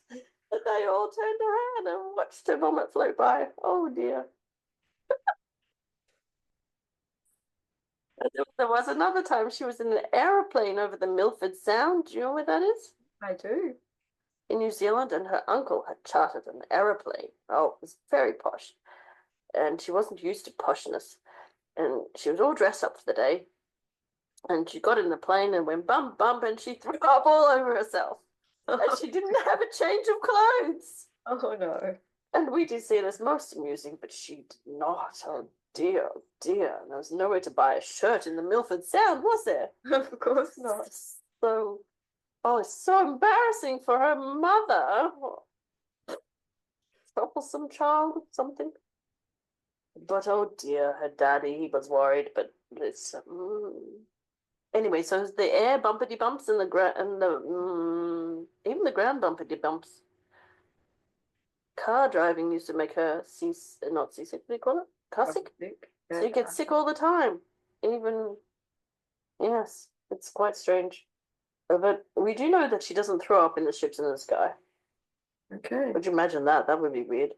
And they all turned around and watched her vomit float by. Oh dear. And there was another time she was in an aeroplane over the Milford Sound. Do you know where that is? I do. In New Zealand, and her uncle had chartered an aeroplane. Oh, it was very posh. And she wasn't used to poshness. And she was all dressed up for the day. And she got in the plane and went bump, bump, and she threw up all over herself. And she didn't have a change of clothes. Oh no. And we did see it as most amusing, but she did not. Oh dear, oh dear. There was nowhere to buy a shirt in the Milford Sound, was there? Of course not. So, oh, it's so embarrassing for her mother. Troublesome child, something. But oh dear, her daddy, he was worried, but it's anyway, so the air bumpity bumps and the ground and the even the ground bumpity bumps. Car driving used to make her not seasick, what do you call it? Car sick? So you get sick all the time. Even yes, it's quite strange. But we do know that she doesn't throw up in the ships in the sky. Okay. Would you imagine that? That would be weird.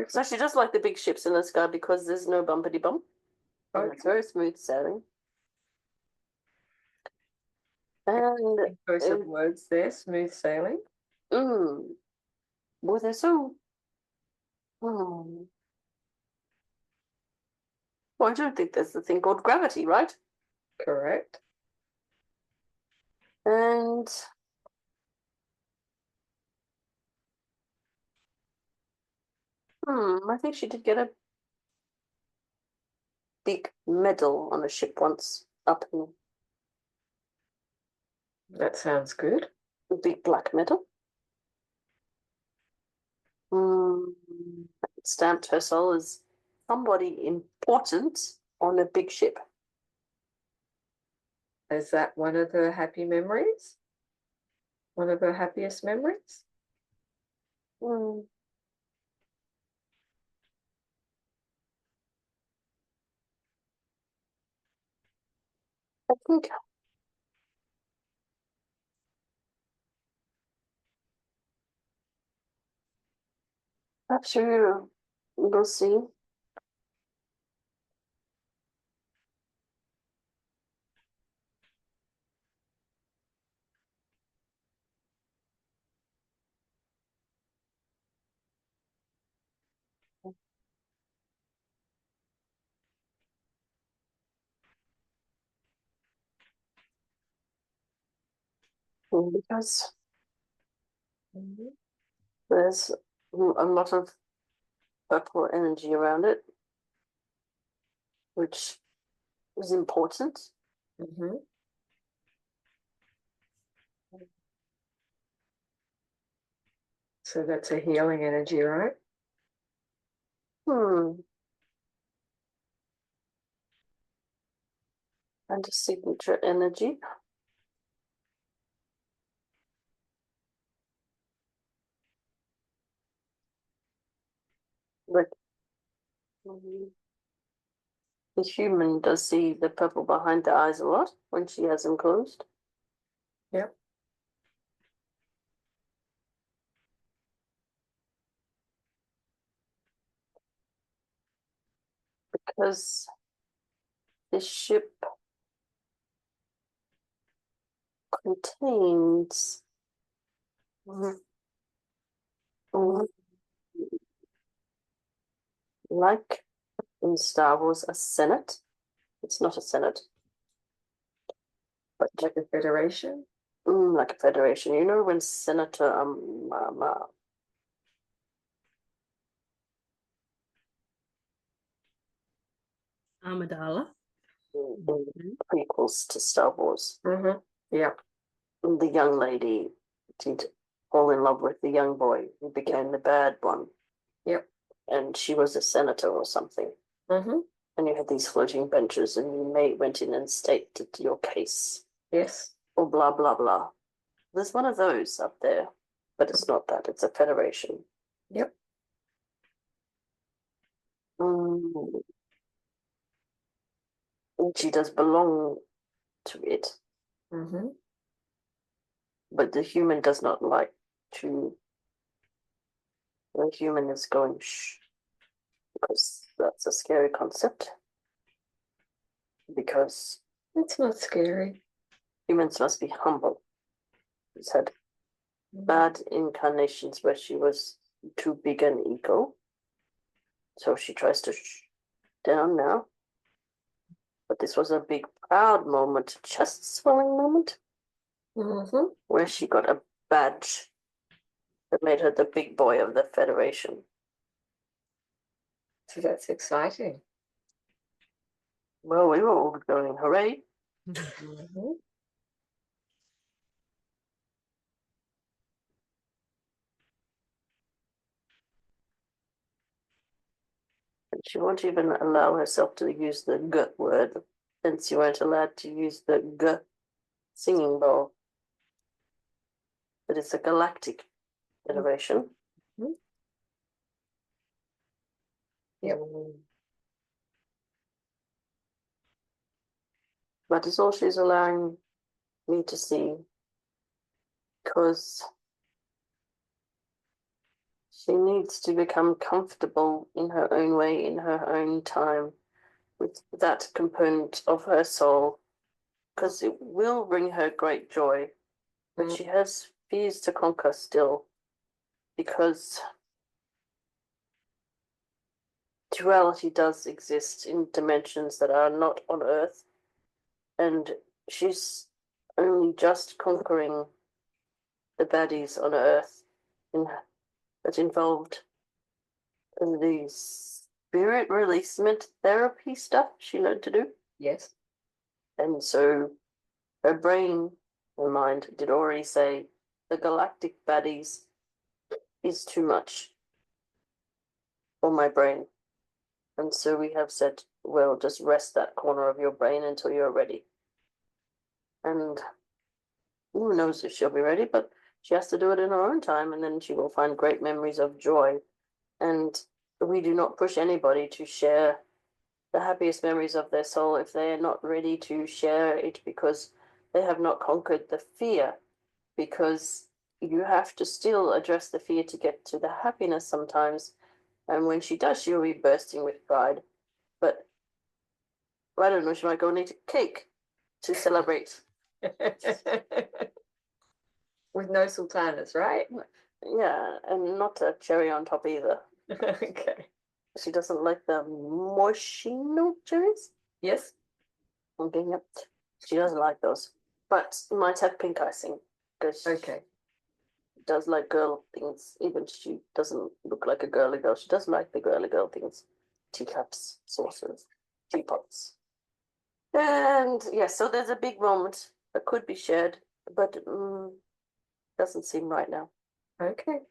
So she does like the big ships in the sky because there's no bumpity bump. And it's very smooth sailing. And Choice of words there, smooth sailing. Boy, they're so. Well, I don't think there's a thing called gravity, right? Correct. And I think she did get a big medal on a ship once up in That sounds good. a big black medal. It stamped her soul as somebody important on a big ship. Is that one of her happy memories? One of her happiest memories? I think perhaps we'll see. Because there's a lot of purple energy around it, which is important. So that's a healing energy, right? And a signature energy. Like the human does see the purple behind the eyes a lot when she has them closed. Yep. Because this ship contains like in Star Wars, a Senate. It's not a Senate, but Like a federation? like a federation. You know when Senator Amidala. prequels to Star Wars, Yeah. the young lady did fall in love with the young boy who became the bad one. Yep. And she was a senator or something. And you had these floating benches, and you went in and stated your case. Yes. Or blah, blah, blah. There's one of those up there, but it's not that. It's a federation. Yep. And she does belong to it. But the human does not like to. The human is going shh, because that's a scary concept. Because it's not scary. Humans must be humble. She's had bad incarnations where she was too big an ego. So she tries to shh down now. But this was a big, proud moment, chest swelling moment, where she got a badge that made her the big boy of the Federation. So that's exciting. Well, we were all going, hooray. Mhm. And she won't even allow herself to use the G word, since you weren't allowed to use the G singing bowl. But it's a galactic federation. Mhm. Yep. But it's all she's allowing me to see, because she needs to become comfortable in her own way, in her own time, with that component of her soul, because it will bring her great joy. But she has fears to conquer still, because duality does exist in dimensions that are not on Earth, and she's only just conquering the baddies on Earth that involved the spirit releasement therapy stuff she learned to do. Yes. And so her brain and mind did already say the galactic baddies is too much for my brain. And so we have said, well, just rest that corner of your brain until you're ready. And who knows if she'll be ready, but she has to do it in her own time, and then she will find great memories of joy. And we do not push anybody to share the happiest memories of their soul if they are not ready to share it, because they have not conquered the fear, because you have to still address the fear to get to the happiness sometimes. And when she does, she'll be bursting with pride. But I don't know, she might go and eat a cake to celebrate. With no sultanas, right? Yeah, and not a cherry on top either. Okay. She doesn't like the moschino cherries. Yes. Okay, yep. She doesn't like those, but might have pink icing, because Okay. she does like girl things. Even she doesn't look like a girly girl. She does like the girly girl things. Teacups, saucers, teapots. And yes, so there's a big moment that could be shared, but doesn't seem right now. Okay.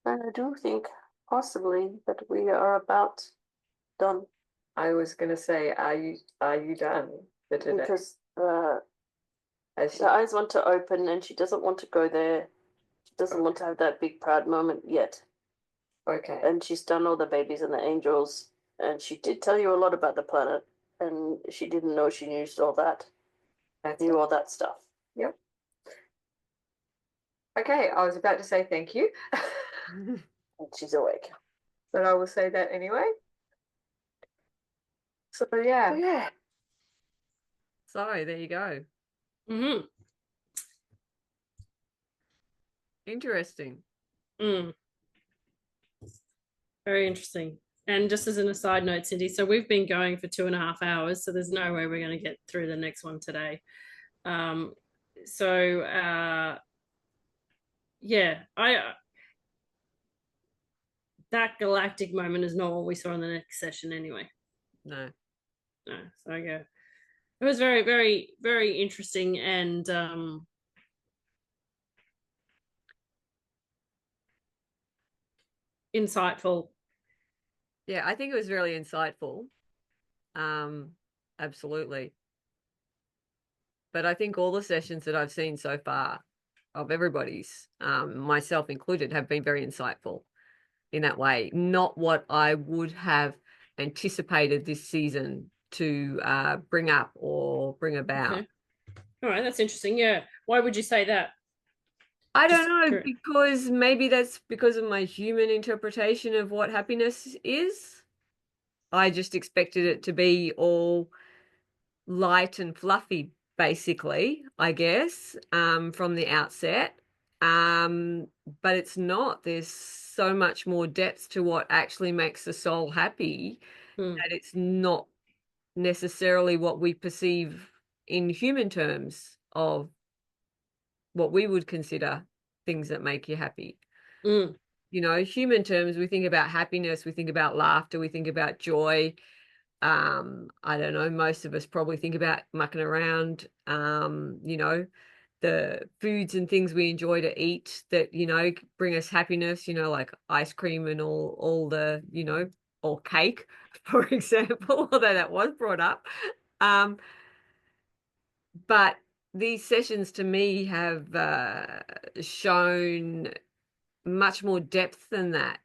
And I do think possibly that we are about done, I was going to say, are you done for today? because As her eyes want to open and she doesn't want to go there. She doesn't want to have that big proud moment yet. Okay. And she's done all the babies and the angels, and she did tell you a lot about the planet, and she didn't know she knew all that. Knew all that stuff. Yep. Okay, I was about to say thank you, And she's awake. but I will say that anyway. So yeah. Oh, yeah. So there you go. Hmm. Interesting. Very interesting. And just as an aside note, Cindy, so we've been going for 2.5 hours, so there's no way we're going to get through the next one today. Yeah, that galactic moment is not what we saw in the next session anyway. No. So yeah, it was very, very, very interesting and insightful. Yeah, I think it was really insightful. Absolutely. But I think all the sessions that I've seen so far of everybody's, myself included, have been very insightful in that way. Not what I would have anticipated this season to bring up or bring about. Okay. All right, that's interesting. Yeah. Why would you say that? I don't know, because maybe that's because of my human interpretation of what happiness is. I just expected it to be all light and fluffy, basically, I guess, from the outset. But it's not. There's so much more depth to what actually makes the soul happy that it's not necessarily what we perceive in human terms of what we would consider things that make you happy. Mm. You know, human terms, we think about happiness, we think about laughter, we think about joy. I don't know, most of us probably think about mucking around, you know, the foods and things we enjoy to eat that, you know, bring us happiness, you know, like ice cream and all the, you know, or cake, for example, although that was brought up. But these sessions to me have shown much more depth than that.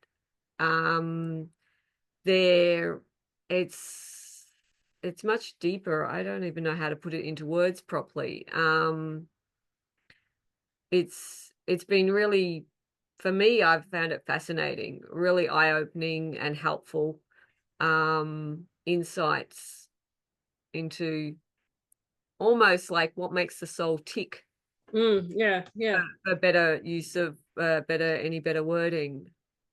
There, it's much deeper. I don't even know how to put it into words properly. It's been really, for me, I've found it fascinating, really eye-opening and helpful insights into almost like what makes the soul tick. Yeah. A better use of any better wording.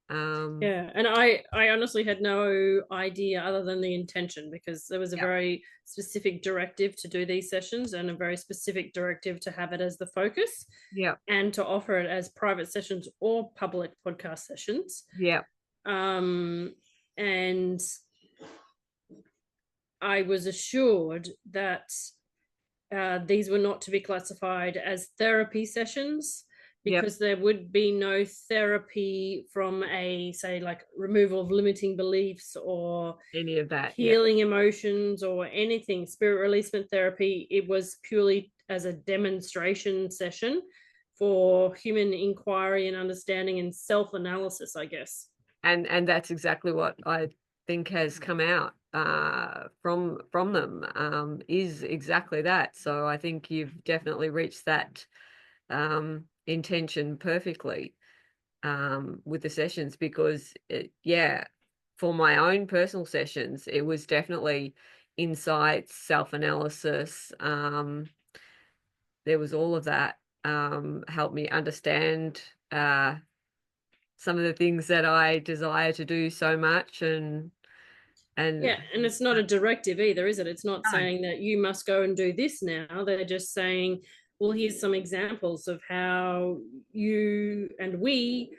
Yeah, and I honestly had no idea other than the intention, because there was a very specific directive to do these sessions and a very specific directive to have it as the focus. Yeah. And to offer it as private sessions or public podcast sessions. Yeah. And I was assured that these were not to be classified as therapy sessions, because there would be no therapy from a, say, like removal of limiting beliefs or any of that, healing emotions or anything, spirit releasement therapy. It was purely as a demonstration session for human inquiry and understanding and self-analysis, I guess. And that's exactly what I think has come out from them, is exactly that. So I think you've definitely reached that intention perfectly with the sessions, because for my own personal sessions, it was definitely insights, self-analysis. There was all of that, helped me understand some of the things that I desire to do so much, and yeah, and it's not a directive either, is it? It's not No. saying that you must go and do this now. They're just saying, well, here's some examples of how you and we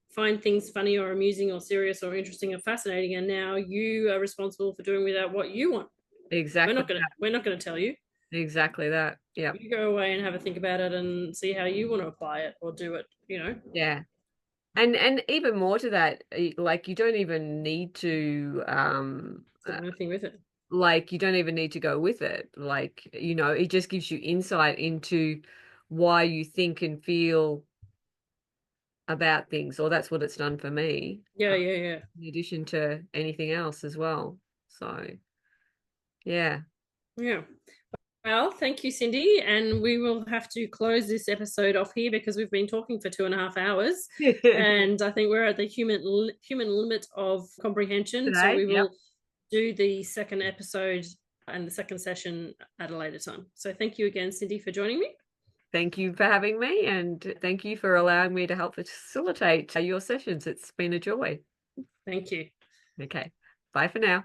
find things funny or amusing or serious or interesting or fascinating, and now you are responsible for doing with that what you want. Exactly. We're not gonna tell you. Exactly that. Yeah. You go away and have a think about it and see how you want to apply it or do it, you know. Yeah. And even more to that, like you don't even need to do anything with it. Like you don't even need to go with it. Like, you know, it just gives you insight into why you think and feel about things, or that's what it's done for me. Yeah. In addition to anything else as well. So yeah. Well, thank you, Cindy, and we will have to close this episode off here because we've been talking for 2.5 hours, and I think we're at the human limit of comprehension. Today, so we will do the second episode and the second session at a later time. So thank you again, Cindy, for joining me. Thank you for having me, and thank you for allowing me to help facilitate your sessions. It's been a joy. Thank you. Okay. Bye for now.